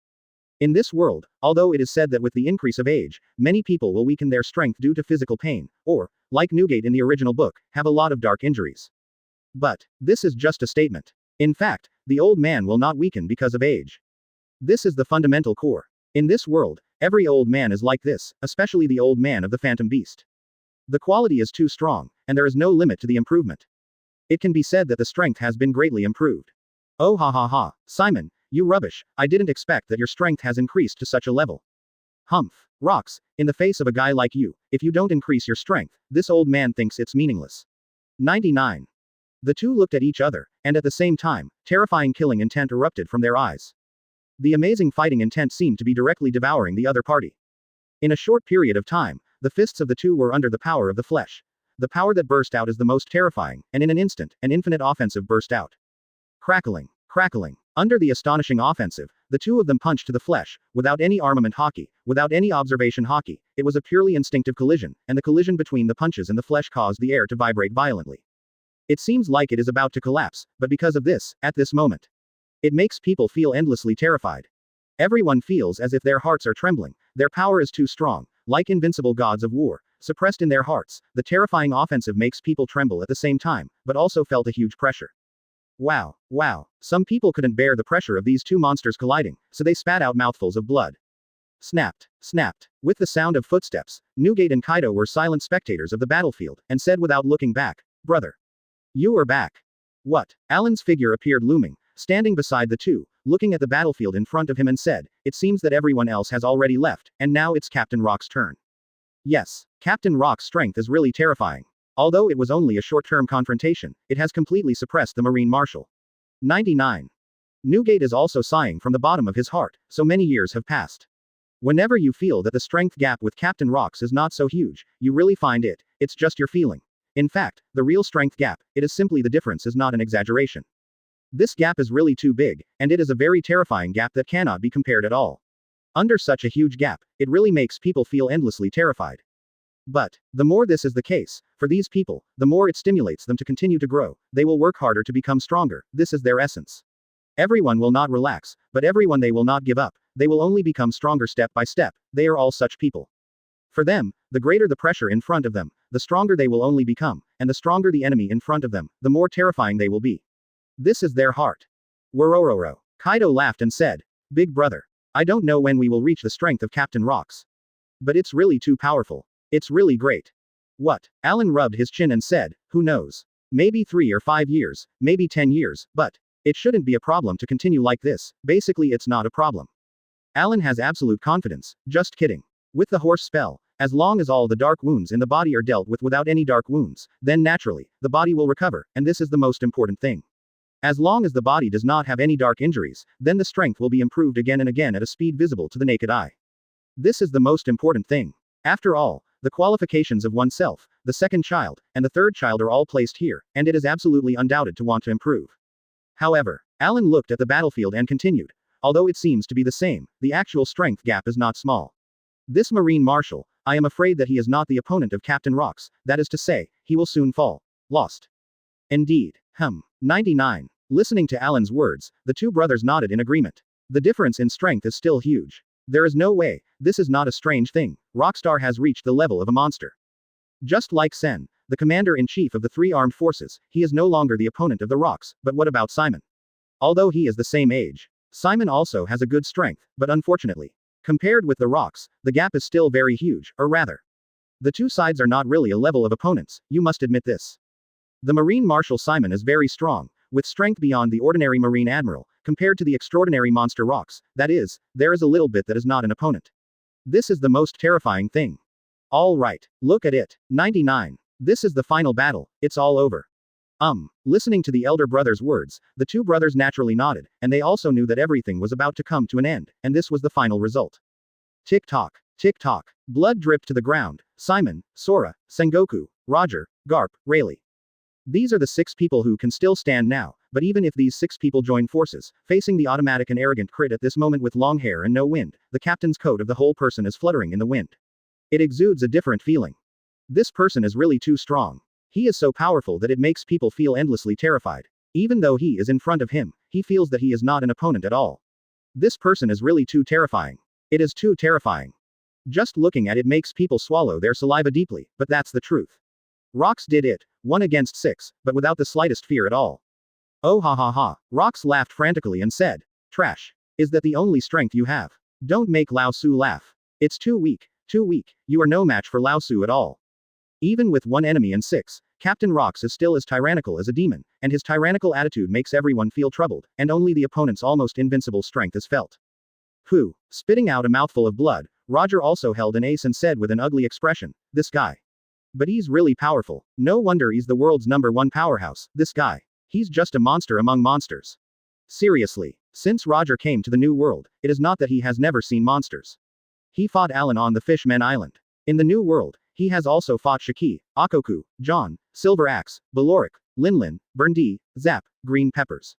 In this world, although it is said that with the increase of age, many people will weaken their strength due to physical pain, or, like Newgate in the original book, have a lot of dark injuries. But this is just a statement. In fact, the old man will not weaken because of age. This is the fundamental core. In this world, every old man is like this, especially the old man of the Phantom Beast. The quality is too strong, and there is no limit to the improvement. It can be said that the strength has been greatly improved. Oh ha ha ha, Simon, you rubbish, I didn't expect that your strength has increased to such a level. Humph. Rocks, in the face of a guy like you, if you don't increase your strength, this old man thinks it's meaningless. 99. The two looked at each other, and at the same time, terrifying killing intent erupted from their eyes. The amazing fighting intent seemed to be directly devouring the other party. In a short period of time, the fists of the two were under the power of the flesh. The power that burst out is the most terrifying, and in an instant, an infinite offensive burst out. Crackling. Under the astonishing offensive, the two of them punched to the flesh, without any armament hockey, without any observation hockey. It was a purely instinctive collision, and the collision between the punches and the flesh caused the air to vibrate violently. It seems like it is about to collapse, but because of this, at this moment, it makes people feel endlessly terrified. Everyone feels as if their hearts are trembling, their power is too strong, like invincible gods of war, suppressed in their hearts. The terrifying offensive makes people tremble at the same time, but also felt a huge pressure. Wow. Some people couldn't bear the pressure of these two monsters colliding, so they spat out mouthfuls of blood. Snapped. With the sound of footsteps, Newgate and Kaido were silent spectators of the battlefield, and said without looking back, Brother. You are back. What? Alan's figure appeared looming, standing beside the two, looking at the battlefield in front of him and said, It seems that everyone else has already left, and now it's Captain Rock's turn. Yes, Captain Rock's strength is really terrifying. Although it was only a short-term confrontation, it has completely suppressed the Marine Marshal. 99. Newgate is also sighing from the bottom of his heart, so many years have passed. Whenever you feel that the strength gap with Captain Rocks is not so huge, you really find it's just your feeling. In fact, the real strength gap, it is simply the difference is not an exaggeration. This gap is really too big, and it is a very terrifying gap that cannot be compared at all. Under such a huge gap, it really makes people feel endlessly terrified. But, the more this is the case, for these people, the more it stimulates them to continue to grow. They will work harder to become stronger, this is their essence. Everyone will not relax, but everyone they will not give up, they will only become stronger step by step, they are all such people. For them, the greater the pressure in front of them, the stronger they will only become, and the stronger the enemy in front of them, the more terrifying they will be. This is their heart. Worororo. Kaido laughed and said, Big brother. I don't know when we will reach the strength of Captain Rocks. But it's really too powerful. It's really great. What? Alan rubbed his chin and said, Who knows? Maybe 3 or 5 years, maybe 10 years, but it shouldn't be a problem to continue like this. Basically, it's not a problem. Alan has absolute confidence. Just kidding. With the horse spell, as long as all the dark wounds in the body are dealt with without any dark wounds, then naturally, the body will recover, and this is the most important thing. As long as the body does not have any dark injuries, then the strength will be improved again and again at a speed visible to the naked eye. This is the most important thing. After all, the qualifications of oneself, the second child, and the third child are all placed here, and it is absolutely undoubted to want to improve. However, Alan looked at the battlefield and continued. Although it seems to be the same, the actual strength gap is not small. This Marine Marshal, I am afraid that he is not the opponent of Captain Rox, that is to say, he will soon fall. Lost. Indeed. 99. Listening to Alan's words, the two brothers nodded in agreement. The difference in strength is still huge. There is no way, this is not a strange thing, Rockstar has reached the level of a monster. Just like Sen, the commander-in-chief of the three armed forces, he is no longer the opponent of the Rox, but what about Simon? Although he is the same age, Simon also has a good strength, but unfortunately, compared with the Rox, the gap is still very huge, or rather, the two sides are not really a level of opponents, you must admit this. The Marine Marshal Simon is very strong, with strength beyond the ordinary Marine Admiral, compared to the extraordinary monster Rox, that is, there is a little bit that is not an opponent. This is the most terrifying thing. All right, look at it. 99. This is the final battle, it's all over. Listening to the elder brother's words, the two brothers naturally nodded, and they also knew that everything was about to come to an end, and this was the final result. Tick-tock, tick-tock. Blood dripped to the ground. Simon, Sora, Sengoku, Roger, Garp, Rayleigh. These are the 6 people who can still stand now, but even if these 6 people join forces, facing the automatic and arrogant crit at this moment with long hair and no wind, the captain's coat of the whole person is fluttering in the wind. It exudes a different feeling. This person is really too strong. He is so powerful that it makes people feel endlessly terrified. Even though he is in front of him, he feels that he is not an opponent at all. This person is really too terrifying. It is too terrifying. Just looking at it makes people swallow their saliva deeply, but that's the truth. Rox did it, 1 against 6, but without the slightest fear at all. Oh ha ha ha, Rox laughed frantically and said, "Trash. Is that the only strength you have? Don't make Laozi laugh. It's too weak, you are no match for Laozi at all." Even with 1 enemy and 6, Captain Rox is still as tyrannical as a demon, and his tyrannical attitude makes everyone feel troubled, and only the opponent's almost invincible strength is felt. Phew, spitting out a mouthful of blood, Roger also held an ace and said with an ugly expression, "This guy. But he's really powerful. No wonder he's the world's #1 powerhouse, this guy. He's just a monster among monsters." Seriously, since Roger came to the New World, it is not that he has never seen monsters. He fought Alan on the Fishmen Island. In the New World, he has also fought Shiki, Akoku, John, Silver Axe, Balorik, Linlin, Burndee, Zap, Green Peppers.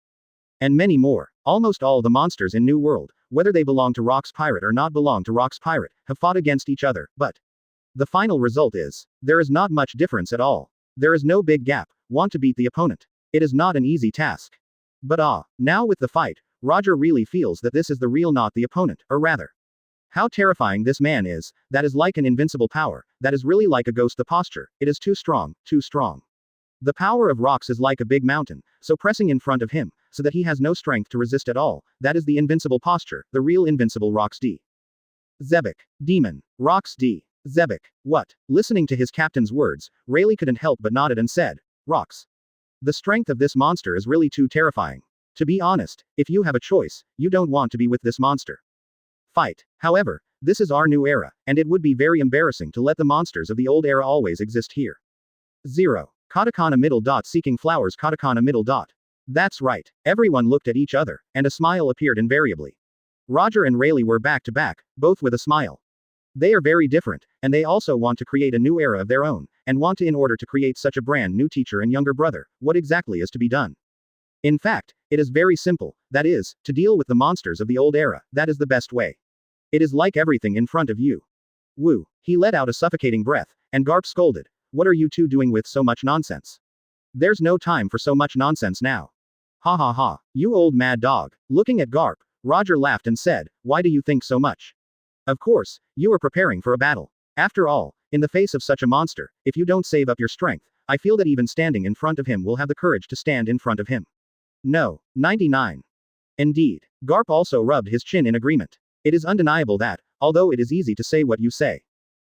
And many more. Almost all the monsters in New World, whether they belong to Rox Pirate or not belong to Rox Pirate, have fought against each other, but the final result is, there is not much difference at all. There is no big gap, want to beat the opponent. It is not an easy task. But now with the fight, Roger really feels that this is the real not the opponent, or rather, how terrifying this man is, that is like an invincible power, that is really like a ghost the posture, it is too strong, too strong. The power of Rox is like a big mountain, so pressing in front of him, so that he has no strength to resist at all, that is the invincible posture, the real invincible Rox D. Zebek. Demon. Rox D. Zebek. What? Listening to his captain's words, Rayleigh couldn't help but nodded and said, "Rox. The strength of this monster is really too terrifying. To be honest, if you have a choice, you don't want to be with this monster. Fight. However, this is our new era, and it would be very embarrassing to let the monsters of the old era always exist here." 0. Katakana middle dot seeking flowers katakana middle dot. That's right. Everyone looked at each other, and a smile appeared invariably. Roger and Rayleigh were back to back, both with a smile. They are very different, and they also want to create a new era of their own, and want to in order to create such a brand new teacher and younger brother, what exactly is to be done? In fact, it is very simple, that is, to deal with the monsters of the old era, that is the best way. It is like everything in front of you. Woo. He let out a suffocating breath, and Garp scolded, "What are you two doing with so much nonsense? There's no time for so much nonsense now. Ha ha ha, you old mad dog." Looking at Garp, Roger laughed and said, "Why do you think so much? Of course, you are preparing for a battle. After all, in the face of such a monster, if you don't save up your strength, I feel that even standing in front of him will have the courage to stand in front of him." No. 99. Indeed. Garp also rubbed his chin in agreement. It is undeniable that, although it is easy to say what you say,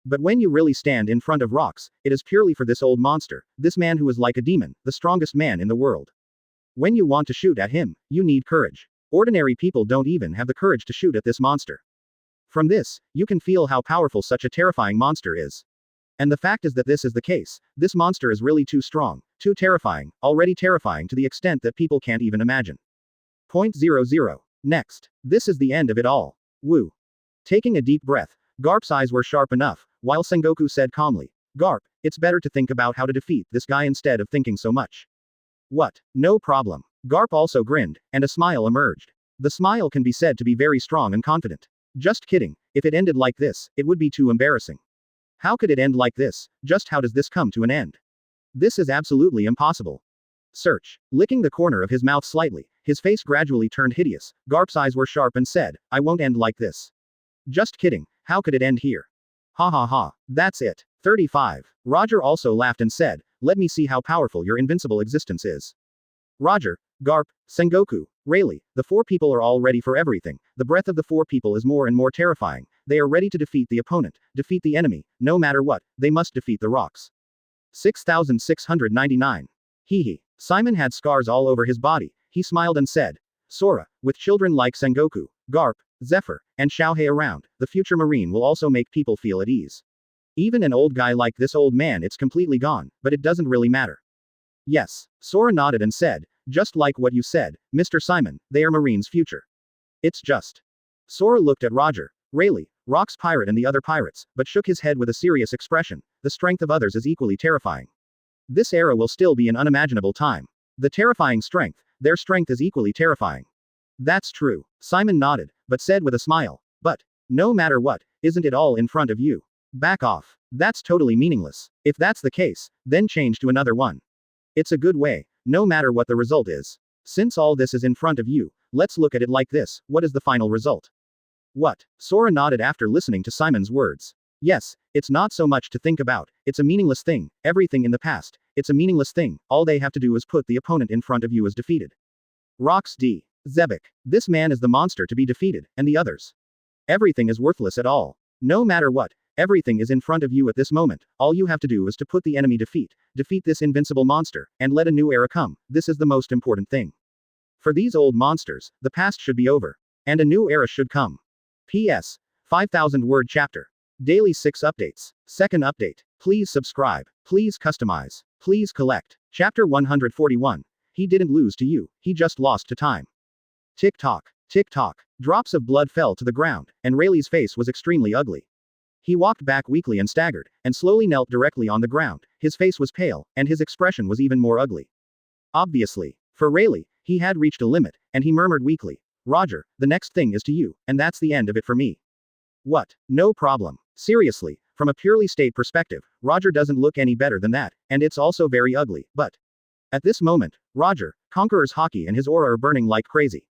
but when you really stand in front of Rox, it is purely for this old monster, this man who is like a demon, the strongest man in the world. When you want to shoot at him, you need courage. Ordinary people don't even have the courage to shoot at this monster. From this, you can feel how powerful such a terrifying monster is. And the fact is that this is the case, this monster is really too strong, too terrifying, already terrifying to the extent that people can't even imagine. 0.00. Next. This is the end of it all. Woo. Taking a deep breath, Garp's eyes were sharp enough, while Sengoku said calmly, "Garp, it's better to think about how to defeat this guy instead of thinking so much." "What? No problem." Garp also grinned, and a smile emerged. The smile can be said to be very strong and confident. "Just kidding, if it ended like this, it would be too embarrassing. How could it end like this? Just how does this come to an end? This is absolutely impossible. Search. Licking the corner of his mouth slightly, his face gradually turned hideous. Garp's eyes were sharp and said, I won't end like this. Just kidding, how could it end here? Ha ha ha. That's it. 35. Roger also laughed and said, let me see how powerful your invincible existence is. Roger, Garp, Sengoku, Rayleigh, the four people are all ready for everything. The breath of the four people is more and more terrifying. They are ready to defeat the opponent, defeat the enemy, no matter what, they must defeat the rocks. 6699. Hee hee. Simon had scars all over his body. He smiled and said, Sora, with children like Sengoku, Garp, Zephyr, and Xiaohei around, the future Marine will also make people feel at ease. Even an old guy like this old man, it's completely gone, but it doesn't really matter. Yes. Sora nodded and said, just like what you said, Mr. Simon, they are Marine's future. It's just. Sora looked at Roger, Rayleigh, Rock's pirate and the other pirates, but shook his head with a serious expression. The strength of others is equally terrifying. This era will still be an unimaginable time. The terrifying strength, their strength is equally terrifying. That's true. Simon nodded, but said with a smile, but, no matter what, isn't it all in front of you? Back off. That's totally meaningless. If that's the case, then change to another one. It's a good way, no matter what the result is. Since all this is in front of you, let's look at it like this, what is the final result? What? Sora nodded after listening to Simon's words. Yes, it's not so much to think about, it's a meaningless thing, everything in the past, it's a meaningless thing, all they have to do is put the opponent in front of you as defeated. Rocks D. Zebek. This man is the monster to be defeated, and the others. Everything is worthless at all. No matter what, everything is in front of you at this moment, all you have to do is to put the enemy defeat this invincible monster, and let a new era come, this is the most important thing. For these old monsters, the past should be over. And a new era should come. P.S. 5,000 word chapter. Daily 6 updates. Second update. Please subscribe. Please customize. Please collect. Chapter 141. He didn't lose to you, he just lost to time. Tick tock. Tick tock. Drops of blood fell to the ground, and Rayleigh's face was extremely ugly. He walked back weakly and staggered, and slowly knelt directly on the ground. His face was pale, and his expression was even more ugly. Obviously, for Rayleigh, he had reached a limit, and he murmured weakly, Roger, the next thing is to you, and that's the end of it for me. What? No problem. Seriously, from a purely state perspective, Roger doesn't look any better than that, and it's also very ugly, but. At this moment, Roger, Conqueror's hockey and his aura are burning like crazy.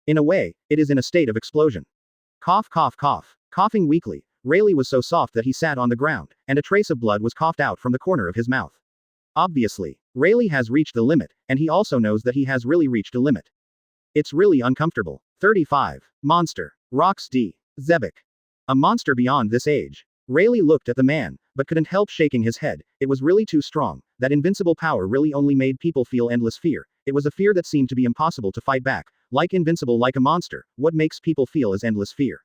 In a way, it is in a state of explosion. Cough cough cough. Coughing weakly, Rayleigh was so soft that he sat on the ground, and a trace of blood was coughed out from the corner of his mouth. Obviously, Rayleigh has reached the limit, and he also knows that he has really reached a limit. It's really uncomfortable. 35. Monster. Rocks D. Zebek. A monster beyond this age. Rayleigh looked at the man, but couldn't help shaking his head. It was really too strong. That invincible power really only made people feel endless fear. It was a fear that seemed to be impossible to fight back. Like invincible like a monster, what makes people feel is endless fear.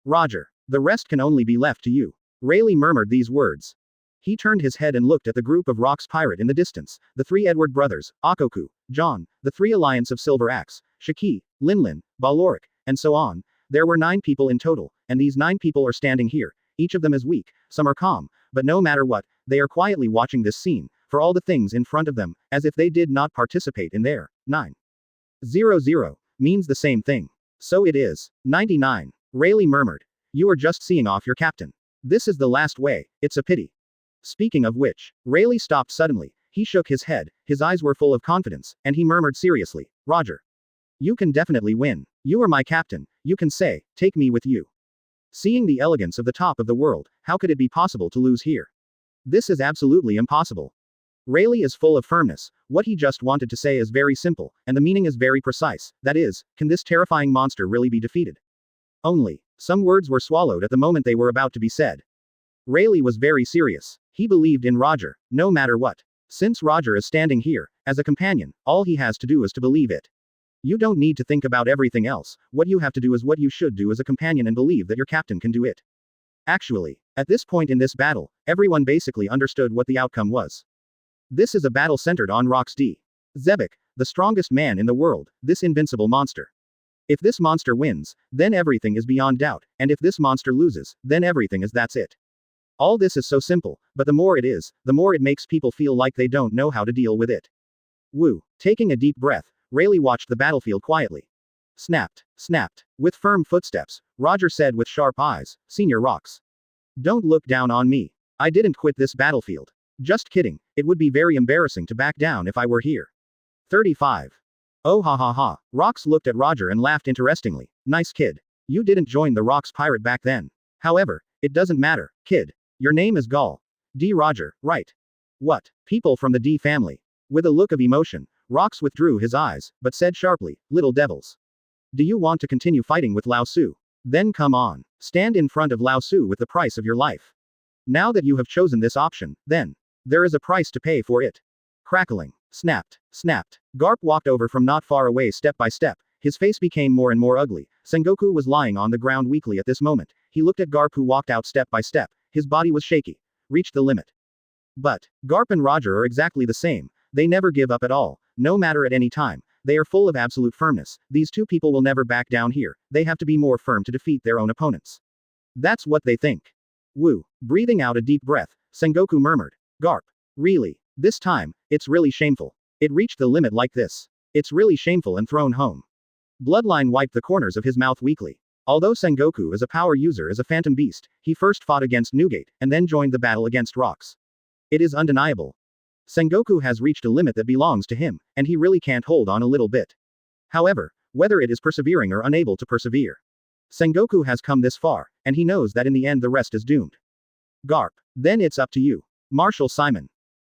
Roger. The rest can only be left to you. Rayleigh murmured these words. He turned his head and looked at the group of Rock's pirate in the distance, the 3 Edward brothers, Akoku, John, the 3 Alliance of Silver Axe, Shiki, Linlin, Baloric, and so on. There were 9 people in total, and these 9 people are standing here. Each of them is weak, some are calm, but no matter what, they are quietly watching this scene, for all the things in front of them, as if they did not participate in there. 900 means the same thing. So it is. 99. Rayleigh murmured. You are just seeing off your captain. This is the last way, it's a pity. Speaking of which, Rayleigh stopped suddenly. He shook his head, his eyes were full of confidence, and he murmured seriously, Roger. You can definitely win. You are my captain, you can say, take me with you. Seeing the elegance of the top of the world, how could it be possible to lose here? This is absolutely impossible. Rayleigh is full of firmness. What he just wanted to say is very simple, and the meaning is very precise. That is, can this terrifying monster really be defeated? Only, some words were swallowed at the moment they were about to be said. Rayleigh was very serious. He believed in Roger, no matter what. Since Roger is standing here, as a companion, all he has to do is to believe it. You don't need to think about everything else, what you have to do is what you should do as a companion and believe that your captain can do it. Actually, at this point in this battle, everyone basically understood what the outcome was. This is a battle centered on Rocks D. Zebek, the strongest man in the world, this invincible monster. If this monster wins, then everything is beyond doubt, and if this monster loses, then everything is that's it. All this is so simple, but the more it is, the more it makes people feel like they don't know how to deal with it. Woo. Taking a deep breath, Rayleigh watched the battlefield quietly. Snapped. Snapped. With firm footsteps, Roger said with sharp eyes, Senior Rocks. Don't look down on me. I didn't quit this battlefield. Just kidding, it would be very embarrassing to back down if I were here. 35. Oh ha ha ha. Rocks looked at Roger and laughed interestingly. Nice kid. You didn't join the Rocks pirate back then. However, it doesn't matter, kid. Your name is Gall. D. Roger, right? What? People from the D family. With a look of emotion, Rocks withdrew his eyes, but said sharply, Little devils. Do you want to continue fighting with Laozi? Then come on. Stand in front of Laozi with the price of your life. Now that you have chosen this option, then. There is a price to pay for it. Crackling. Snapped. Snapped. Garp walked over from not far away step by step. His face became more and more ugly. Sengoku was lying on the ground weakly at this moment. He looked at Garp who walked out step by step. His body was shaky. Reached the limit. But, Garp and Roger are exactly the same. They never give up at all. No matter at any time. They are full of absolute firmness. These two people will never back down here. They have to be more firm to defeat their own opponents. That's what they think. Woo. Breathing out a deep breath, Sengoku murmured. Garp. Really. This time, it's really shameful. It reached the limit like this. It's really shameful and thrown home. Bloodline wiped the corners of his mouth weakly. Although Sengoku is a power user as a phantom beast, he first fought against Newgate, and then joined the battle against Rocks. It is undeniable. Sengoku has reached a limit that belongs to him, and he really can't hold on a little bit. However, whether it is persevering or unable to persevere, Sengoku has come this far, and he knows that in the end the rest is doomed. Garp. Then it's up to you. Marshal Simon.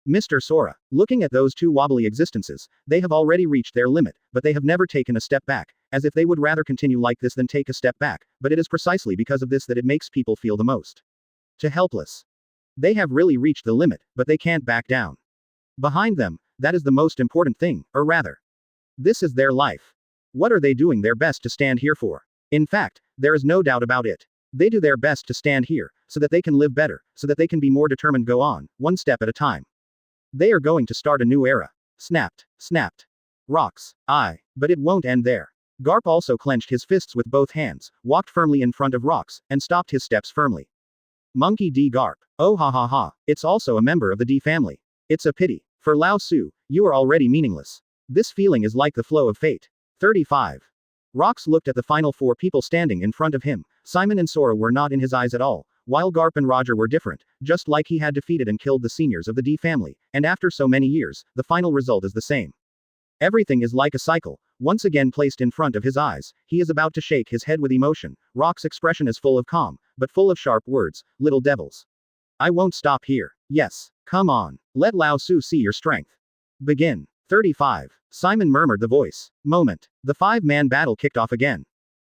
Mr. Sora. Looking at those two wobbly existences, they have already reached their limit, but they have never taken a step back, as if they would rather continue like this than take a step back, but it is precisely because of this that it makes people feel the most helpless. They have really reached the limit, but they can't back down. Behind them, that is the most important thing, or rather, this is their life. What are they doing their best to stand here for? In fact, there is no doubt about it. They do their best to stand here, so that they can live better, so that they can be more determined go on, one step at a time. They are going to start a new era. Snapped. Snapped. Rocks. But it won't end there. Garp also clenched his fists with both hands, walked firmly in front of Rocks, and stopped his steps firmly. Monkey D. Garp. Oh ha ha ha. It's also a member of the D family. It's a pity. For Laozi, you are already meaningless. This feeling is like the flow of fate. 35. Rocks looked at the final four people standing in front of him. Simon and Sora were not in his eyes at all, while Garp and Roger were different, just like he had defeated and killed the seniors of the D family, and after so many years, the final result is the same. Everything is like a cycle, once again placed in front of his eyes. He is about to shake his head with emotion. Rock's expression is full of calm, but full of sharp words. Little devils. I won't stop here. Yes. Come on. Let Laozi see your strength. Begin. 35. Simon murmured the voice. Moment. The five-man battle kicked off again.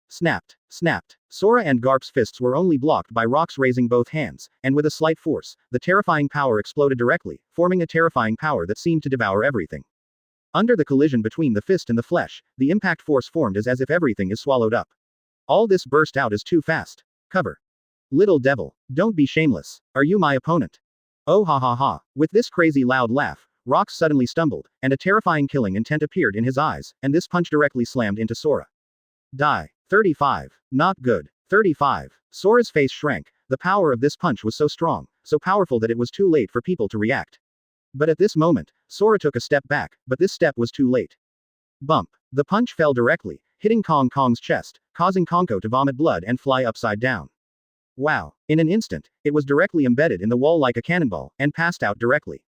Snapped. Snapped. Sora and Garp's fists were only blocked by Rocks raising both hands, and with a slight force, the terrifying power exploded directly, forming a terrifying power that seemed to devour everything. Under the collision between the fist and the flesh, the impact force formed as if everything is swallowed up. All this burst out as too fast. Cover. Little devil. Don't be shameless. Are you my opponent? Oh ha ha ha. With this crazy loud laugh, Rocks suddenly stumbled, and a terrifying killing intent appeared in his eyes, and this punch directly slammed into Sora. Die. 35. Not good. 35. Sora's face shrank. The power of this punch was so strong, so powerful that it was too late for people to react. But at this moment, Sora took a step back, but this step was too late. Bump. The punch fell directly, hitting Kong Kong's chest, causing Konko to vomit blood and fly upside down. Wow. In an instant, it was directly embedded in the wall like a cannonball, and passed out directly.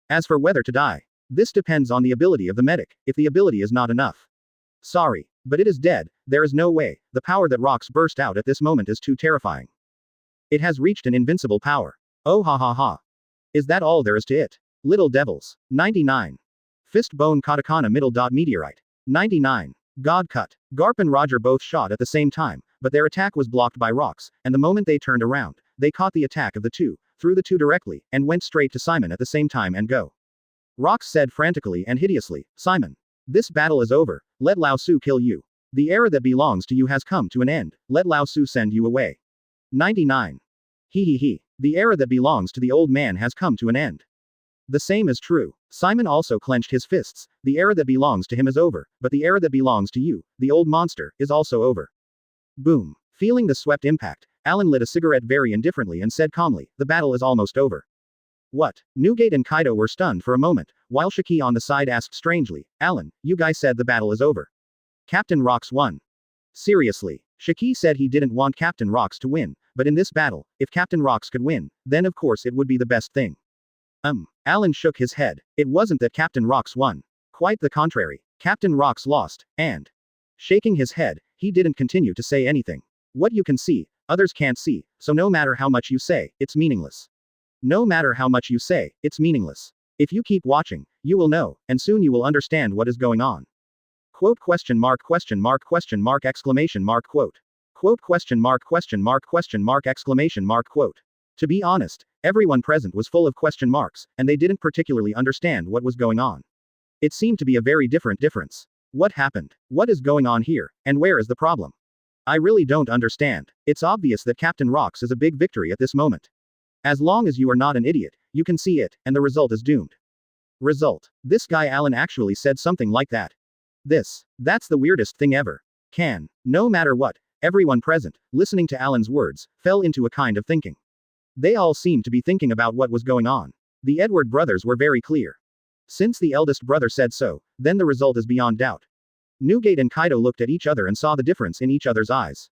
As for whether to die, this depends on the ability of the medic, if the ability is not enough. Sorry, but it is dead. There is no way. The power that Rocks burst out at this moment is too terrifying. It has reached an invincible power. Oh ha ha ha. Is that all there is to it? Little devils. 99. Fist bone katakana middle dot meteorite. 99. God cut. Garp and Roger both shot at the same time, but their attack was blocked by Rocks, and the moment they turned around, they caught the attack of the two, threw the two directly, and went straight to Simon at the same time and go. Rocks said frantically and hideously, Simon. This battle is over. Let Laozi kill you. The era that belongs to you has come to an end. Let Laozi send you away. 99. He. The era that belongs to the old man has come to an end. The same is true. Simon also clenched his fists. The era that belongs to him is over, but the era that belongs to you, the old monster, is also over. Boom. Feeling the swept impact, Alan lit a cigarette very indifferently and said calmly, the battle is almost over. What? Newgate and Kaido were stunned for a moment, while Shiki on the side asked strangely, Alan, you guys said the battle is over. Captain Rocks won. Seriously. Shaki said he didn't want Captain Rox to win, but in this battle, if Captain Rox could win, then of course it would be the best thing. Alan shook his head. It wasn't that Captain Rox won. Quite the contrary. Captain Rox lost, and shaking his head, he didn't continue to say anything. What you can see, others can't see, so no matter how much you say, it's meaningless. No matter how much you say, it's meaningless. If you keep watching, you will know, and soon you will understand what is going on. Quote question mark exclamation mark quote. Quote question mark exclamation mark quote. To be honest, everyone present was full of question marks, and they didn't particularly understand what was going on. It seemed to be a very difference. What happened? What is going on here, and where is the problem? I really don't understand. It's obvious that Captain Rox is a big victory at this moment. As long as you are not an idiot, you can see it, and the result is doomed. Result. This guy Alan actually said something like that. That's the weirdest thing ever. No matter what, everyone present, listening to Alan's words, fell into a kind of thinking. They all seemed to be thinking about what was going on. The Edward brothers were very clear. Since the eldest brother said so, then the result is beyond doubt. Newgate and Kaido looked at each other and saw the difference in each other's eyes.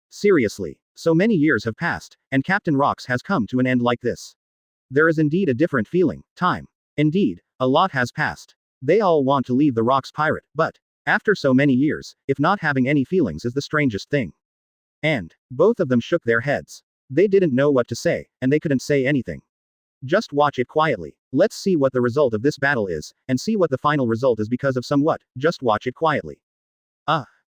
Seriously. So many years have passed, and Captain Rox has come to an end like this. There is indeed a different feeling. Time. Indeed, a lot has passed. They all want to leave the Rox pirate, but after so many years, if not having any feelings is the strangest thing. And both of them shook their heads. They didn't know what to say, and they couldn't say anything. Just watch it quietly. Let's see what the result of this battle is, and see what the final result is because of somewhat. Just watch it quietly.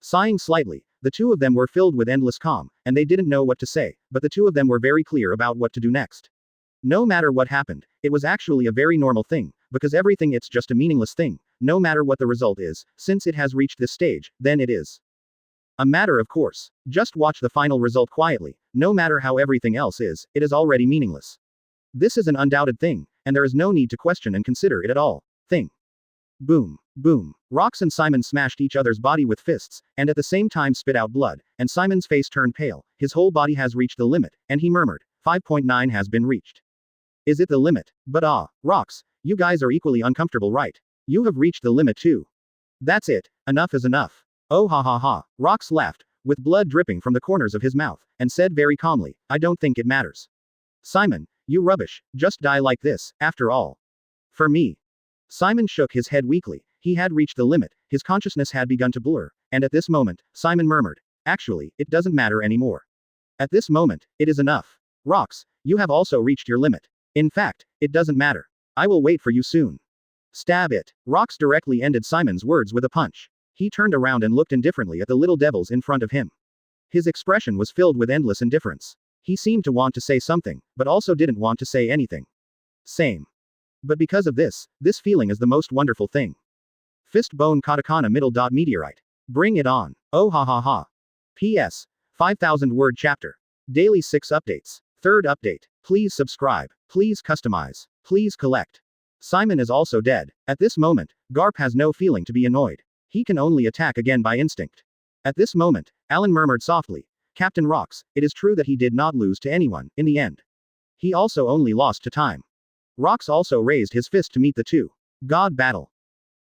Sighing slightly, the two of them were filled with endless calm, and they didn't know what to say, but the two of them were very clear about what to do next. No matter what happened, it was actually a very normal thing, because everything it's just a meaningless thing, no matter what the result is, since it has reached this stage, then it is a matter of course. Just watch the final result quietly, no matter how everything else is, it is already meaningless. This is an undoubted thing, and there is no need to question and consider it at all. Thing. Boom. Boom. Rox and Simon smashed each other's body with fists, and at the same time spit out blood, and Simon's face turned pale, his whole body has reached the limit, and he murmured, 5.9 has been reached. Is it the limit? But Rox, you guys are equally uncomfortable, right? You have reached the limit too. That's it, enough is enough. Oh ha ha ha. Rox laughed, with blood dripping from the corners of his mouth, and said very calmly, I don't think it matters. Simon, you rubbish, just die like this, after all. For me. Simon shook his head weakly, he had reached the limit, his consciousness had begun to blur, and at this moment, Simon murmured, actually, it doesn't matter anymore. At this moment, it is enough. Rox, you have also reached your limit. In fact, it doesn't matter. I will wait for you soon. Stab it. Rox directly ended Simon's words with a punch. He turned around and looked indifferently at the little devils in front of him. His expression was filled with endless indifference. He seemed to want to say something, but also didn't want to say anything. Same. But because of this feeling is the most wonderful thing. Fist bone katakana middle dot meteorite. Bring it on. Oh ha ha ha. P.S. 5,000 word chapter. Daily 6 updates. Third update. Please subscribe. Please customize. Please collect. Simon is also dead. At this moment, Garp has no feeling to be annoyed. He can only attack again by instinct. At this moment, Alan murmured softly, Captain Rox, it is true that he did not lose to anyone, in the end. He also only lost to time. Rox also raised his fist to meet the two. God battle.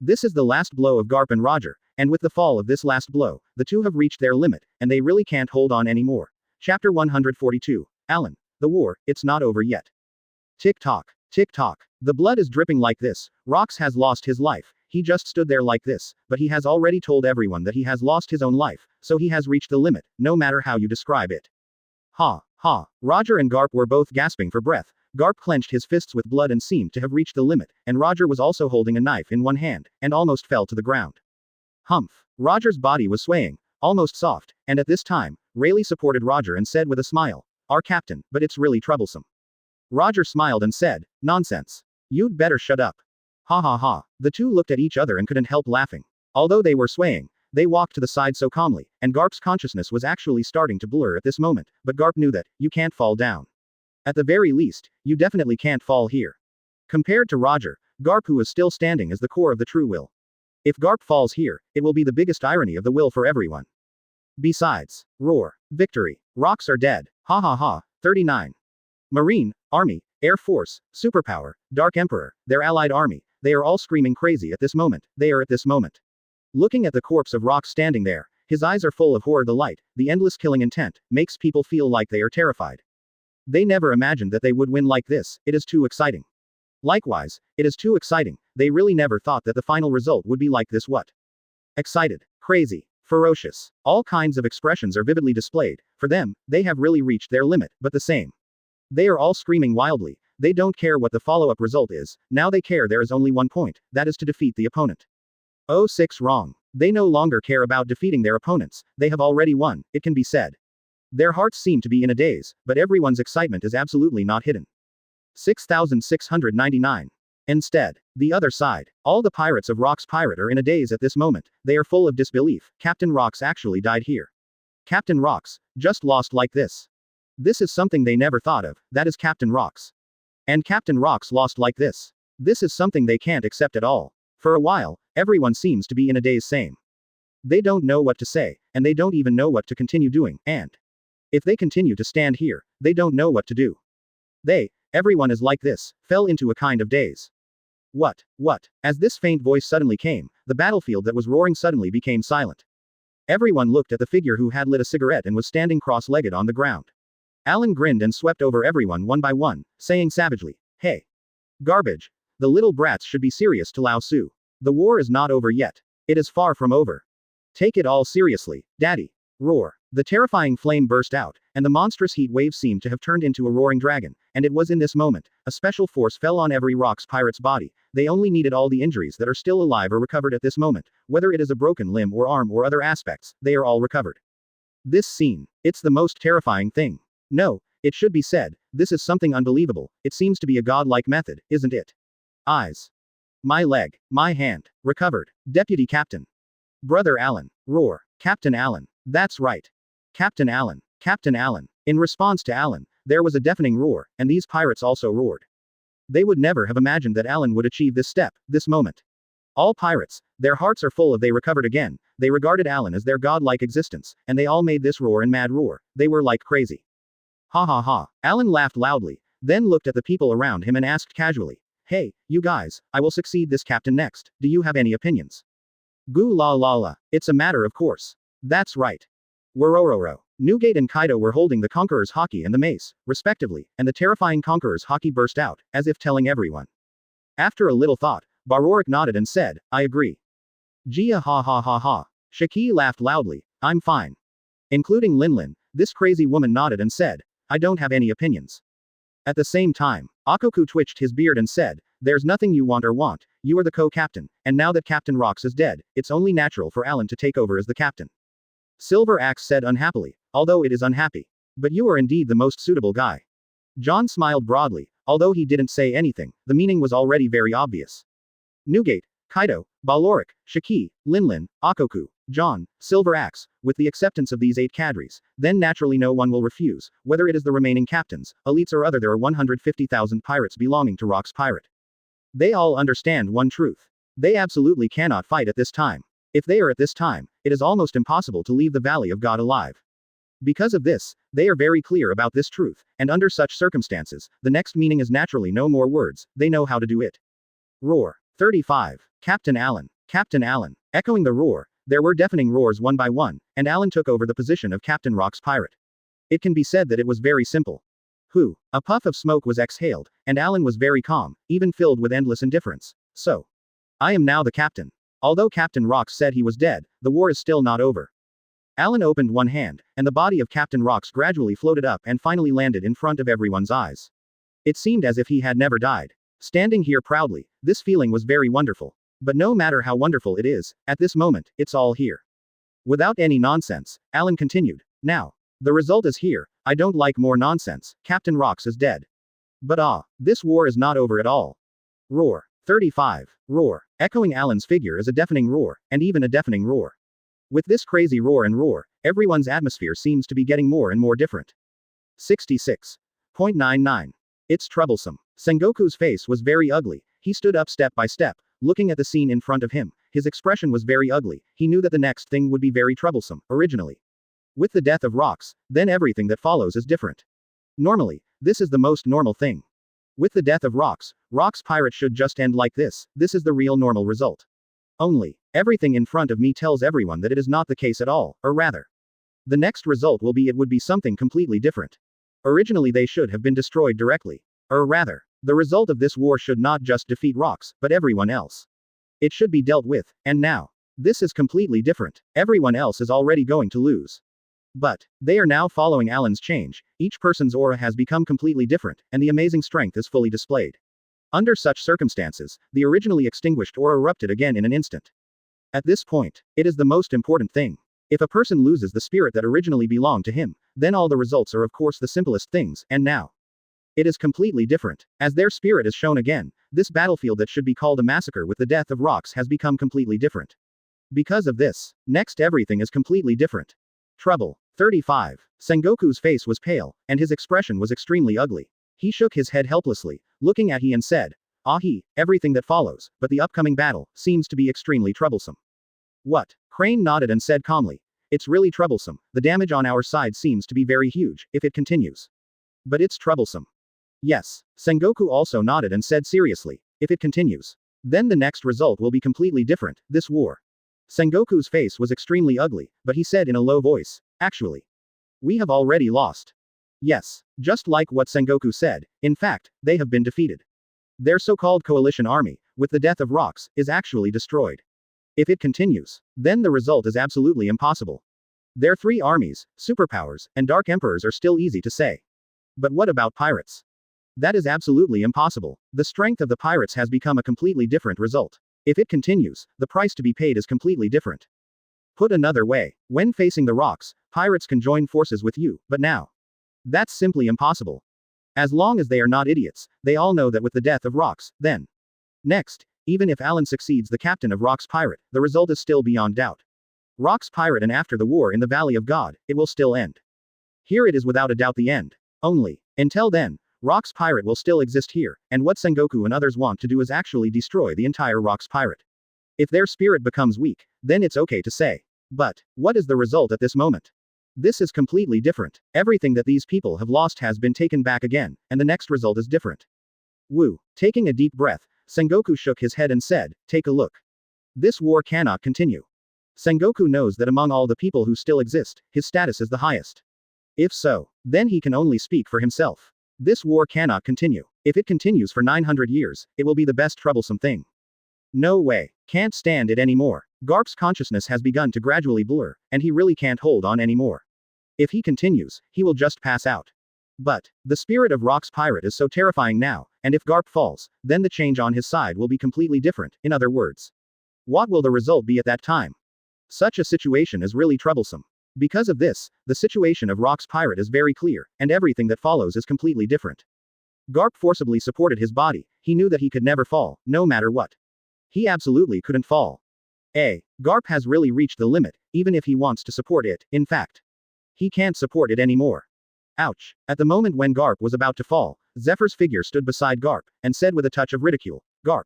This is the last blow of Garp and Roger, and with the fall of this last blow, the two have reached their limit, and they really can't hold on anymore. Chapter 142. Alan. The war, it's not over yet. Tick-tock. Tick-tock. The blood is dripping like this. Rox has lost his life. He just stood there like this, but he has already told everyone that he has lost his own life, so he has reached the limit, no matter how you describe it. Ha, ha. Roger and Garp were both gasping for breath. Garp clenched his fists with blood and seemed to have reached the limit, and Roger was also holding a knife in one hand, and almost fell to the ground. Humph. Roger's body was swaying, almost soft, and at this time, Rayleigh supported Roger and said with a smile, our captain, but it's really troublesome. Roger smiled and said, nonsense. You'd better shut up. Ha ha ha. The two looked at each other and couldn't help laughing. Although they were swaying, they walked to the side so calmly, and Garp's consciousness was actually starting to blur at this moment, but Garp knew that, you can't fall down. At the very least, you definitely can't fall here. Compared to Roger, Garp who is still standing is the core of the true will. If Garp falls here, it will be the biggest irony of the will for everyone. Besides, roar, victory, Rox are dead, ha ha ha, 39. Marine, Army, Air Force, Superpower, Dark Emperor, their allied army, they are all screaming crazy at this moment, they are at this moment. Looking at the corpse of Rox standing there, His eyes are full of horror. The light, the endless killing intent, makes people feel like they are terrified. They never imagined that they would win like this. It is too exciting. Likewise, it is too exciting. They really never thought that the final result would be like this. What? Excited, crazy, ferocious. All kinds of expressions are vividly displayed. For them, they have really reached their limit, but the same. They are all screaming wildly. They don't care what the follow-up result is. Now they care there is only one point, that is to defeat the opponent. Oh, 6 wrong. They no longer care about defeating their opponents. They have already won, it can be said. Their hearts seem to be in a daze, but everyone's excitement is absolutely not hidden. 6,699. Instead, the other side. All the pirates of Rock's Pirate are in a daze at this moment. They are full of disbelief. Captain Rocks actually died here. Captain Rocks, just lost like this. This is something they never thought of, that is Captain Rocks. And Captain Rocks lost like this. This is something they can't accept at all. For a while, everyone seems to be in a daze same. They don't know what to say, and they don't even know what to continue doing, and if they continue to stand here, they don't know what to do. Everyone is like this, fell into a kind of daze. What? As this faint voice suddenly came, the battlefield that was roaring suddenly became silent. Everyone looked at the figure who had lit a cigarette and was standing cross-legged on the ground. Alan grinned and swept over everyone one by one, saying savagely, "Hey. Garbage. The little brats should be serious to Laozi. The war is not over yet. It is far from over. Take it all seriously, Daddy." Roar. The terrifying flame burst out, and the monstrous heat wave seemed to have turned into a roaring dragon, and it was in this moment, a special force fell on every Rock's Pirate's body. They only needed all the injuries that are still alive or recovered at this moment, whether it is a broken limb or arm or other aspects, they are all recovered. This scene. It's the most terrifying thing. No, it should be said, this is something unbelievable. It seems to be a godlike method, isn't it? Eyes. My leg. My hand. Recovered. Deputy Captain. Brother Alan. Roar. Captain Alan. That's right. Captain Alan. Captain Alan. In response to Alan, there was a deafening roar, and these pirates also roared. They would never have imagined that Alan would achieve this step, this moment. All pirates, their hearts are full of they recovered again, they regarded Alan as their godlike existence, and they all made this roar and mad roar. They were like crazy. Ha ha ha. Alan laughed loudly, then looked at the people around him and asked casually, "Hey, you guys, I will succeed this captain next. Do you have any opinions?" Goo la la la. It's a matter of course. That's right. Worororo. Newgate and Kaido were holding the Conqueror's Haki and the mace, respectively, and the terrifying Conqueror's Haki burst out, as if telling everyone. After a little thought, Baroric nodded and said, "I agree." Gia ha ha ha ha. Shiki laughed loudly, "I'm fine." Including Linlin, this crazy woman nodded and said, "I don't have any opinions." At the same time, Akoku twitched his beard and said, "There's nothing you want, you are the co-captain, and now that Captain Rocks is dead, it's only natural for Alan to take over as the captain." Silver Axe said unhappily, "Although it is unhappy. But you are indeed the most suitable guy." John smiled broadly, although he didn't say anything, the meaning was already very obvious. Newgate, Kaido, Baloric, Shiki, Linlin, Akoku, John, Silver Axe, with the acceptance of these 8 cadres, then naturally no one will refuse, whether it is the remaining captains, elites or other. There are 150,000 pirates belonging to Rock's Pirate. They all understand one truth. They absolutely cannot fight at this time. If they are at this time, it is almost impossible to leave the Valley of God alive. Because of this, they are very clear about this truth, and under such circumstances, the next meaning is naturally no more words, they know how to do it. Roar. 35. Captain Alan. Captain Alan. Echoing the roar, there were deafening roars one by one, and Alan took over the position of Captain Rock's Pirate. It can be said that it was very simple. A puff of smoke was exhaled, and Alan was very calm, even filled with endless indifference. So. I am now the captain. Although Captain Rocks said he was dead, the war is still not over. Alan opened one hand, and the body of Captain Rocks gradually floated up and finally landed in front of everyone's eyes. It seemed as if he had never died. Standing here proudly, this feeling was very wonderful. But no matter how wonderful it is, at this moment, it's all here. Without any nonsense, Alan continued. Now. The result is here. I don't like more nonsense. Captain Rocks is dead. But this war is not over at all. Roar. 35. Roar. Echoing Alan's figure is a deafening roar, and even a deafening roar. With this crazy roar and roar, everyone's atmosphere seems to be getting more and more different. 66.99. It's troublesome. Sengoku's face was very ugly. He stood up step by step, looking at the scene in front of him. His expression was very ugly. He knew that the next thing would be very troublesome, originally. With the death of Rocks, then everything that follows is different. Normally, this is the most normal thing. With the death of Rocks, Rock's Pirate should just end like this. This is the real normal result. Only, Everything in front of me tells everyone that it is not the case at all, or rather. The next result will be it would be something completely different. Originally they should have been destroyed directly. Or rather, the result of this war should not just defeat Rox, but everyone else. It should be dealt with, and now. This is completely different. Everyone else is already going to lose. But, they are now following Alan's change, each person's aura has become completely different, and the amazing strength is fully displayed. Under such circumstances, the originally extinguished aura erupted again in an instant. At this point, it is the most important thing. If a person loses the spirit that originally belonged to him, then all the results are of course the simplest things, and now. It is completely different. As their spirit is shown again, this battlefield that should be called a massacre with the death of Rox has become completely different. Because of this, next everything is completely different. Trouble. 35. Sengoku's face was pale, and his expression was extremely ugly. He shook his head helplessly, looking at he and said, everything that follows, but the upcoming battle, seems to be extremely troublesome. What? Crane nodded and said calmly. It's really troublesome, the damage on our side seems to be very huge, if it continues. But it's troublesome. Yes. Sengoku also nodded and said seriously, if it continues. Then the next result will be completely different, this war. Sengoku's face was extremely ugly, but he said in a low voice, actually. We have already lost. Yes, just like what Sengoku said, in fact, they have been defeated. Their so-called coalition army, with the death of Rox, is actually destroyed. If it continues, then the result is absolutely impossible. Their three armies, superpowers, and dark emperors are still easy to say. But what about pirates? That is absolutely impossible. The strength of the pirates has become a completely different result. If it continues, the price to be paid is completely different. Put another way, when facing the Rox, pirates can join forces with you, but now. That's simply impossible. As long as they are not idiots, they all know that with the death of Rox, then. Next, even if Alan succeeds the captain of Rox Pirate, the result is still beyond doubt. Rox Pirate, and after the war in the Valley of God, it will still end. Here it is without a doubt the end. Only, until then, Rox Pirate will still exist here, and what Sengoku and others want to do is actually destroy the entire Rox Pirate. If their spirit becomes weak, then it's okay to say. But, what is the result at this moment? This is completely different. Everything that these people have lost has been taken back again, and the next result is different. Woo. Taking a deep breath, Sengoku shook his head and said, take a look. This war cannot continue. Sengoku knows that among all the people who still exist, his status is the highest. If so, then he can only speak for himself. This war cannot continue. If it continues for 900 years, it will be the best troublesome thing. No way. Can't stand it anymore. Garp's consciousness has begun to gradually blur, and he really can't hold on anymore. If he continues, he will just pass out. But, the spirit of Rox Pirate is so terrifying now, and if Garp falls, then the change on his side will be completely different, in other words. What will the result be at that time? Such a situation is really troublesome. Because of this, the situation of Rox Pirate is very clear, and everything that follows is completely different. Garp forcibly supported his body, he knew that he could never fall, no matter what. He absolutely couldn't fall. Garp has really reached the limit, even if he wants to support it, in fact. He can't support it anymore. Ouch. At the moment when Garp was about to fall, Zephyr's figure stood beside Garp, and said with a touch of ridicule, Garp.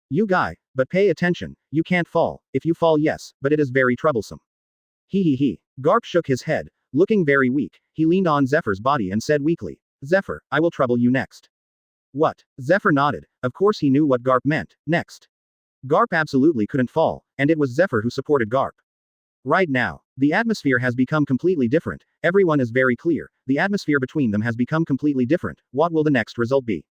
You guy, but pay attention, you can't fall, if you fall yes, but it is very troublesome. He. Garp shook his head, looking very weak, he leaned on Zephyr's body and said weakly, Zephyr, I will trouble you next. What? Zephyr nodded, of course he knew what Garp meant, next. Garp absolutely couldn't fall, and it was Zephyr who supported Garp. Right now, the atmosphere has become completely different, everyone is very clear, the atmosphere between them has become completely different, what will the next result be?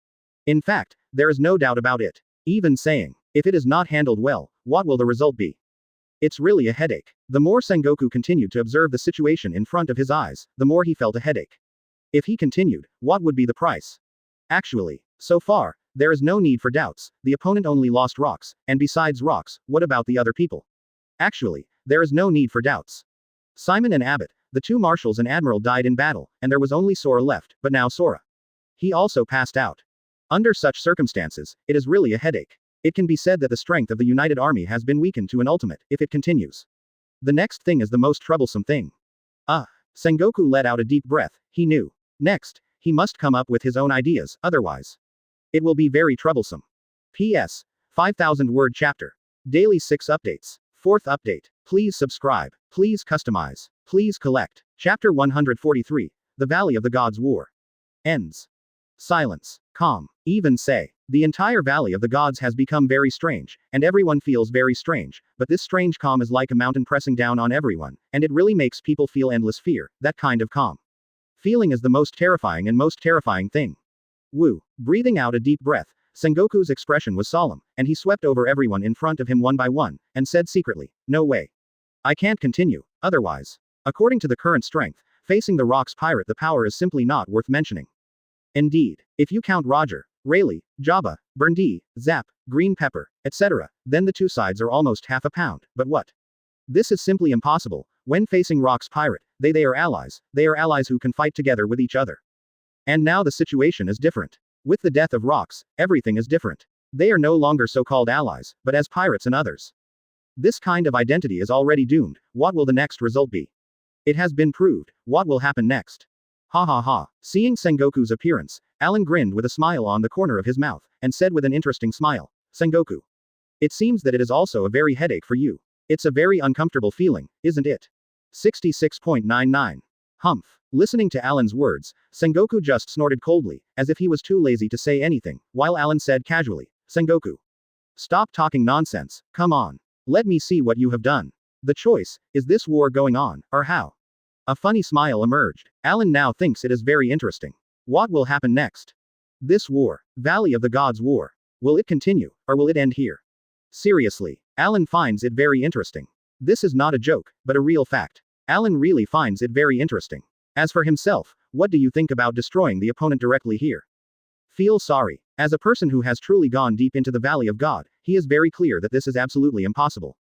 In fact, there is no doubt about it. Even saying, if it is not handled well, what will the result be? It's really a headache. The more Sengoku continued to observe the situation in front of his eyes, the more he felt a headache. If he continued, what would be the price? Actually, so far, there is no need for doubts, the opponent only lost Rox, and besides Rox, what about the other people? Actually, there is no need for doubts. Simon and Abbott, the two marshals and admiral died in battle, and there was only Sora left, but now Sora. He also passed out. Under such circumstances, it is really a headache. It can be said that the strength of the United Army has been weakened to an ultimate, if it continues. The next thing is the most troublesome thing. Sengoku let out a deep breath, he knew. Next, he must come up with his own ideas, otherwise. It will be very troublesome. P.S. 5,000 word chapter. Daily 6 updates. 4th update. Please subscribe. Please customize. Please collect. Chapter 143. The Valley of the Gods War. Ends. Silence. Calm. Even say, the entire Valley of the Gods has become very strange, and everyone feels very strange, but this strange calm is like a mountain pressing down on everyone, and it really makes people feel endless fear, that kind of calm. Feeling is the most terrifying thing. Woo. Breathing out a deep breath, Sengoku's expression was solemn, and he swept over everyone in front of him one by one, and said secretly, no way. I can't continue, otherwise. According to the current strength, facing the Rocks pirate, the power is simply not worth mentioning. Indeed, if you count Roger, Rayleigh, Jabba, Burndy, Zap, Green Pepper, etc., then the two sides are almost half a pound, but what? This is simply impossible. When facing Rocks pirate, they are allies who can fight together with each other. And now the situation is different. With the death of Rocks, everything is different. They are no longer so-called allies, but as pirates and others. This kind of identity is already doomed. What will the next result be? It has been proved. What will happen next? Ha ha ha. Seeing Sengoku's appearance, Alan grinned with a smile on the corner of his mouth, and said with an interesting smile, Sengoku. It seems that it is also a very headache for you. It's a very uncomfortable feeling, isn't it? 66.99. Humph. Listening to Alan's words, Sengoku just snorted coldly, as if he was too lazy to say anything, while Alan said casually, Sengoku. Stop talking nonsense, come on. Let me see what you have done. The choice, is this war going on, or how? A funny smile emerged. Alan now thinks it is very interesting. What will happen next? This war, Valley of the Gods war. Will it continue, or will it end here? Seriously, Alan finds it very interesting. This is not a joke, but a real fact. Alan really finds it very interesting. As for himself, what do you think about destroying the opponent directly here? Feel sorry. As a person who has truly gone deep into the Valley of God, he is very clear that this is absolutely impossible.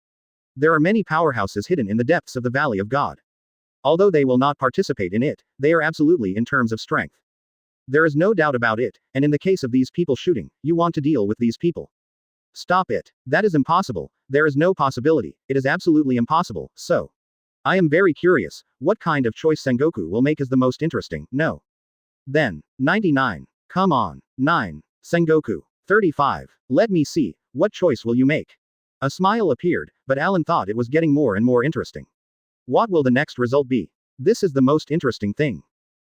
There are many powerhouses hidden in the depths of the Valley of God. Although they will not participate in it, they are absolutely in terms of strength. There is no doubt about it, and in the case of these people shooting, you want to deal with these people. Stop it. That is impossible. There is no possibility. It is absolutely impossible, so. I am very curious, what kind of choice Sengoku will make is the most interesting, no. Then, 99. Come on. 9. Sengoku. 35. Let me see, what choice will you make? A smile appeared, but Alan thought it was getting more and more interesting. What will the next result be? This is the most interesting thing.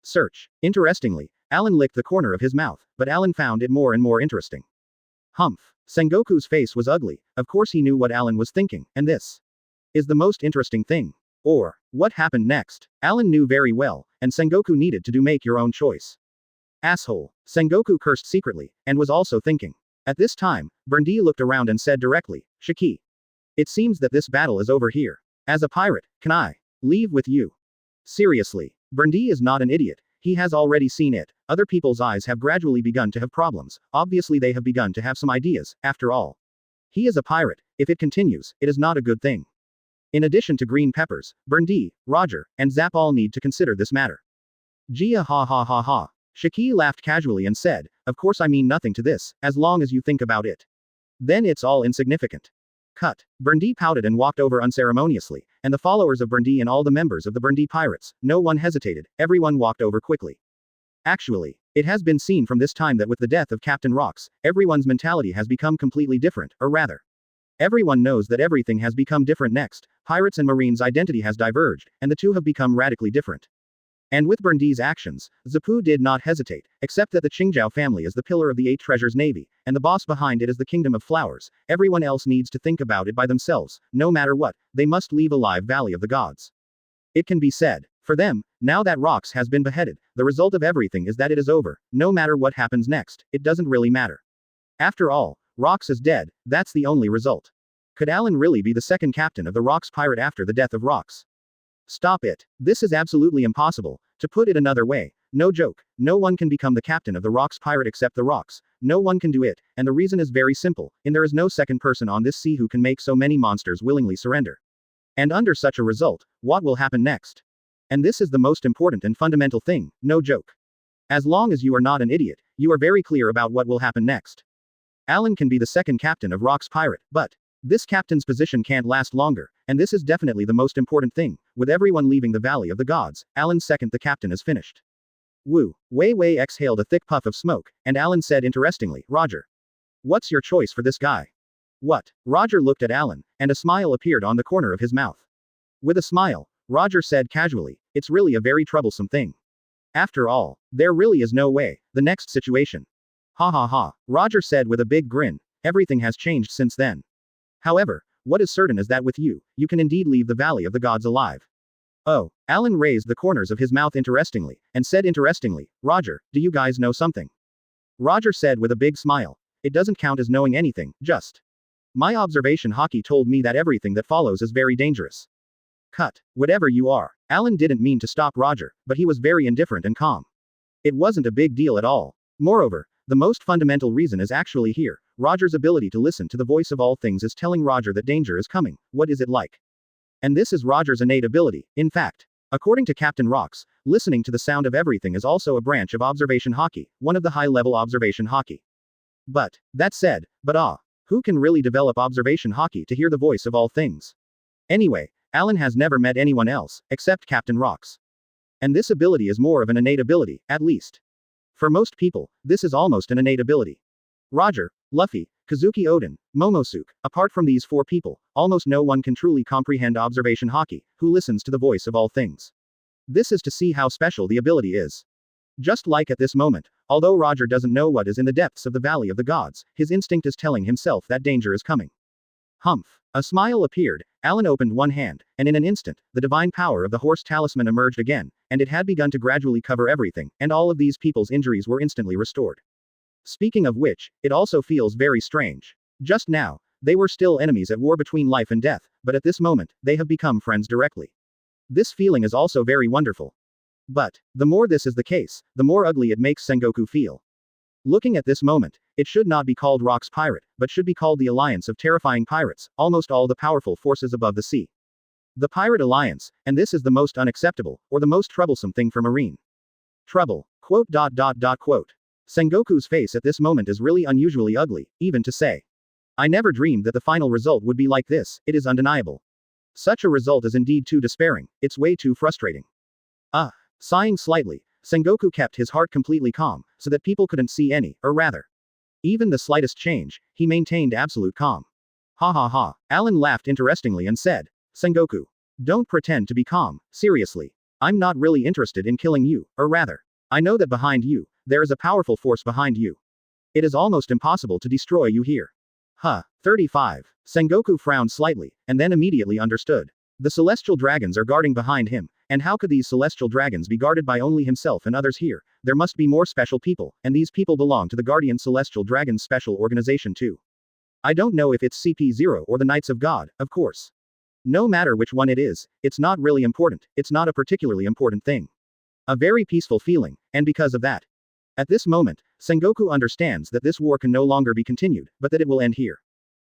Search. Interestingly, Alan licked the corner of his mouth, but Alan found it more and more interesting. Humph. Sengoku's face was ugly, of course he knew what Alan was thinking, and this is the most interesting thing. Or, what happened next? Alan knew very well, and Sengoku needed to make your own choice. Asshole. Sengoku cursed secretly, and was also thinking. At this time, Burndy looked around and said directly, Shiki. It seems that this battle is over here. As a pirate, can I leave with you? Seriously. Burndy is not an idiot. He has already seen it. Other people's eyes have gradually begun to have problems. Obviously they have begun to have some ideas, after all. He is a pirate. If it continues, it is not a good thing. In addition to Green Peppers, Burndy, Roger, and Zap all need to consider this matter. Gia ha ha ha ha. Shiki laughed casually and said, of course I mean nothing to this, as long as you think about it. Then it's all insignificant. Cut. Burndy pouted and walked over unceremoniously, and the followers of Burndy and all the members of the Burndy Pirates, no one hesitated, everyone walked over quickly. Actually, it has been seen from this time that with the death of Captain Rocks, everyone's mentality has become completely different, or rather. Everyone knows that everything has become different next, Pirates and Marines' identity has diverged, and the two have become radically different. And with Burndy's actions, Zapu did not hesitate, except that the Qingzhou family is the pillar of the 8 Treasures Navy, and the boss behind it is the Kingdom of Flowers. Everyone else needs to think about it by themselves, no matter what, they must leave alive Valley of the Gods. It can be said, for them, now that Rocks has been beheaded, the result of everything is that it is over, no matter what happens next, it doesn't really matter. After all, Rocks is dead, that's the only result. Could Alan really be the second captain of the Rocks pirate after the death of Rocks? Stop it. This is absolutely impossible. To put it another way, no joke, no one can become the captain of the Rocks pirate except the Rocks. No one can do it, and the reason is very simple, there is no second person on this sea who can make so many monsters willingly surrender. And under such a result, what will happen next? And this is the most important and fundamental thing, no joke. As long as you are not an idiot, you are very clear about what will happen next. Alan can be the second captain of Rocks pirate, but this captain's position can't last longer, and this is definitely the most important thing. With everyone leaving the Valley of the Gods, Alan's second the captain is finished. Woo. Wei Wei exhaled a thick puff of smoke, and Alan said interestingly, Roger. What's your choice for this guy? What? Roger looked at Alan, and a smile appeared on the corner of his mouth. With a smile, Roger said casually, it's really a very troublesome thing. After all, there really is no way, the next situation. Ha ha ha, Roger said with a big grin. Everything has changed since then. However, what is certain is that with you, you can indeed leave the Valley of the Gods alive. Oh, Alan raised the corners of his mouth interestingly, and said interestingly, Roger, do you guys know something? Roger said with a big smile. It doesn't count as knowing anything, just. My observation hockey told me that everything that follows is very dangerous. Cut. Whatever you are. Alan didn't mean to stop Roger, but he was very indifferent and calm. It wasn't a big deal at all. Moreover, the most fundamental reason is actually here. Roger's ability to listen to the voice of all things is telling Roger that danger is coming. What is it like? And this is Roger's innate ability. In fact, according to Captain Rocks, listening to the sound of everything is also a branch of observation hockey, one of the high-level observation hockey. But, that said, who can really develop observation hockey to hear the voice of all things? Anyway, Alan has never met anyone else, except Captain Rocks. And this ability is more of an innate ability, at least. For most people, this is almost an innate ability. Roger, Luffy, Kazuki Odin, Momosuke, apart from these 4 people, almost no one can truly comprehend observation hockey, who listens to the voice of all things. This is to see how special the ability is. Just like at this moment, although Roger doesn't know what is in the depths of the Valley of the Gods, his instinct is telling himself that danger is coming. Humph. A smile appeared. Alan opened one hand, and in an instant, the divine power of the horse talisman emerged again, and it had begun to gradually cover everything, and all of these people's injuries were instantly restored. Speaking of which, it also feels very strange. Just now, they were still enemies at war between life and death, but at this moment, they have become friends directly. This feeling is also very wonderful. But, the more this is the case, the more ugly it makes Sengoku feel. Looking at this moment, it should not be called Rock's Pirate, but should be called the Alliance of Terrifying Pirates, almost all the powerful forces above the sea. The Pirate Alliance, and this is the most unacceptable, or the most troublesome thing for Marine. Trouble. Quote. Sengoku's face at this moment is really unusually ugly, even to say. I never dreamed that the final result would be like this, it is undeniable. Such a result is indeed too despairing, it's way too frustrating. Sighing slightly, Sengoku kept his heart completely calm, so that people couldn't see any, or rather, even the slightest change, he maintained absolute calm. Ha ha ha, Alan laughed interestingly and said, Sengoku, don't pretend to be calm, seriously. I'm not really interested in killing you, or rather, I know that behind you, there is a powerful force behind you. It is almost impossible to destroy you here. 35. Sengoku frowned slightly, and then immediately understood. The celestial dragons are guarding behind him, and how could these celestial dragons be guarded by only himself and others here? There must be more special people, and these people belong to the Guardian Celestial Dragons Special Organization too. I don't know if it's CP0 or the Knights of God, of course. No matter which one it is, it's not really important, it's not a particularly important thing. A very peaceful feeling, and because of that. At this moment, Sengoku understands that this war can no longer be continued, but that it will end here.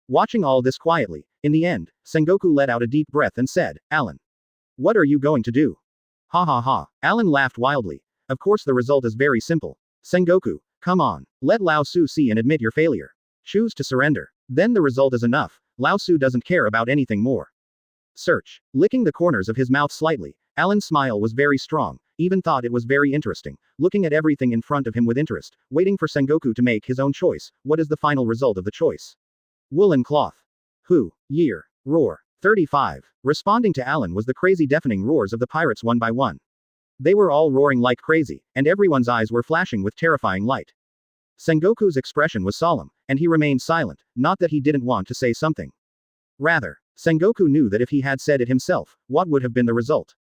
Watching all this quietly, in the end, Sengoku let out a deep breath and said, Alan. What are you going to do? Ha ha ha, Alan laughed wildly. Of course the result is very simple. Sengoku, come on, let Laozi see and admit your failure. Choose to surrender. Then the result is enough, Laozi doesn't care about anything more. Search. Licking the corners of his mouth slightly, Alan's smile was very strong, even thought it was very interesting, looking at everything in front of him with interest, waiting for Sengoku to make his own choice. What is the final result of the choice? Woolen cloth. Who? Year. Roar. 35. Responding to Alan was the crazy deafening roars of the pirates one by one. They were all roaring like crazy, and everyone's eyes were flashing with terrifying light. Sengoku's expression was solemn, and he remained silent, not that he didn't want to say something. Rather, Sengoku knew that if he had said it himself, what would have been the result?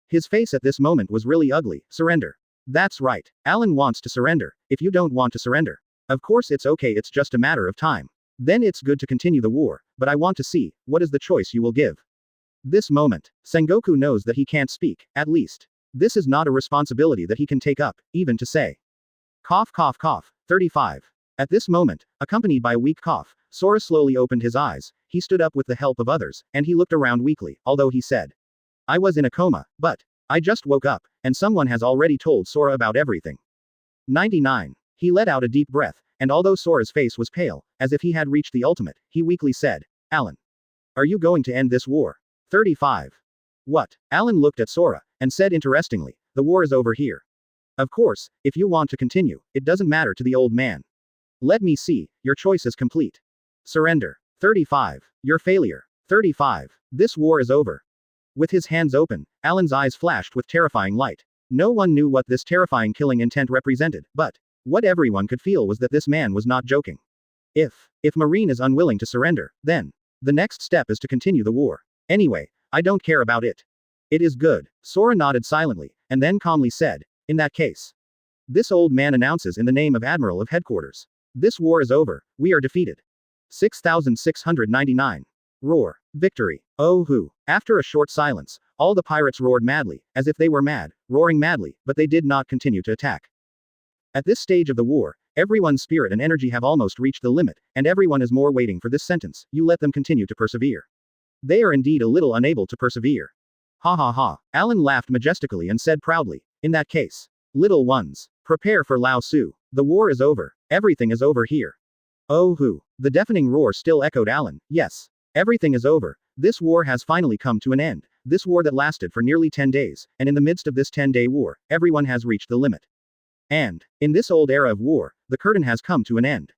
His face at this moment was really ugly. Surrender. That's right. Alan wants to surrender. If you don't want to surrender, of course it's okay, it's just a matter of time. Then it's good to continue the war, but I want to see, what is the choice you will give? This moment, Sengoku knows that he can't speak, at least. This is not a responsibility that he can take up, even to say. Cough cough cough. 35. At this moment, accompanied by a weak cough, Sora slowly opened his eyes, he stood up with the help of others, and he looked around weakly, although he said. I was in a coma, but I just woke up, and someone has already told Sora about everything. 99. He let out a deep breath, and although Sora's face was pale, as if he had reached the ultimate, he weakly said, Alan. Are you going to end this war? 35. What? Alan looked at Sora, and said interestingly, the war is over here. Of course, if you want to continue, it doesn't matter to the old man. Let me see, your choice is complete. Surrender. 35. Your failure. 35. This war is over. With his hands open, Alan's eyes flashed with terrifying light. No one knew what this terrifying killing intent represented, but What everyone could feel was that this man was not joking. If Marine is unwilling to surrender, then the next step is to continue the war. Anyway, I don't care about it. It is good. Sora nodded silently, and then calmly said, in that case. This old man announces in the name of Admiral of Headquarters. This war is over, we are defeated. 6,699. Roar. Victory. Oh who. After a short silence, all the pirates roared madly, as if they were mad, roaring madly, but they did not continue to attack. At this stage of the war, everyone's spirit and energy have almost reached the limit, and everyone is more waiting for this sentence, you let them continue to persevere. They are indeed a little unable to persevere. Ha ha ha. Alan laughed majestically and said proudly, in that case. Little ones. Prepare for Laozi. The war is over. Everything is over here. Oh who. The deafening roar still echoed Alan, yes. Everything is over. This war has finally come to an end. This war that lasted for nearly 10 days, and in the midst of this 10-day war, everyone has reached the limit. And, in this old era of war, the curtain has come to an end.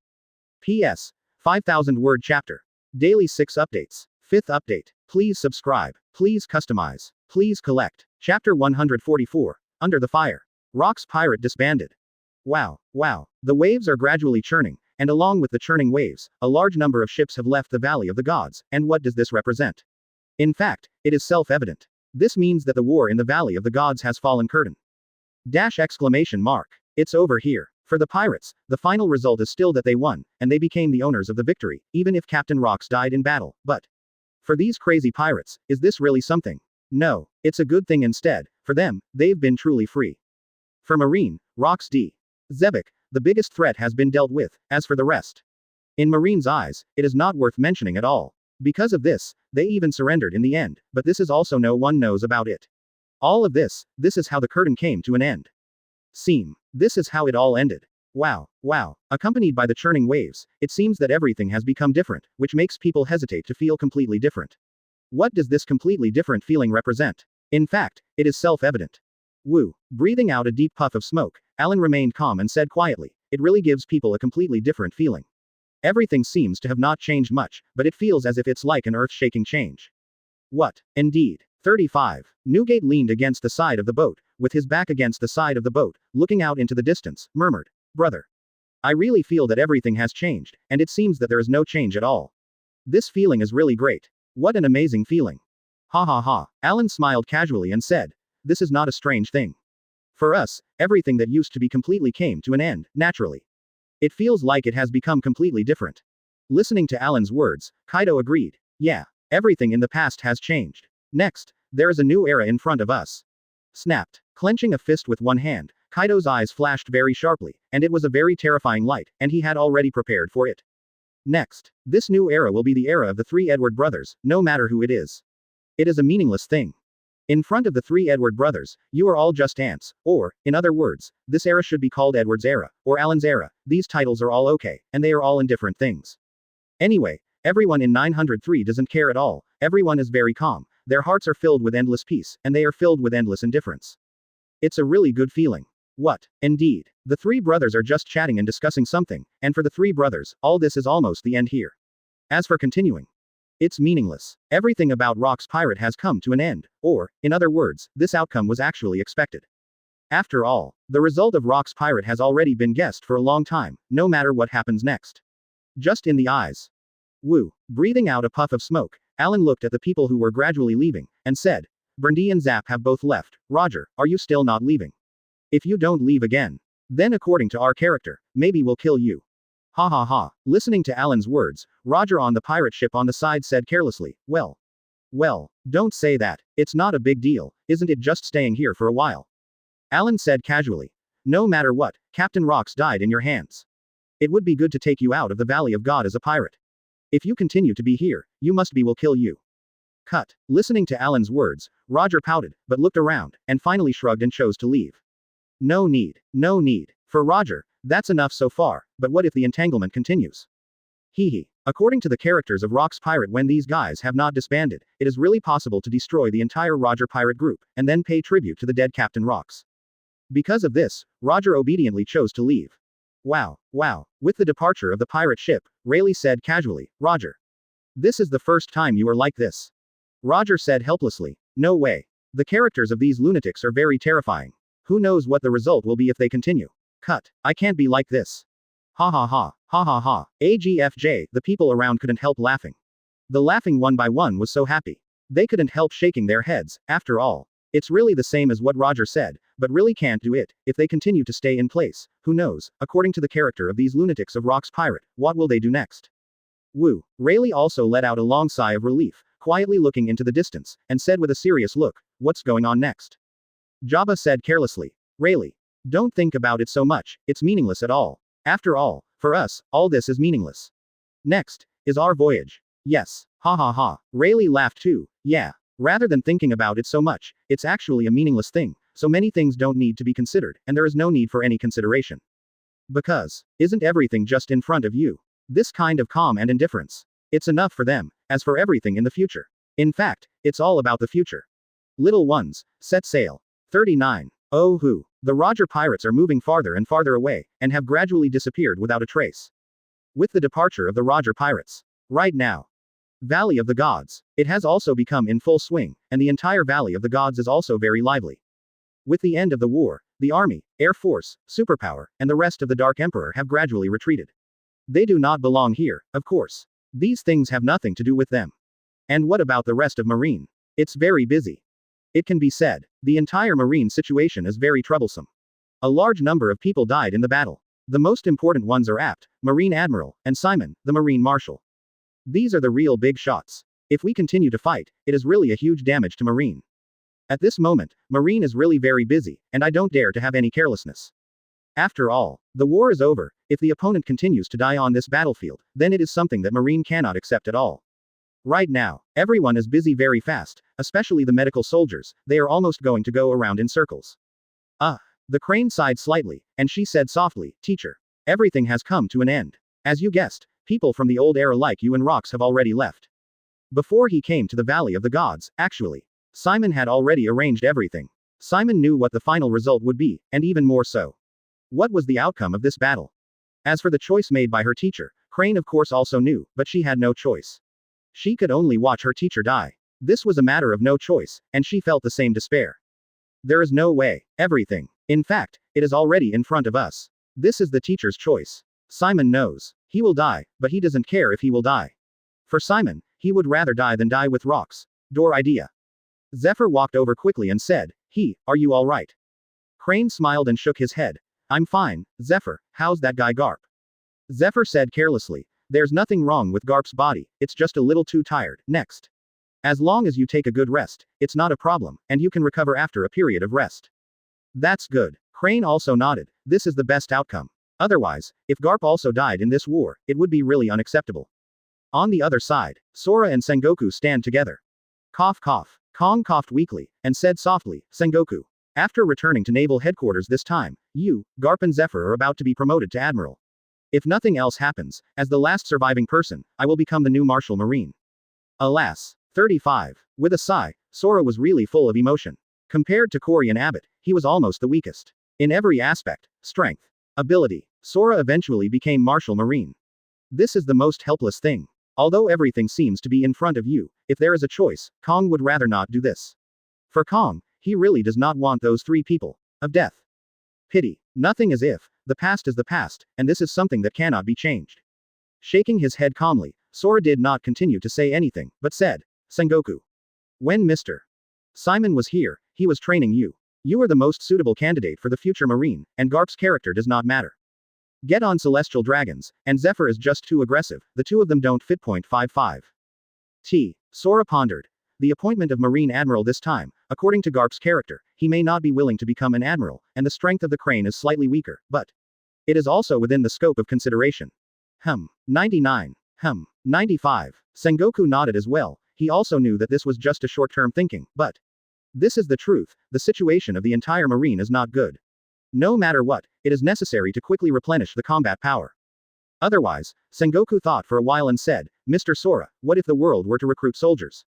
P.S. 5,000-word chapter. Daily 6 updates. 5th update. Please subscribe. Please customize. Please collect. Chapter 144. Under the Fire. Rock's Pirate disbanded. Wow, wow. The waves are gradually churning, and along with the churning waves, a large number of ships have left the Valley of the Gods, and what does this represent? In fact, it is self-evident. This means that the war in the Valley of the Gods has fallen curtain. Exclamation mark. It's over here. For the pirates, the final result is still that they won, and they became the owners of the victory, even if Captain Rocks died in battle, but for these crazy pirates, is this really something? No, it's a good thing instead. For them, they've been truly free. For Marine, Rocks D. Zebek, the biggest threat has been dealt with, as for the rest. In Marine's eyes, it is not worth mentioning at all. Because of this, they even surrendered in the end, but this is also no one knows about it. All of this is how the curtain came to an end. This is how it all ended. Wow, wow. Accompanied by the churning waves, it seems that everything has become different, which makes people hesitate to feel completely different. What does this completely different feeling represent? In fact, it is self-evident. Woo. Breathing out a deep puff of smoke, Alan remained calm and said quietly, it really gives people a completely different feeling. Everything seems to have not changed much, but it feels as if it's like an earth-shaking change. What? Indeed. 35. Newgate leaned against the side of the boat, with his back against the side of the boat, looking out into the distance, murmured, brother. I really feel that everything has changed, and it seems that there is no change at all. This feeling is really great. What an amazing feeling. Ha ha ha. Alan smiled casually and said, this is not a strange thing. For us, everything that used to be completely came to an end, naturally. It feels like it has become completely different. Listening to Alan's words, Kaido agreed. Yeah, everything in the past has changed. Next, there is a new era in front of us. Snapped. Clenching a fist with one hand, Kaido's eyes flashed very sharply, and it was a very terrifying light, and he had already prepared for it. Next, this new era will be the era of the 3 Edward brothers, no matter who it is. It is a meaningless thing. In front of the 3 Edward brothers, you are all just ants, or, in other words, this era should be called Edward's era, or Alan's era. These titles are all okay, and they are all indifferent things. Anyway, everyone in 903 doesn't care at all, everyone is very calm, their hearts are filled with endless peace, and they are filled with endless indifference. It's a really good feeling. What? Indeed. The 3 brothers are just chatting and discussing something, and for the 3 brothers, all this is almost the end here. As for continuing, it's meaningless. Everything about Rock's Pirate has come to an end, or, in other words, this outcome was actually expected. After all, the result of Rock's Pirate has already been guessed for a long time, no matter what happens next. Just in the eyes. Woo. Breathing out a puff of smoke, Alan looked at the people who were gradually leaving, and said, Brandy and Zap have both left. Roger, are you still not leaving? If you don't leave again, then according to our character, maybe we'll kill you. Ha ha ha. Listening to Alan's words, Roger on the pirate ship on the side said carelessly, well, don't say that. It's not a big deal, isn't it just staying here for a while? Alan said casually. No matter what, Captain Rocks died in your hands. It would be good to take you out of the Valley of God as a pirate. If you continue to be here, you must be will kill you. Cut. Listening to Alan's words, Roger pouted, but looked around, and finally shrugged and chose to leave. No need. For Roger, that's enough so far, but what if the entanglement continues? Hee. According to the characters of Rock's Pirate, when these guys have not disbanded, it is really possible to destroy the entire Roger Pirate group, and then pay tribute to the dead Captain Rocks. Because of this, Roger obediently chose to leave. Wow. With the departure of the pirate ship, Rayleigh said casually, Roger. This is the first time you are like this. Roger said helplessly, no way. The characters of these lunatics are very terrifying. Who knows what the result will be if they continue. Cut. I can't be like this. Ha ha ha. Ha ha ha. AGFJ, the people around couldn't help laughing. The laughing one by one was so happy. They couldn't help shaking their heads, after all. It's really the same as what Roger said, but really can't do it, if they continue to stay in place. Who knows, according to the character of these lunatics of Rock's Pirate, what will they do next? Woo. Rayleigh also let out a long sigh of relief, quietly looking into the distance, and said with a serious look, what's going on next? Jabba said carelessly. Rayleigh. Don't think about it so much, it's meaningless at all. After all, for us, all this is meaningless. Next, is our voyage. Yes. Ha ha ha. Rayleigh laughed too. Yeah. Rather than thinking about it so much, it's actually a meaningless thing, so many things don't need to be considered, and there is no need for any consideration. Because, isn't everything just in front of you? This kind of calm and indifference. It's enough for them, as for everything in the future. In fact, it's all about the future. Little ones, set sail. 39. Oh who. The Roger Pirates are moving farther and farther away, and have gradually disappeared without a trace. With the departure of the Roger Pirates. Right now. Valley of the Gods. It has also become in full swing, and the entire Valley of the Gods is also very lively. With the end of the war, the army, air force, superpower, and the rest of the Dark Emperor have gradually retreated. They do not belong here, of course. These things have nothing to do with them. And what about the rest of Marine? It's very busy. It can be said, the entire Marine situation is very troublesome. A large number of people died in the battle. The most important ones are Apt, Marine Admiral, and Simon, the Marine Marshal. These are the real big shots. If we continue to fight, it is really a huge damage to Marine. At this moment, Marine is really very busy, and I don't dare to have any carelessness. After all, the war is over. If the opponent continues to die on this battlefield, then it is something that Marine cannot accept at all. Right now, everyone is busy very fast, especially the medical soldiers, they are almost going to go around in circles. The crane sighed slightly, and she said softly, Teacher. Everything has come to an end. As you guessed, people from the old era like you and Rox have already left. Before he came to the Valley of the Gods, actually. Simon had already arranged everything. Simon knew what the final result would be, and even more so. What was the outcome of this battle? As for the choice made by her teacher, Crane of course also knew, but she had no choice. She could only watch her teacher die. This was a matter of no choice, and she felt the same despair. There is no way. Everything. In fact, it is already in front of us. This is the teacher's choice. Simon knows. He will die, but he doesn't care if he will die. For Simon, he would rather die than die with Rox. Door idea. Zephyr walked over quickly and said, Are you alright? Crane smiled and shook his head. I'm fine, Zephyr, how's that guy Garp? Zephyr said carelessly, There's nothing wrong with Garp's body, it's just a little too tired. Next. As long as you take a good rest, it's not a problem, and you can recover after a period of rest. That's good. Crane also nodded, this is the best outcome. Otherwise, if Garp also died in this war, it would be really unacceptable. On the other side, Sora and Sengoku stand together. Cough cough. Kong coughed weakly, and said softly, Sengoku. After returning to naval headquarters this time, you, Garp and Zephyr are about to be promoted to Admiral. If nothing else happens, as the last surviving person, I will become the new Marshal Marine. Alas. 35. With a sigh, Sora was really full of emotion. Compared to Cory and Abbott, he was almost the weakest. In every aspect, strength, ability, Sora eventually became Marshal Marine. This is the most helpless thing. Although everything seems to be in front of you, if there is a choice, Kong would rather not do this. For Kong, he really does not want those three people of death. Pity. Nothing as if, the past is the past, and this is something that cannot be changed. Shaking his head calmly, Sora did not continue to say anything, but said, Sengoku. When Mr. Simon was here, he was training you. You are the most suitable candidate for the future Marine, and Garp's character does not matter. Get on Celestial Dragons, and Zephyr is just too aggressive, the two of them don't fit. 55. Sora pondered. The appointment of Marine Admiral this time, according to Garp's character, he may not be willing to become an admiral, and the strength of the crane is slightly weaker, but it is also within the scope of consideration. 99. 95. Sengoku nodded as well. He also knew that this was just a short-term thinking, but this is the truth, the situation of the entire Marine is not good. No matter what, it is necessary to quickly replenish the combat power. Otherwise, Sengoku thought for a while and said, Mr. Sora, what if the world were to recruit soldiers?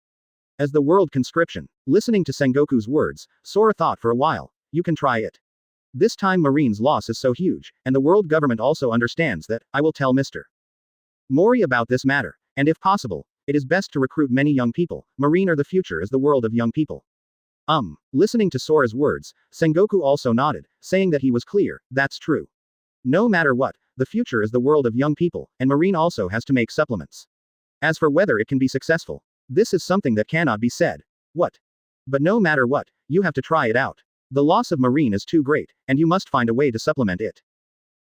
As the world conscription. Listening to Sengoku's words, Sora thought for a while, you can try it. This time Marine's loss is so huge, and the world government also understands that, I will tell Mr. Mori about this matter, and if possible, it is best to recruit many young people. Marine are the future as the world of young people. Listening to Sora's words, Sengoku also nodded, saying that he was clear, that's true. No matter what, the future is the world of young people, and Marine also has to make supplements. As for whether it can be successful, this is something that cannot be said. What? But no matter what, you have to try it out. The loss of Marine is too great, and you must find a way to supplement it.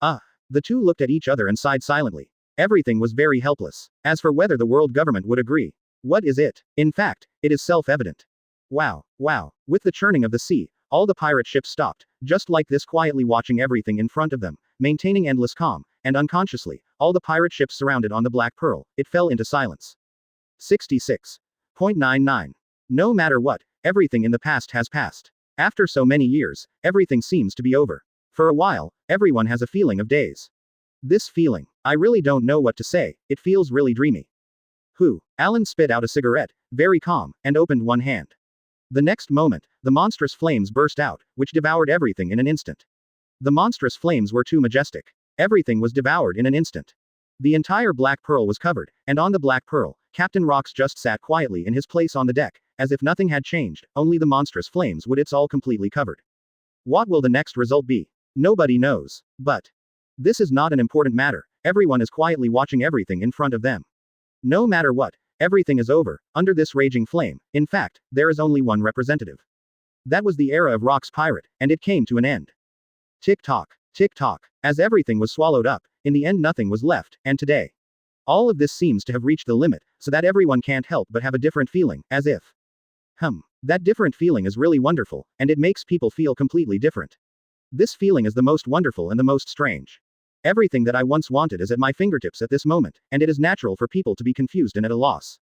The two looked at each other and sighed silently. Everything was very helpless. As for whether the world government would agree, what is it? In fact, it is self-evident. Wow. With the churning of the sea, all the pirate ships stopped, just like this, quietly watching everything in front of them, maintaining endless calm, and unconsciously, all the pirate ships surrounded on the Black Pearl, it fell into silence. 66.99. No matter what, everything in the past has passed. After so many years, everything seems to be over. For a while, everyone has a feeling of daze. This feeling, I really don't know what to say, it feels really dreamy. Alan spit out a cigarette, very calm, and opened one hand. The next moment, the monstrous flames burst out, which devoured everything in an instant. The monstrous flames were too majestic. Everything was devoured in an instant. The entire Black Pearl was covered, and on the Black Pearl, Captain Rox just sat quietly in his place on the deck, as if nothing had changed, only the monstrous flames would it's all completely covered. What will the next result be? Nobody knows. But this is not an important matter, everyone is quietly watching everything in front of them. No matter what, everything is over, under this raging flame. In fact, there is only one representative. That was the era of Rox Pirate, and it came to an end. Tick-tock, tick-tock, as everything was swallowed up, in the end nothing was left, and today. All of this seems to have reached the limit, so that everyone can't help but have a different feeling, as if. That different feeling is really wonderful, and it makes people feel completely different. This feeling is the most wonderful and the most strange. Everything that I once wanted is at my fingertips at this moment, and it is natural for people to be confused and at a loss.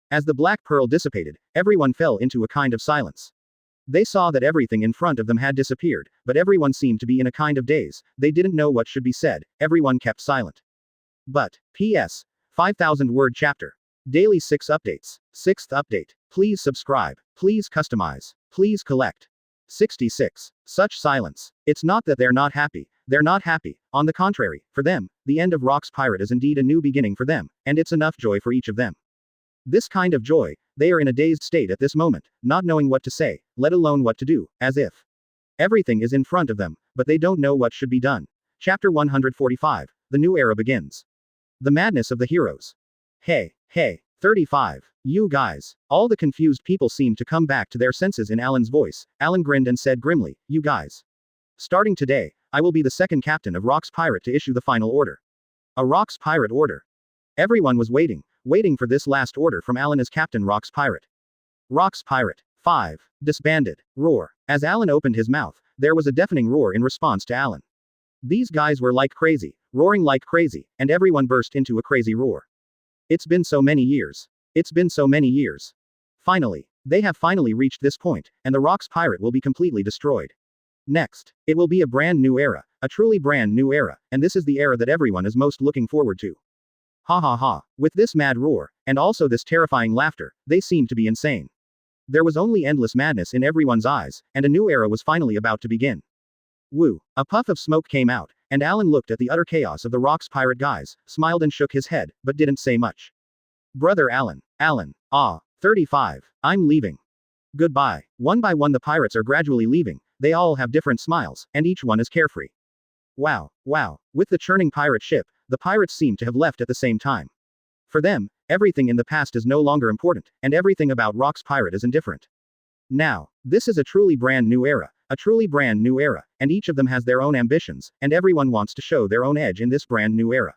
As the Black Pearl dissipated, everyone fell into a kind of silence. They saw that everything in front of them had disappeared, but everyone seemed to be in a kind of daze, they didn't know what should be said, everyone kept silent. But, P.S. 5,000 word chapter. Daily 6 updates. 6th update. Please subscribe. Please customize. Please collect. 66. Such silence. It's not that they're not happy. They're not happy. On the contrary, for them, the end of Rox Pirate is indeed a new beginning for them, and it's enough joy for each of them. This kind of joy, they are in a dazed state at this moment, not knowing what to say, let alone what to do, as if everything is in front of them, but they don't know what should be done. Chapter 145. The new era begins. The madness of the heroes. Hey, 35. You guys. All the confused people seemed to come back to their senses in Alan's voice. Alan grinned and said grimly, you guys. Starting today, I will be the second captain of Rox Pirate to issue the final order. A Rox Pirate order. Everyone was waiting for this last order from Alan as Captain Rox Pirate. Rox Pirate. 5. Disbanded. Roar. As Alan opened his mouth, there was a deafening roar in response to Alan. These guys were like crazy, roaring like crazy, and everyone burst into a crazy roar. It's been so many years. It's been so many years. Finally. They have finally reached this point, and the Rox Pirate will be completely destroyed. Next. It will be a brand new era, a truly brand new era, and this is the era that everyone is most looking forward to. Ha ha ha. With this mad roar, and also this terrifying laughter, they seemed to be insane. There was only endless madness in everyone's eyes, and a new era was finally about to begin. Woo. A puff of smoke came out, and Alan looked at the utter chaos of the Rox Pirate guys, smiled and shook his head, but didn't say much. Brother Alan. 35. I'm leaving. Goodbye. One by one the pirates are gradually leaving, they all have different smiles, and each one is carefree. Wow. With the churning pirate ship, the pirates seem to have left at the same time. For them, everything in the past is no longer important, and everything about Rox Pirate is indifferent. Now, this is a truly brand new era, and each of them has their own ambitions, and everyone wants to show their own edge in this brand new era.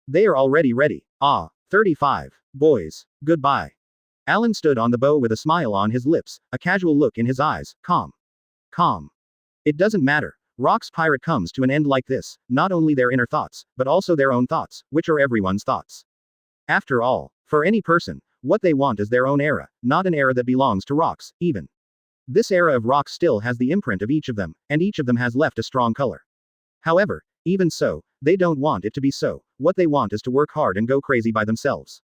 They are already ready. 35. Boys. Goodbye. Alan stood on the bow with a smile on his lips, a casual look in his eyes, calm. It doesn't matter. Rox Pirate comes to an end like this, not only their inner thoughts, but also their own thoughts, which are everyone's thoughts. After all, for any person, what they want is their own era, not an era that belongs to Rox, even. This era of Rox still has the imprint of each of them, and each of them has left a strong color. However, even so, they don't want it to be so, what they want is to work hard and go crazy by themselves.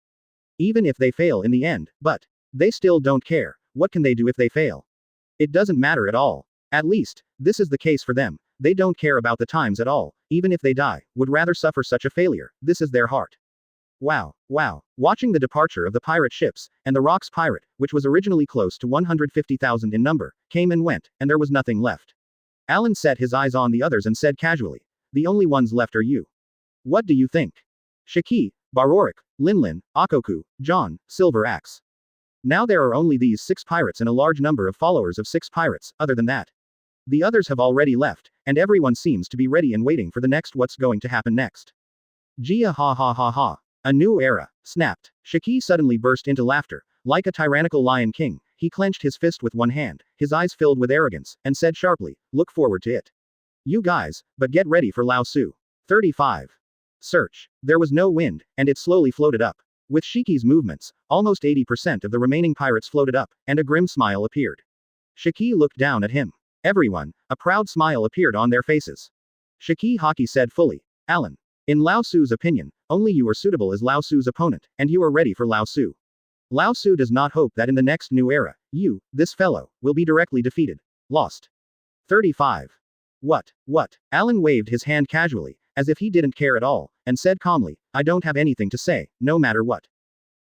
Even if they fail in the end, but they still don't care, what can they do if they fail? It doesn't matter at all. At least, this is the case for them, they don't care about the times at all, even if they die, would rather suffer such a failure, this is their heart. Wow. Watching the departure of the pirate ships, and the Rox Pirate, which was originally close to 150,000 in number, came and went, and there was nothing left. Alan set his eyes on the others and said casually, the only ones left are you. What do you think? Shiki, Barorik, Linlin, Akoku, John, Silver Axe. Now there are only these 6 pirates and a large number of followers of 6 pirates, other than that. The others have already left, and everyone seems to be ready and waiting for the next what's going to happen next. Gia ha ha ha ha. A new era, snapped. Shiki suddenly burst into laughter. Like a tyrannical lion king, he clenched his fist with one hand, his eyes filled with arrogance, and said sharply, look forward to it. You guys, but get ready for Laozi. 35. Search. There was no wind, and it slowly floated up. With Shiki's movements, almost 80% of the remaining pirates floated up, and a grim smile appeared. Shiki looked down at him. Everyone, a proud smile appeared on their faces. Shiki Haki said fully, Alan. In Laozi's opinion, only you are suitable as Laozi's opponent, and you are ready for Laozi. Laozi does not hope that in the next new era, you, this fellow, will be directly defeated. Lost. 35. What? Alan waved his hand casually, as if he didn't care at all, and said calmly, I don't have anything to say, no matter what.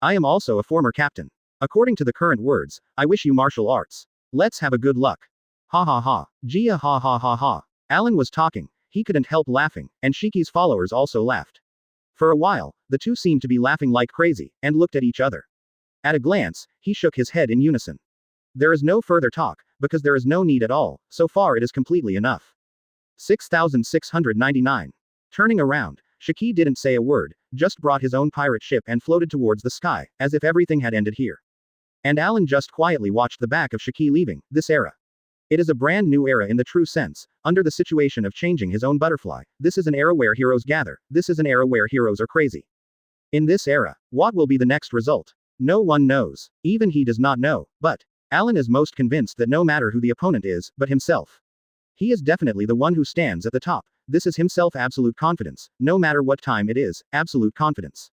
I am also a former captain. According to the current words, I wish you martial arts. Let's have a good luck. Ha ha ha. Gia ha ha ha ha. Alan was talking, he couldn't help laughing, and Shiki's followers also laughed. For a while, the two seemed to be laughing like crazy, and looked at each other. At a glance, he shook his head in unison. There is no further talk, because there is no need at all, so far it is completely enough. 6699. Turning around, Shiki didn't say a word, just brought his own pirate ship and floated towards the sky, as if everything had ended here. And Alan just quietly watched the back of Shiki leaving this era. It is a brand new era in the true sense, under the situation of changing his own butterfly. This is an era where heroes gather, this is an era where heroes are crazy. In this era, what will be the next result? No one knows. Even he does not know, but Alan is most convinced that no matter who the opponent is, but himself. He is definitely the one who stands at the top. This is himself absolute confidence, no matter what time it is, absolute confidence.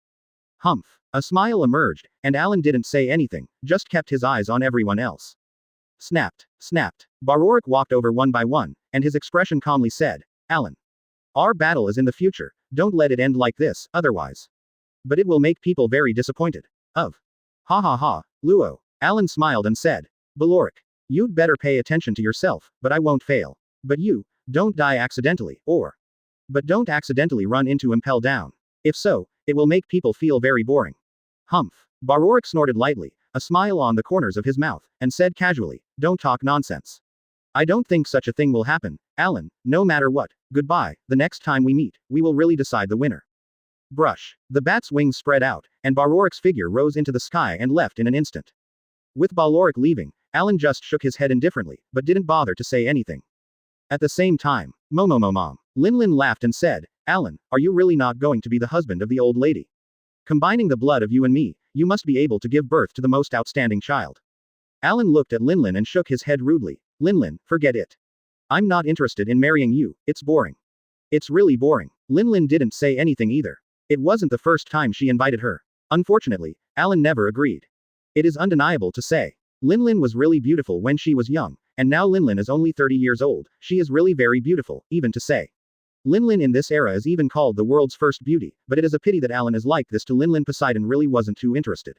Humph. A smile emerged, and Alan didn't say anything, just kept his eyes on everyone else. Snapped. Barorik walked over one by one, and his expression calmly said, Alan. Our battle is in the future, don't let it end like this, otherwise. But it will make people very disappointed. Ha ha ha, Luo. Alan smiled and said, Barorik. You'd better pay attention to yourself, but I won't fail. But you, don't die accidentally, but don't accidentally run into Impel Down. If so, it will make people feel very boring. Humph. Barorik snorted lightly, a smile on the corners of his mouth, and said casually, don't talk nonsense. I don't think such a thing will happen, Alan, no matter what. Goodbye, the next time we meet, we will really decide the winner. Brush. The bat's wings spread out, and Barorik's figure rose into the sky and left in an instant. With Barorik leaving, Alan just shook his head indifferently, but didn't bother to say anything. At the same time, Mom. Linlin laughed and said, Alan, are you really not going to be the husband of the old lady? Combining the blood of you and me, you must be able to give birth to the most outstanding child. Alan looked at Linlin and shook his head rudely. Linlin, forget it. I'm not interested in marrying you, it's boring. It's really boring. Linlin didn't say anything either. It wasn't the first time she invited her. Unfortunately, Alan never agreed. It is undeniable to say. Linlin was really beautiful when she was young, and now Linlin is only 30 years old, she is really very beautiful, even to say. Linlin in this era is even called the world's first beauty, but it is a pity that Alan is like this to Linlin. Poseidon really wasn't too interested.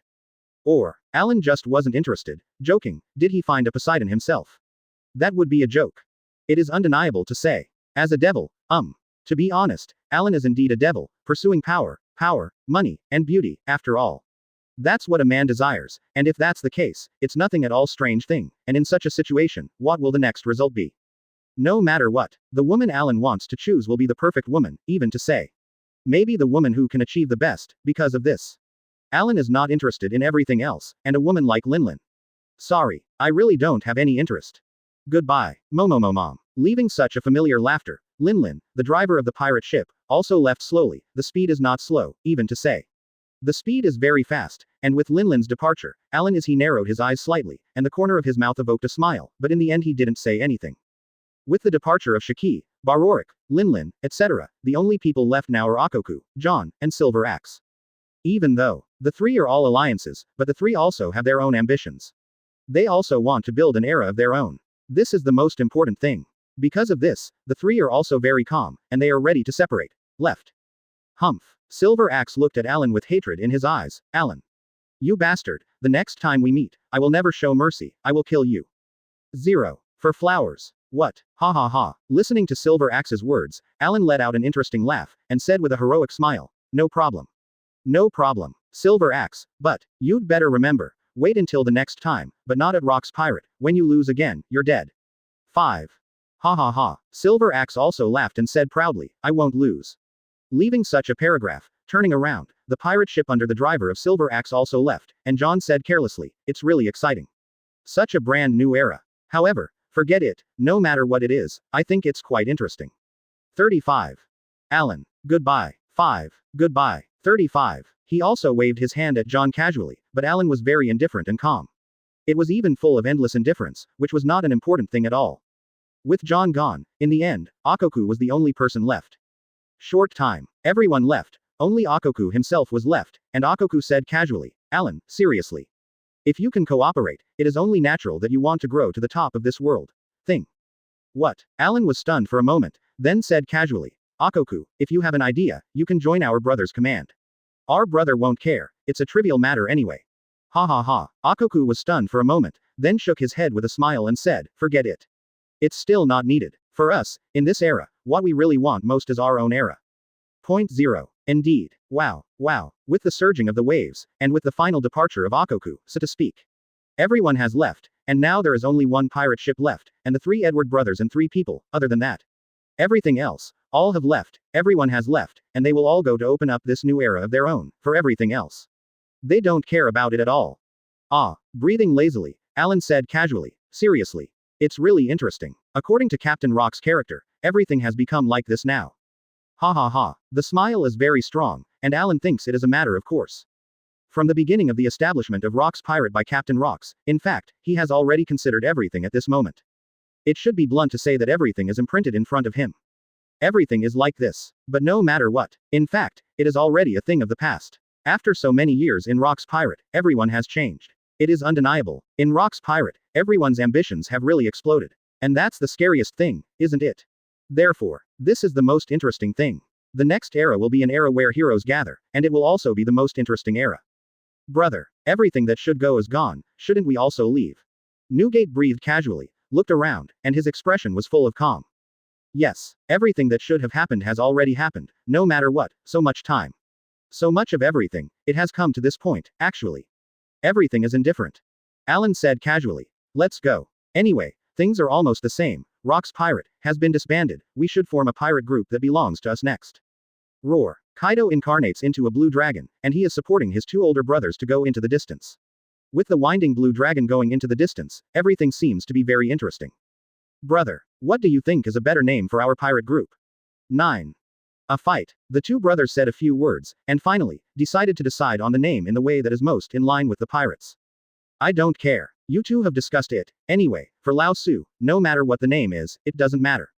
Or, Alan just wasn't interested. Joking, did he find a Poseidon himself? That would be a joke. It is undeniable to say. As a devil, to be honest, Alan is indeed a devil, pursuing power, money, and beauty, after all. That's what a man desires, and if that's the case, it's nothing at all strange thing, and in such a situation, what will the next result be? No matter what, the woman Alan wants to choose will be the perfect woman, even to say. Maybe the woman who can achieve the best, because of this. Alan is not interested in everything else, and a woman like Linlin. Sorry, I really don't have any interest. Goodbye, Mom. Leaving such a familiar laughter, Linlin, the driver of the pirate ship, also left slowly. The speed is not slow, even to say. The speed is very fast, and with Linlin's departure, Alan he narrowed his eyes slightly, and the corner of his mouth evoked a smile, but in the end he didn't say anything. With the departure of Shiki, Barorik, Linlin, etc., the only people left now are Akoku, John, and Silver Axe. Even though the three are all alliances, but the three also have their own ambitions. They also want to build an era of their own. This is the most important thing. Because of this, the three are also very calm, and they are ready to separate. Left. Humph. Silver Axe looked at Alan with hatred in his eyes. Alan. You bastard, the next time we meet, I will never show mercy, I will kill you. 0. For flowers. What? Ha ha ha. Listening to Silver Axe's words, Alan let out an interesting laugh, and said with a heroic smile, no problem. No problem, Silver Axe, but, you'd better remember, wait until the next time, but not at Rock's Pirate, when you lose again, you're dead. 5. Ha ha ha. Silver Axe also laughed and said proudly, I won't lose. Leaving such a paragraph, turning around, the pirate ship under the driver of Silver Axe also left, and John said carelessly, it's really exciting. Such a brand new era. However, forget it, no matter what it is, I think it's quite interesting. 35. Alan. Goodbye. 5. Goodbye. 35. He also waved his hand at John casually, but Alan was very indifferent and calm. It was even full of endless indifference, which was not an important thing at all. With John gone, in the end, Akoku was the only person left. Short time. Everyone left, only Akoku himself was left, and Akoku said casually, Alan, seriously. If you can cooperate, it is only natural that you want to grow to the top of this world thing. What? Alan was stunned for a moment, then said casually, Akoku, if you have an idea, you can join our brother's command. Our brother won't care, it's a trivial matter anyway. Ha ha ha. Akoku was stunned for a moment, then shook his head with a smile and said, forget it. It's still not needed. For us, in this era, what we really want most is our own era. Point 0. Indeed. Wow, wow. With the surging of the waves, and with the final departure of Akoku, so to speak. Everyone has left, and now there is only one pirate ship left, and the 3 Edward brothers and 3 people, other than that. Everything else, all have left, everyone has left, and they will all go to open up this new era of their own, for everything else. They don't care about it at all. Ah, breathing lazily, Alan said casually, seriously. It's really interesting. According to Captain Rock's character, everything has become like this now. Ha ha ha. The smile is very strong, and Alan thinks it is a matter of course. From the beginning of the establishment of Rock's Pirate by Captain Rock's, in fact, he has already considered everything at this moment. It should be blunt to say that everything is imprinted in front of him. Everything is like this. But no matter what, in fact, it is already a thing of the past. After so many years in Rock's Pirate, everyone has changed. It is undeniable. In Rock's Pirate, everyone's ambitions have really exploded. And that's the scariest thing, isn't it? Therefore, this is the most interesting thing. The next era will be an era where heroes gather, and it will also be the most interesting era. Brother, everything that should go is gone, shouldn't we also leave? Newgate breathed casually, looked around, and his expression was full of calm. Yes, everything that should have happened has already happened, no matter what, so much time. So much of everything, it has come to this point, actually. Everything is indifferent. Alan said casually. Let's go. Anyway, things are almost the same. Rock's Pirate has been disbanded, we should form a pirate group that belongs to us next. Roar. Kaido incarnates into a blue dragon, and he is supporting his 2 older brothers to go into the distance. With the winding blue dragon going into the distance, everything seems to be very interesting. Brother, what do you think is a better name for our pirate group? 9. A fight. The 2 brothers said a few words, and finally, decided to decide on the name in the way that is most in line with the pirates. I don't care. You 2 have discussed it. Anyway, for Laozi, no matter what the name is, it doesn't matter.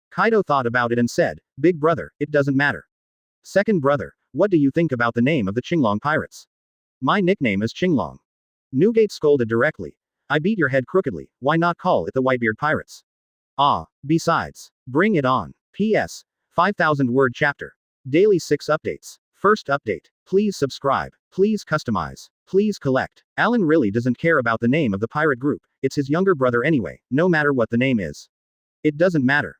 Kaido thought about it and said, Big brother, it doesn't matter. Second brother, what do you think about the name of the Qinglong Pirates? My nickname is Qinglong. Newgate scolded directly. I beat your head crookedly, why not call it the Whitebeard Pirates? Ah, besides. Bring it on. P.S. 5,000 word chapter. Daily 6 updates. First update. Please subscribe. Please customize. Please collect. Alan really doesn't care about the name of the pirate group, it's his younger brother anyway, no matter what the name is. It doesn't matter.